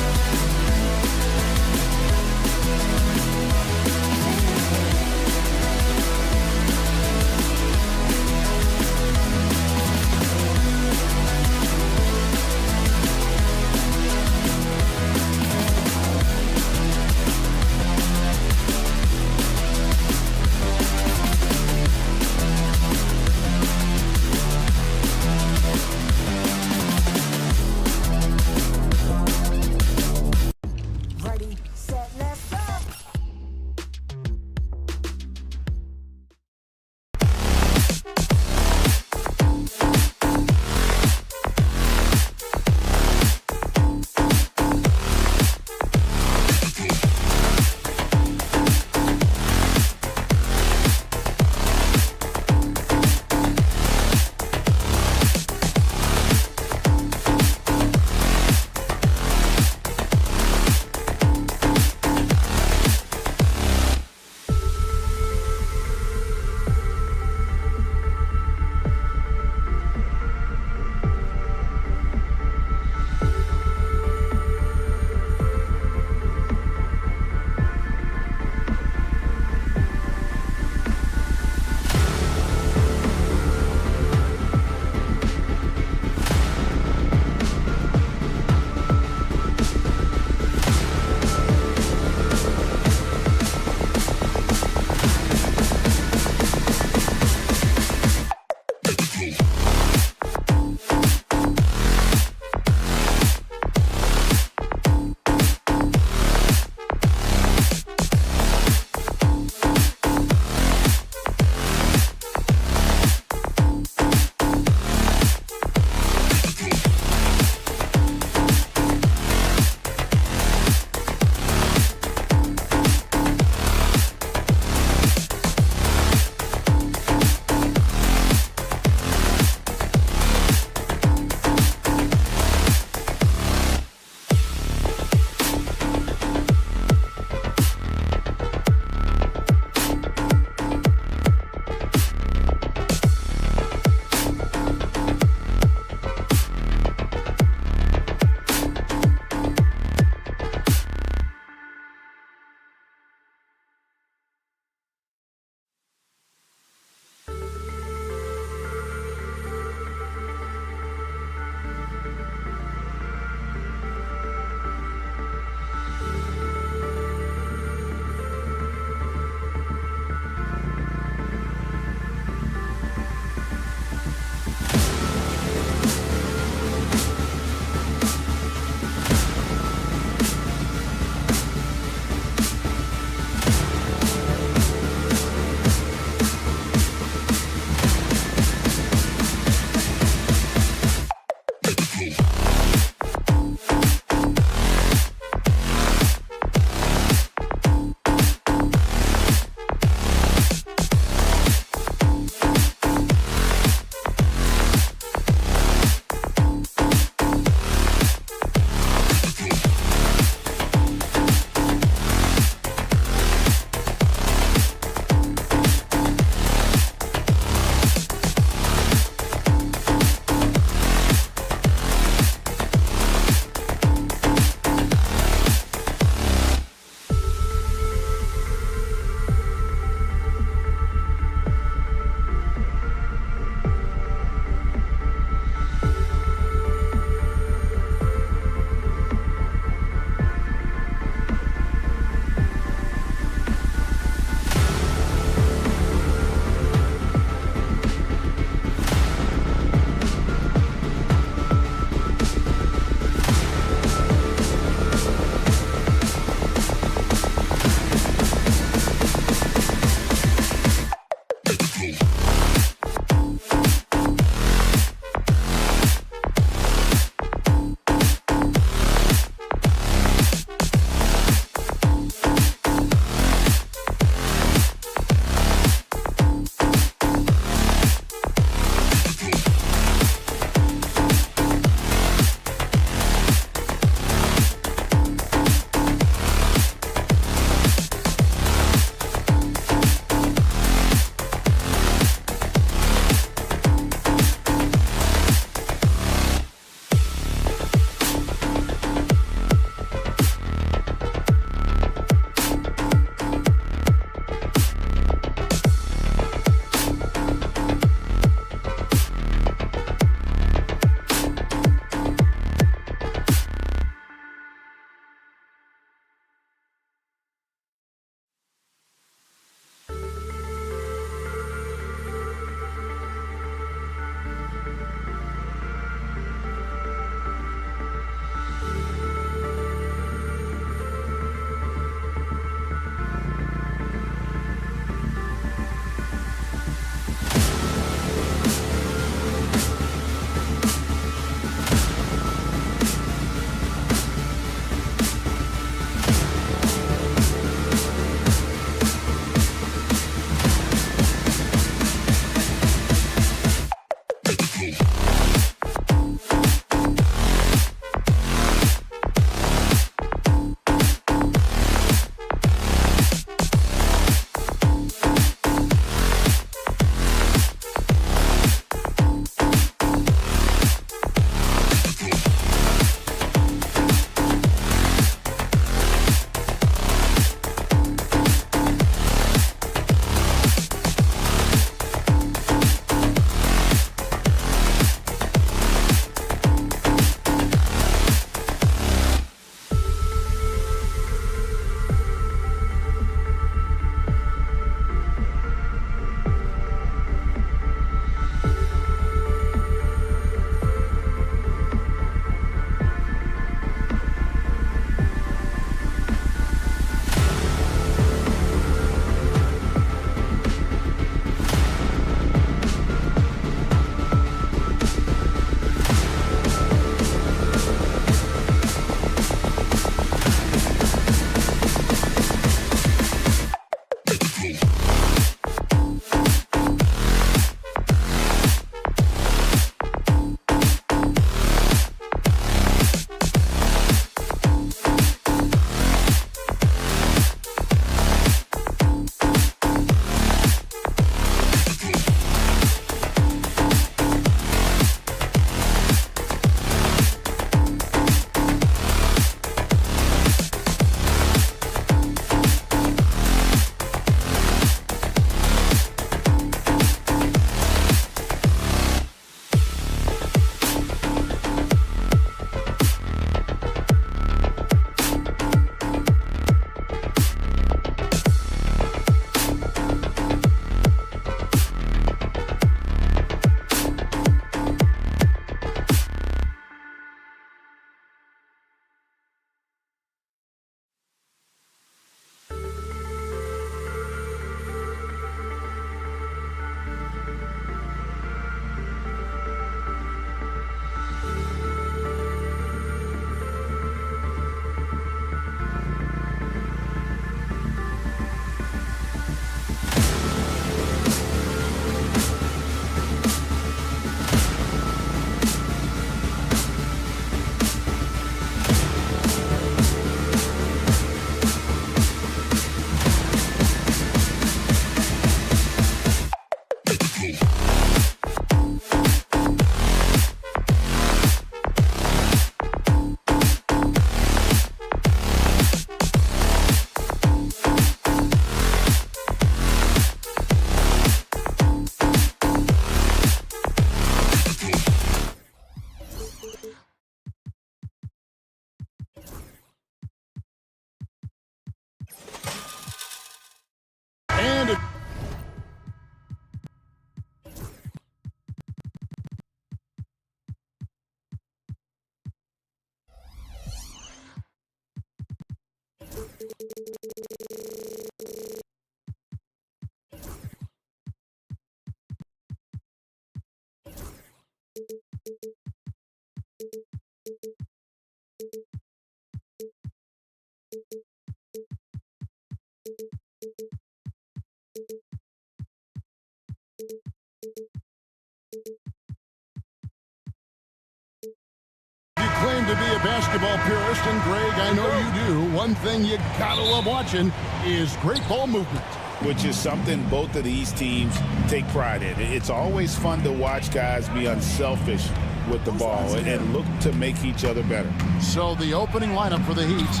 claim to be a basketball purist, and Greg, I know you do. One thing you gotta love watching is great ball movement. Which is something both of these teams take pride in. It's always fun to watch guys be unselfish with the ball and look to make each other better. So the opening lineup for the Heat,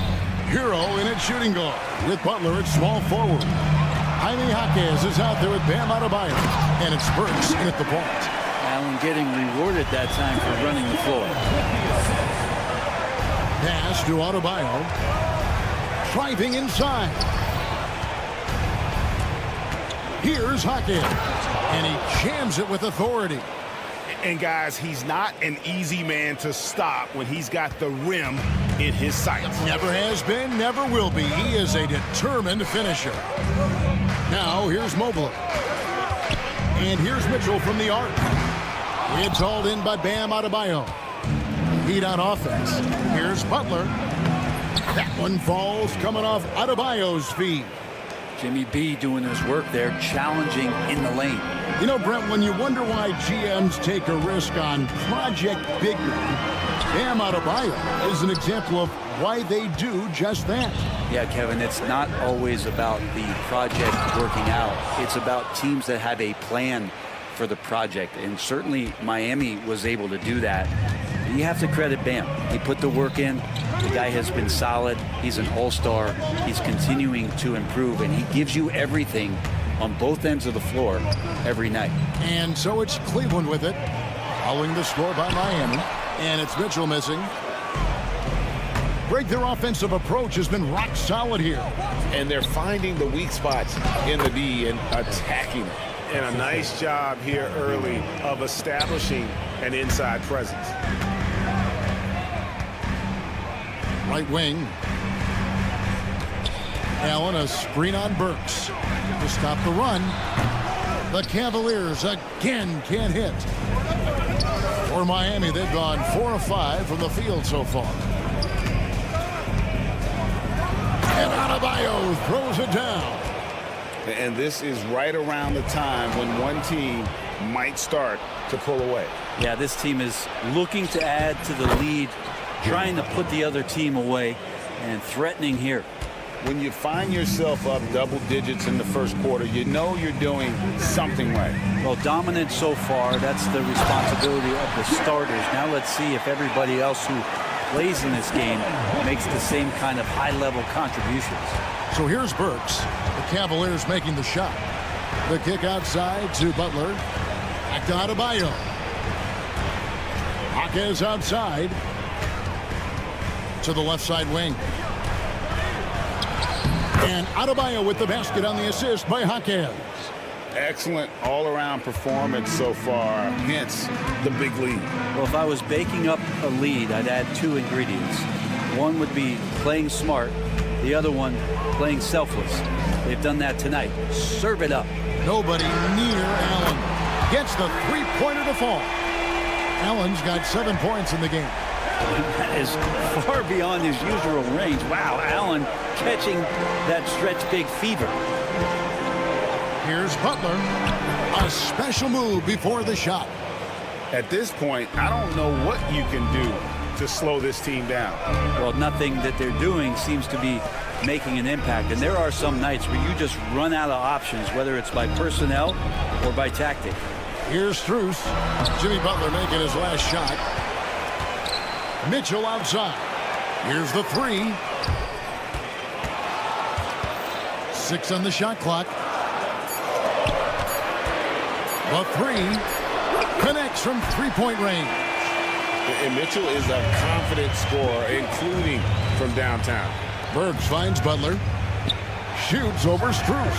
Hero in at shooting guard, with Butler at small forward. Jaime Jaquez is out there with Bam Adebayo, and it's Burks in at the point. Allen getting rewarded that time for running the floor. Pass to Adebayo. Driving inside. Here's Jaquez, and he jams it with authority. And guys, he's not an easy man to stop when he's got the rim in his sights. Never has been, never will be. He is a determined finisher. Now here's Mobley. And here's Mitchell from the arc. It's hauled in by Bam Adebayo. Heat on offense. Here's Butler. That one falls coming off Adebayo's feet. Jimmy B doing his work there, challenging in the lane. You know, Brent, when you wonder why GMs take a risk on Project Big Man, Bam Adebayo is an example of why they do just that. Yeah, Kevin, it's not always about the project working out. It's about teams that have a plan for the project, and certainly Miami was able to do that. You have to credit Bam. He put the work in. The guy has been solid. He's an all-star. He's continuing to improve, and he gives you everything on both ends of the floor every night. And so it's Cleveland with it, following the score by Miami, and it's Mitchell missing. Greg, their offensive approach has been rock solid here. And they're finding the weak spots in the D and attacking it. And a nice job here early of establishing an inside presence. Right wing. Allen, a screen on Burks to stop the run. The Cavaliers again can't hit. For Miami, they've gone 4 of 5 from the field so far. And Adebayo throws it down. And this is right around the time when one team might start to pull away. Yeah, this team is looking to add to the lead, trying to put the other team away, and threatening here. When you find yourself up double digits in the first quarter, you know you're doing something right. Well, dominant so far. That's the responsibility of the starters. Now let's see if everybody else who plays in this game makes the same kind of high-level contributions. So here's Burks. The Cavaliers making the shot. The kick outside to Butler. Back to Adebayo. Jaquez outside to the left side wing. And Adebayo with the basket on the assist by Jaquez. Excellent all-around performance so far, hence the big lead. Well, if I was baking up a lead, I'd add 2 ingredients. One would be playing smart. The other one, playing selfless. They've done that tonight. Serve it up. Nobody near Allen. Gets the three-pointer to fall. Allen's got 7 points in the game. That is far beyond his usual range. Wow, Allen catching that stretch big fever. Here's Butler. A special move before the shot. At this point, I don't know what you can do to slow this team down. Well, nothing that they're doing seems to be making an impact. And there are some nights where you just run out of options, whether it's by personnel or by tactic. Here's Strus. Jimmy Butler making his last shot. Mitchell outside. Here's the 3. 6 on the shot clock. The 3 connects from three-point range. And Mitchell is a confident scorer, including from downtown. Burks finds Butler. Shoots over Strus.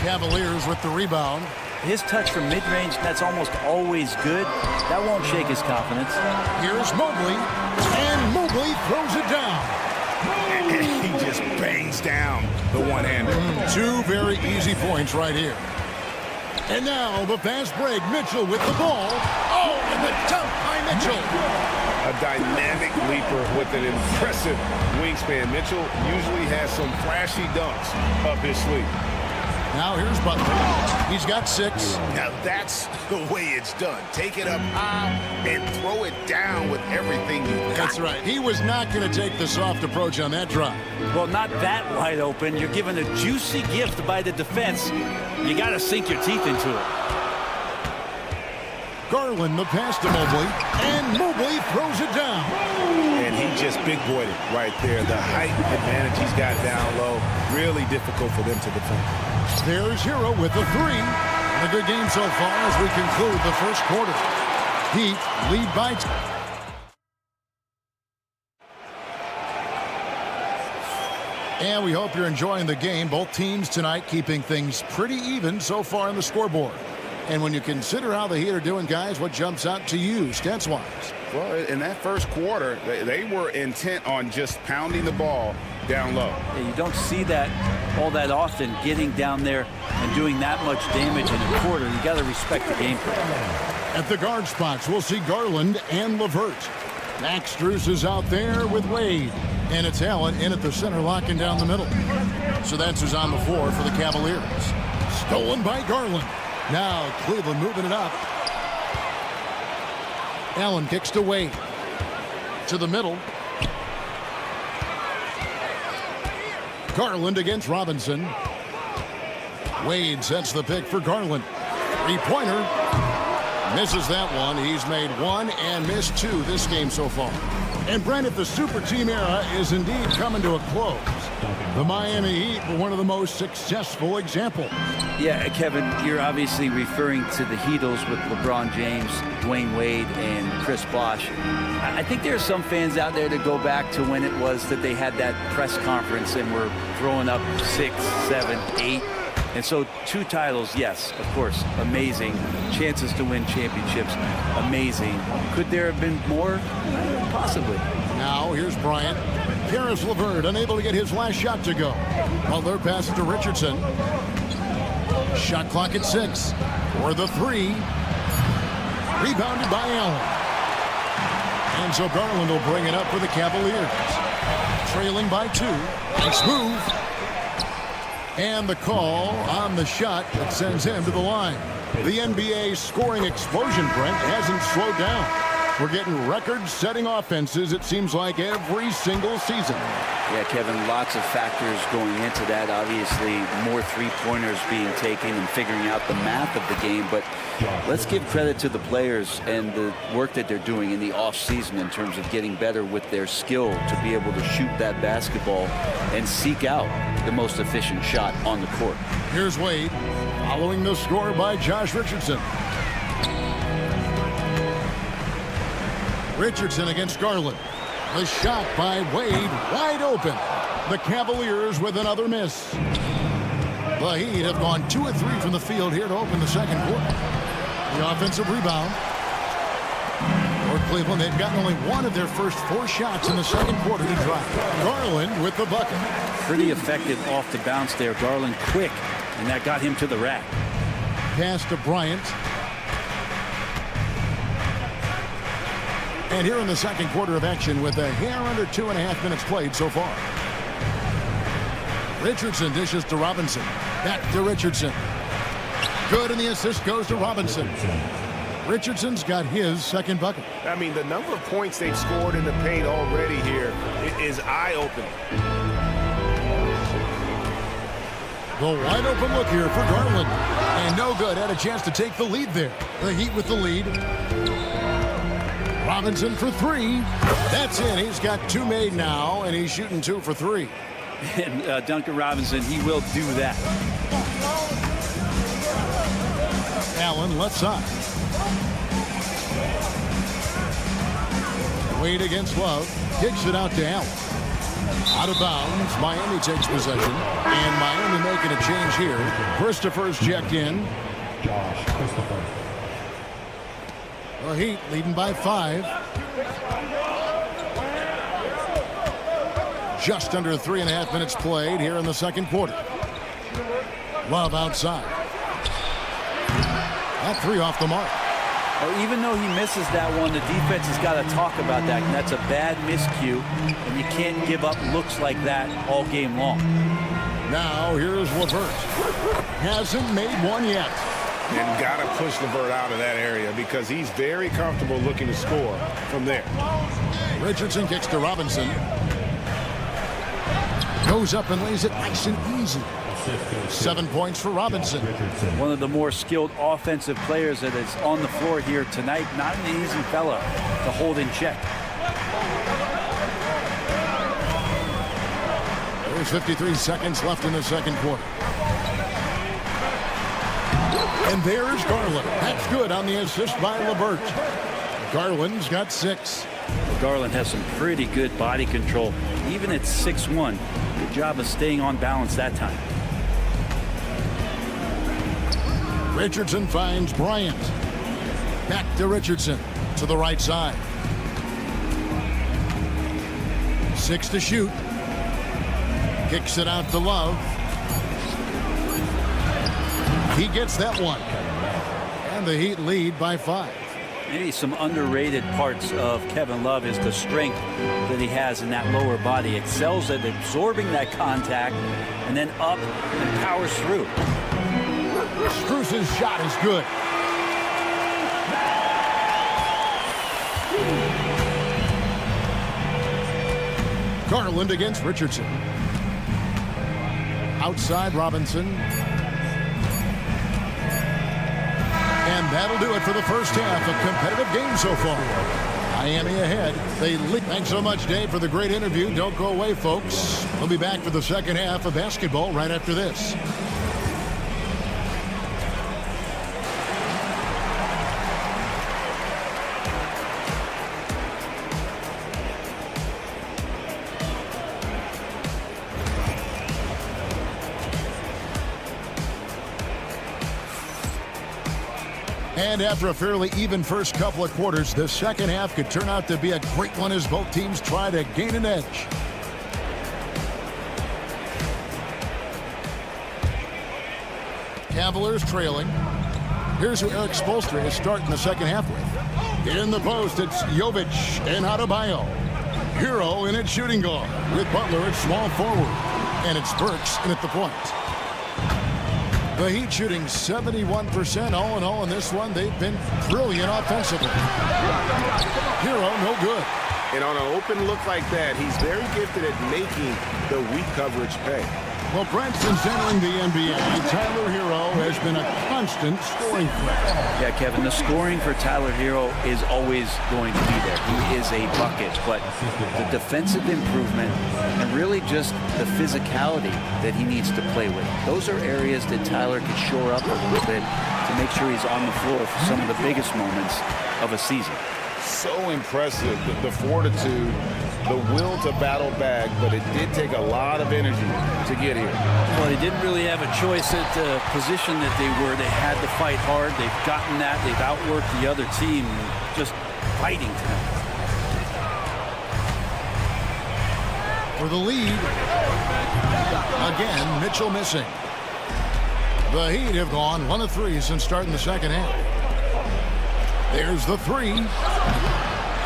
Cavaliers with the rebound. His touch from mid-range, that's almost always good. That won't shake his confidence. Here's Mobley. And Mobley throws it down. And he just bangs down the one-hander. 2 very easy points right here. And now the fast break. Mitchell with the ball. Oh, and the dunk by Mitchell. A dynamic leaper with an impressive wingspan. Mitchell usually has some flashy dunks up his sleeve. Now here's Butler. He's got 6. Now that's the way it's done. Take it up high and throw it down with everything you got. That's right. He was not going to take the soft approach on that drive. Well, not that wide open. You're given a juicy gift by the defense. You got to sink your teeth into it. Garland, the pass to Mobley, and Mobley throws it down. And he just big-boyed it right there. The height advantage he's got down low, really difficult for them to defend. There's Hero with the 3. A good game so far as we conclude the first quarter. Heat lead by 2. And we hope you're enjoying the game. Both teams tonight keeping things pretty even so far on the scoreboard. And when you consider how the Heat are doing, guys, what jumps out to you, stats-wise? Well, in that first quarter, they were intent on just pounding the ball down low. Yeah, you don't see that all that often, getting down there and doing that much damage in a quarter. You got to respect the game plan. At the guard spots, we'll see Garland and LeVert. Max Strus is out there with Wade. And it's Allen in at the center, locking down the middle. So that's who's on the floor for the Cavaliers. Stolen by Garland. Now Cleveland moving it up. Allen kicks to Wade. To the middle. Garland against Robinson. Wade sets the pick for Garland. 3-pointer. Misses that one. He's made 1 and missed 2 this game so far. And Brandon, the super team era is indeed coming to a close. The Miami Heat were one of the most successful examples. Yeah, Kevin, you're obviously referring to the Heatles with LeBron James, Dwayne Wade, and Chris Bosh. I think there are some fans out there that go back to when it was that they had that press conference and were throwing up 6, 7, 8. And so 2 titles, yes, of course, amazing. Chances to win championships, amazing. Could there have been more? Possibly. Now here's Bryant. Karis LeVert unable to get his last shot to go. Butler passes to Richardson. Shot clock at 6 for the 3. Rebounded by Allen. And so Garland will bring it up for the Cavaliers. Trailing by 2. Nice move. And the call on the shot that sends him to the line. The NBA scoring explosion, Brent, hasn't slowed down. We're getting record-setting offenses, it seems like, every single season. Yeah, Kevin, lots of factors going into that. Obviously, more three-pointers being taken and figuring out the math of the game. But let's give credit to the players and the work that they're doing in the off-season in terms of getting better with their skill to be able to shoot that basketball and seek out the most efficient shot on the court. Here's Wade, following the score by Josh Richardson. Richardson against Garland. The shot by Wade, wide open. The Cavaliers with another miss. The Heat have gone 2 of 3 from the field here to open the second quarter. The offensive rebound. For Cleveland, they've gotten only 1 of their first 4 shots in the second quarter to drop. Garland with the bucket. Pretty effective off the bounce there. Garland quick, and that got him to the rack. Pass to Bryant. And here in the second quarter of action with a hair under 2.5 minutes played so far. Richardson dishes to Robinson. Back to Richardson. Good, and the assist goes to Robinson. Richardson's got his second bucket. I mean, the number of points they've scored in the paint already here is eye-opening. The wide open look here for Garland. And no good. Had a chance to take the lead there. The Heat with the lead. Robinson for 3. That's in. He's got 2 made now, and he's shooting 2 for 3. And Duncan Robinson, he will do that. Allen left side. Wade against Love. Kicks it out to Allen. Out of bounds. Miami takes possession. And Miami making a change here. Christopher's checked in. Josh Christopher. The Heat leading by 5. Just under 3.5 minutes played here in the second quarter. Love outside. That 3 off the mark. Well, even though he misses that one, the defense has got to talk about that. And that's a bad miscue, and you can't give up looks like that all game long. Now here's LeVert. Hasn't made one yet. And got to push LeVert out of that area because he's very comfortable looking to score from there. Richardson kicks to Robinson. Goes up and lays it nice and easy. 7 points for Robinson. One of the more skilled offensive players that is on the floor here tonight. Not an easy fella to hold in check. There's 53 seconds left in the second quarter. And there's Garland. That's good on the assist by LeVert. Garland's got 6. Garland has some pretty good body control. Even at 6'1", good job of staying on balance that time. Richardson finds Bryant. Back to Richardson to the right side. 6 to shoot. Kicks it out to Love. He gets that one. And the Heat lead by 5. Maybe some underrated parts of Kevin Love is the strength that he has in that lower body. Excels at absorbing that contact and then up and powers through. Strus's shot is good. Garland against Richardson. Outside Robinson. And that'll do it for the first half. A competitive game so far. Miami ahead. They lead. Thanks so much, Dave, for the great interview. Don't go away, folks. We'll be back for the second half of basketball right after this. And after a fairly even first couple of quarters, the second half could turn out to be a great one as both teams try to gain an edge. Cavaliers trailing. Here's who Eric Spoelstra is starting the second half with. In the post, it's Jovic and Adebayo. Hero in at shooting guard with Butler at small forward. And it's Burks in at the point. The Heat shooting 71% all in all in this one. They've been brilliant offensively. Hero, no good. And on an open look like that, he's very gifted at making the weak coverage pay. Well, Brent, since entering the NBA, Tyler Hero has been a constant scoring threat. Yeah, Kevin, the scoring for Tyler Hero is always going to be there. He is a bucket, but the defensive improvement and really just the physicality that he needs to play with. Those are areas that Tyler could shore up a little bit to make sure he's on the floor for some of the biggest moments of a season. So impressive, the fortitude, the will to battle back, but it did take a lot of energy to get here. Well, they didn't really have a choice at the position that they were. They had to fight hard. They've gotten that. They've outworked the other team. Just fighting tonight. For the lead, again, Mitchell missing. The Heat have gone 1 of 3 since starting the second half. There's the 3.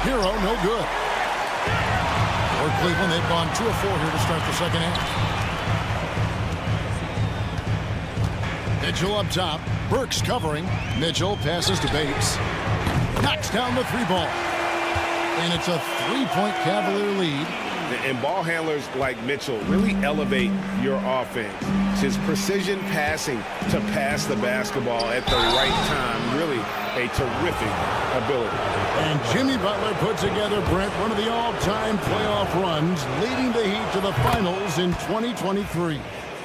Hero, no good. For Cleveland, they've gone 2 of 4 here to start the second half. Mitchell up top. Burks covering. Mitchell passes to Bates. Knocks down the 3 ball. And it's a 3-point Cavalier lead. And ball handlers like Mitchell really elevate your offense. His precision passing to pass the basketball at the right time, really a terrific ability. And Jimmy Butler put together, Brent, one of the all-time playoff runs, leading the Heat to the finals in 2023.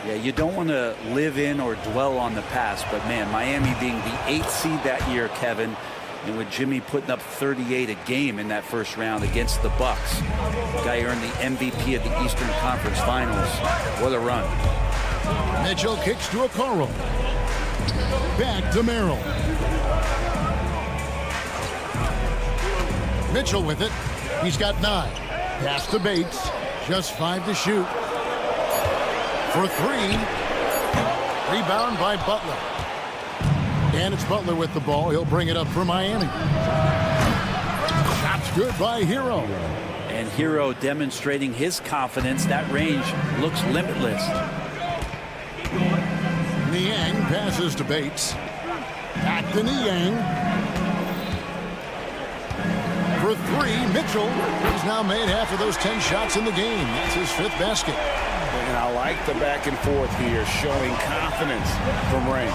Yeah, you don't want to live in or dwell on the past, but man, Miami being the 8th seed that year, Kevin, and with Jimmy putting up 38 a game in that first round against the Bucks. The guy earned the MVP of the Eastern Conference Finals. What a run. Mitchell kicks to Okoro. Back to Merrill. Mitchell with it. He's got 9. Pass to Bates. Just 5 to shoot. For 3. Rebound by Butler. And it's Butler with the ball. He'll bring it up for Miami. Shot's good by Hero. And Hero demonstrating his confidence. That range looks limitless. passes to Bates. Back to Niang. For three, Mitchell. He's now made half of those 10 shots in the game. That's his 5th basket. And I like the back and forth here, showing confidence from Rain.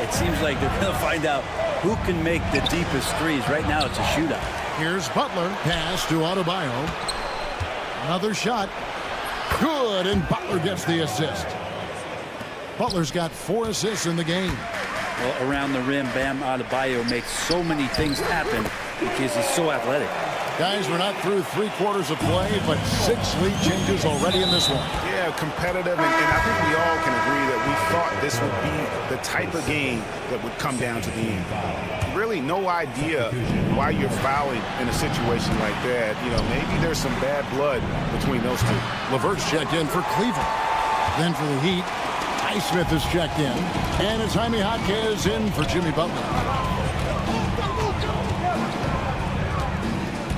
It seems like they're going to find out who can make the deepest threes. Right now, it's a shootout. Here's Butler. Pass to Adebayo. Another shot. Good, and Butler gets the assist. Butler's got 4 assists in the game. Well, around the rim, Bam Adebayo makes so many things happen because he's so athletic. Guys, we're not through 3 quarters of play, but 6 lead changes already in this one. Yeah, competitive, and I think we all can agree that we thought this would be the type of game that would come down to the end. Really no idea why you're fouling in a situation like that. You know, maybe there's some bad blood between those two. LeVert's checked in for Cleveland. Then for the Heat, Highsmith is checked in. And it's Jaime Jaquez in for Jimmy Butler.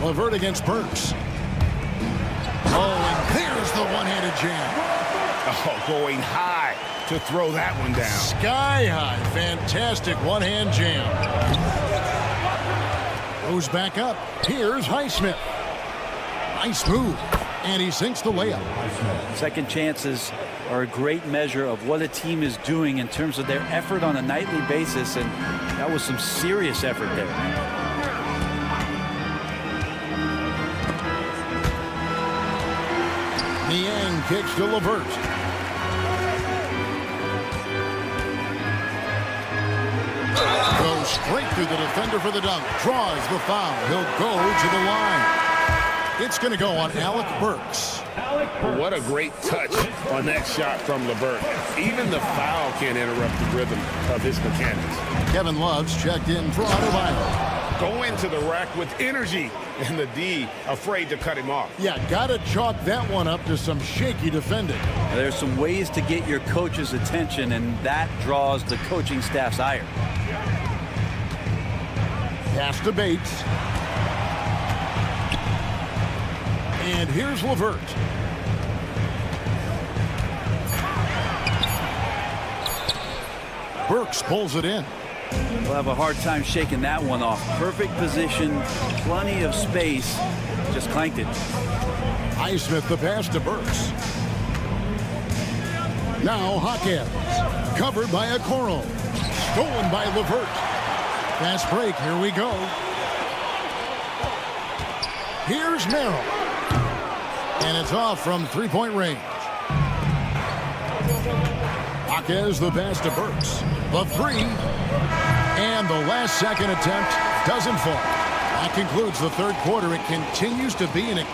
LeVert against Burks. Oh, and there's the one-handed jam. Oh, going high to throw that one down. Sky high. Fantastic one-hand jam. Goes back up. Here's Highsmith. Nice move. And he sinks the layup. Second chances are a great measure of what a team is doing in terms of their effort on a nightly basis, and that was some serious effort there. Niang kicks to LeVert. Goes straight through the defender for the dunk. Draws the foul. He'll go to the line. It's going to go on Alec Burks. What a great touch on that shot from LeVert. Even the foul can't interrupt the rhythm of his mechanics. Kevin Love's checked in for Adebayo. Go into the rack with energy, and the D afraid to cut him off. Yeah, got to chalk that one up to some shaky defending. There's some ways to get your coach's attention, and that draws the coaching staff's ire. Pass to Bates. And here's LeVert. Burks pulls it in. We'll have a hard time shaking that one off. Perfect position, plenty of space, just clanked it. Highsmith the pass to Burks. Now Jaquez, covered by Okoro. Stolen by LeVert. Fast break, here we go. Here's Merrill. And it's off from 3-point range. Jaquez the pass to Burks. The 3. And the last second attempt doesn't fall. That concludes the 3rd quarter. It continues to be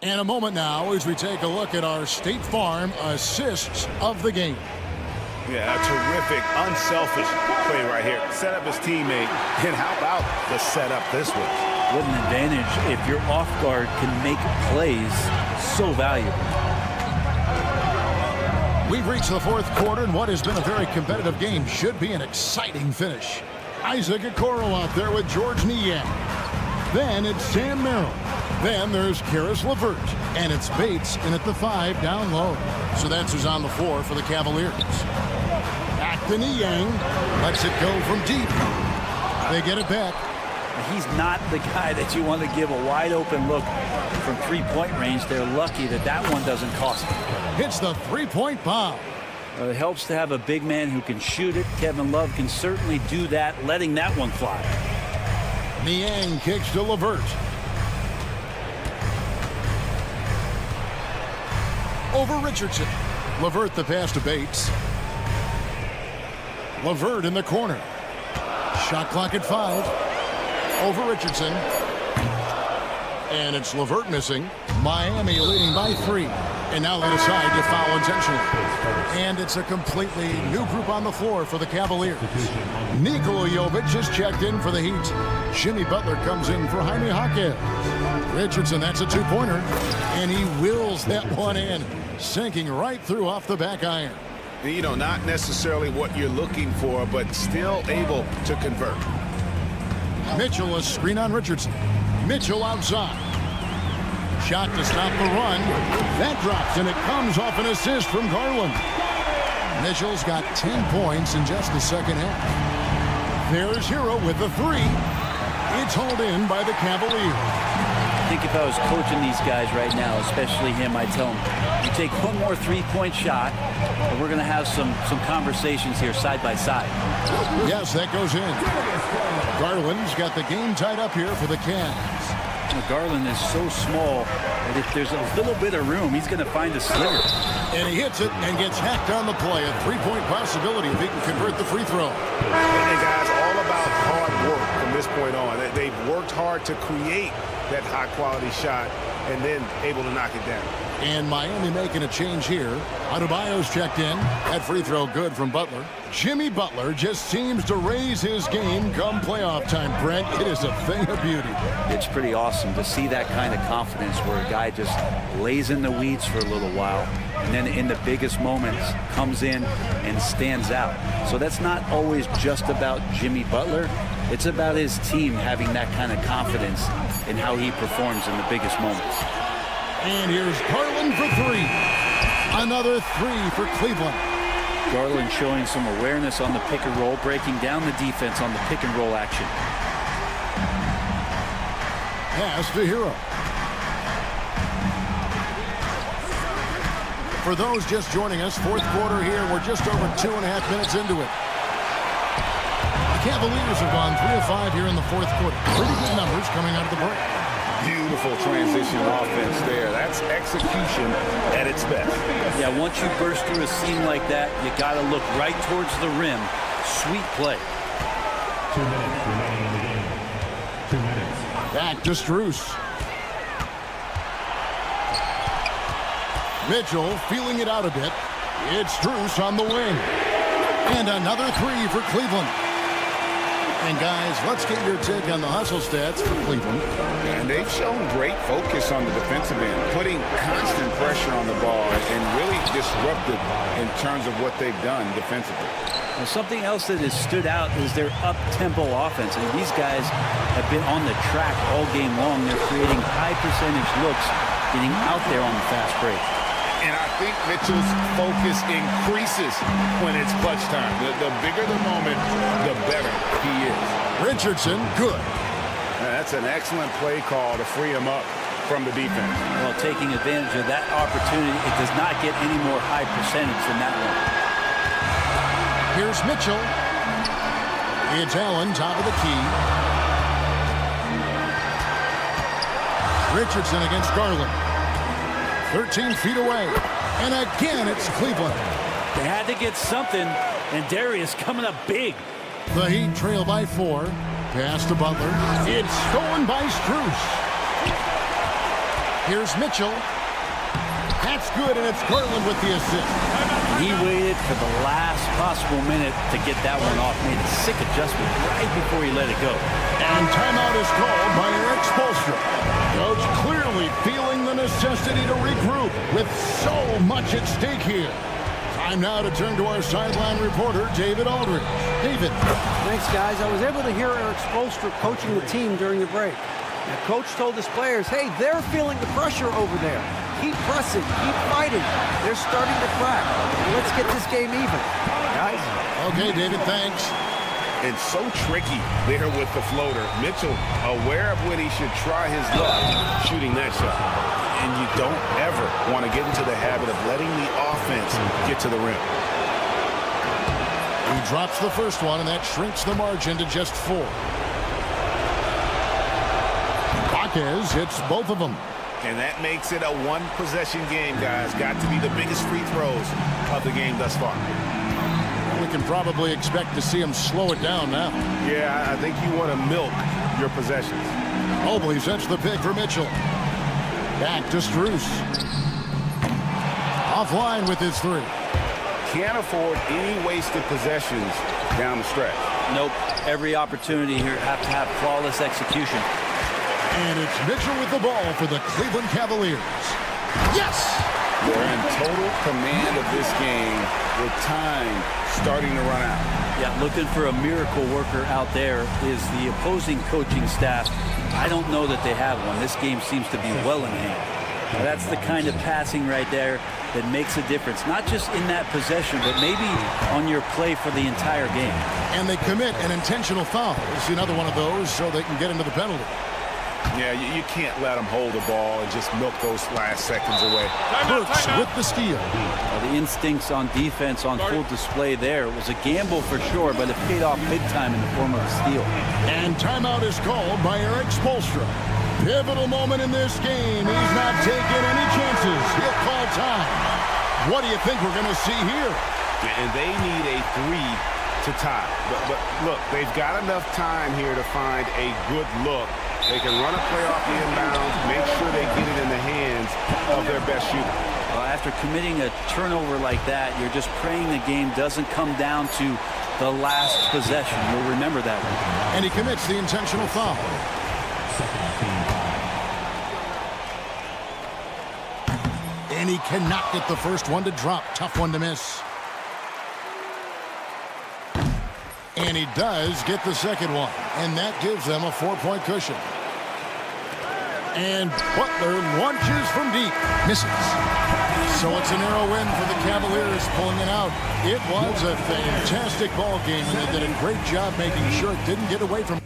And a moment now as we take a look at our State Farm assists of the game. Yeah, a terrific, unselfish play right here. Set up his teammate, and how about the setup this was? What an advantage if your off guard can make plays so valuable. We've reached the 4th quarter, and what has been a very competitive game should be an exciting finish. Isaac Okoro out there with George Niang. Then it's Sam Merrill. Then there's Karis LeVert. And it's Bates in at the 5 down low. So that's who's on the floor for the Cavaliers. Back to Niang. Lets it go from deep. They get it back. He's not the guy that you want to give a wide open look from 3-point range. They're lucky that that one doesn't cost them. Hits the 3-point bomb. It helps to have a big man who can shoot it. Kevin Love can certainly do that, letting that one fly. Niang kicks to LeVert. Over Richardson. LeVert the pass to Bates. LeVert in the corner. Shot clock at 5. Over Richardson. And it's LeVert missing. Miami leading by 3. And now they decide to foul intentionally. And it's a completely new group on the floor for the Cavaliers. Nikola Jovic is checked in for the Heat. Jimmy Butler comes in for Jaime Jaquez. Richardson, that's a 2-pointer. And he wills that one in, sinking right through off the back iron. You know, not necessarily what you're looking for, but still able to convert. Mitchell, a screen on Richardson. Mitchell outside. Shot to stop the run. That drops, and it comes off an assist from Garland. Mitchell's got 10 points in just the second half. There's Hero with the three. It's hauled in by the Cavaliers. I think if I was coaching these guys right now, especially him, I'd tell him, you take one more three-point shot, and we're going to have some conversations here side by side. Yes, that goes in. Garland's got the game tied up here for the Cavs. Garland is so small that if there's a little bit of room, he's going to find a sliver. And he hits it and gets hacked on the play. A three-point possibility if he can convert the free throw. And guys, all about hard work from this point on. They've worked hard to create that high-quality shot and then able to knock it down. And Miami making a change here. Adebayo's checked in. That free throw good from Butler. Jimmy Butler just seems to raise his game come playoff time, Brent. It is a thing of beauty. It's pretty awesome to see that kind of confidence where a guy just lays in the weeds for a little while and then in the biggest moments comes in and stands out. So that's not always just about Jimmy Butler. It's about his team having that kind of confidence in how he performs in the biggest moments. And here's Garland for three. Another three for Cleveland. Garland showing some awareness on the pick and roll, breaking down the defense on the pick and roll action. Pass to Hero. For those just joining us, fourth quarter here. We're just over 2.5 minutes into it. The Cavaliers have gone 3 of 5 here in the fourth quarter. Pretty good numbers coming out of the break. Beautiful transition offense there. That's execution at its best. Yeah, once you burst through a seam like that, you got to look right towards the rim. Sweet play. 2 minutes remaining in the game. 2 minutes. Back to Strus. Mitchell feeling it out a bit. It's Strus on the wing. And another three for Cleveland. And guys, let's get your take on the hustle stats for Cleveland. And they've shown great focus on the defensive end, putting constant pressure on the ball and really disruptive in terms of what they've done defensively. Well, something else that has stood out is their up-tempo offense. And these guys have been on the track all game long. They're creating high-percentage looks, getting out there on the fast break. And I think Mitchell's focus increases when it's clutch time. The bigger the moment, the better he is. Richardson, good. That's an excellent play call to free him up from the defense. Well, taking advantage of that opportunity, it does not get any more high percentage than that one. Here's Mitchell. It's Allen, top of the key. Richardson against Garland. 13 feet away. And again, it's Cleveland. They had to get something, and Darius coming up big. The Heat trail by 4. Pass to Butler. It's stolen by Strus. Here's Mitchell. That's good, and it's Garland with the assist. He waited for the last possible minute to get that one off. Made a sick adjustment right before he let it go. And timeout is called by Eric Spoelstra. Coach clearly feeling the necessity to regroup with so much at stake here. Time now to turn to our sideline reporter, David Aldridge. David. Thanks, guys. I was able to hear Eric Spoelstra coaching the team during the break. Now, Coach told his players, hey, they're feeling the pressure over there. Keep pressing, keep fighting. They're starting to crack. Let's get this game even. Guys? Okay, David, thanks. It's so tricky there with the floater. Mitchell aware of when he should try his luck shooting that shot. And you don't ever want to get into the habit of letting the offense get to the rim. He drops the first one, and that shrinks the margin to just 4. Hawkins hits both of them. And that makes it a one-possession game, guys. Got to be the biggest free throws of the game thus far. We can probably expect to see him slow it down now. Yeah, I think you want to milk your possessions. Mobley sets the pick for Mitchell. Back to Strus. Offline with his 3. Can't afford any wasted possessions down the stretch. Nope. Every opportunity here have to have flawless execution. And it's Mitchell with the ball for the Cleveland Cavaliers. Yes! They're in total command of this game with time starting to run out. Yeah, looking for a miracle worker out there is the opposing coaching staff. I don't know that they have one. This game seems to be well in hand. That's the kind of passing right there that makes a difference, not just in that possession, but maybe on your play for the entire game. And they commit an intentional foul. It's another one of those so they can get into the penalty. Yeah, you can't let them hold the ball and just milk those last seconds away. Burks with the steal. The instincts on defense on full display there. It was a gamble for sure, but it paid off big time in the form of a steal. And timeout is called by Eric Spoelstra. Pivotal moment in this game. He's not taking any chances. He'll call time. What do you think we're going to see here? And they need a 3 to tie. But look, they've got enough time here to find a good look. They can run a play off the inbounds, make sure they get it in the hands of their best shooter. Well, after committing a turnover like that, you're just praying the game doesn't come down to the last possession. You'll remember that one. And he commits the intentional foul. And he cannot get the first one to drop. Tough one to miss. And he does get the second one. And that gives them a 4-point cushion. And Butler launches from deep. Misses. So it's a narrow win for the Cavaliers, pulling it out. It was a fantastic ball game, and they did a great job making sure it didn't get away from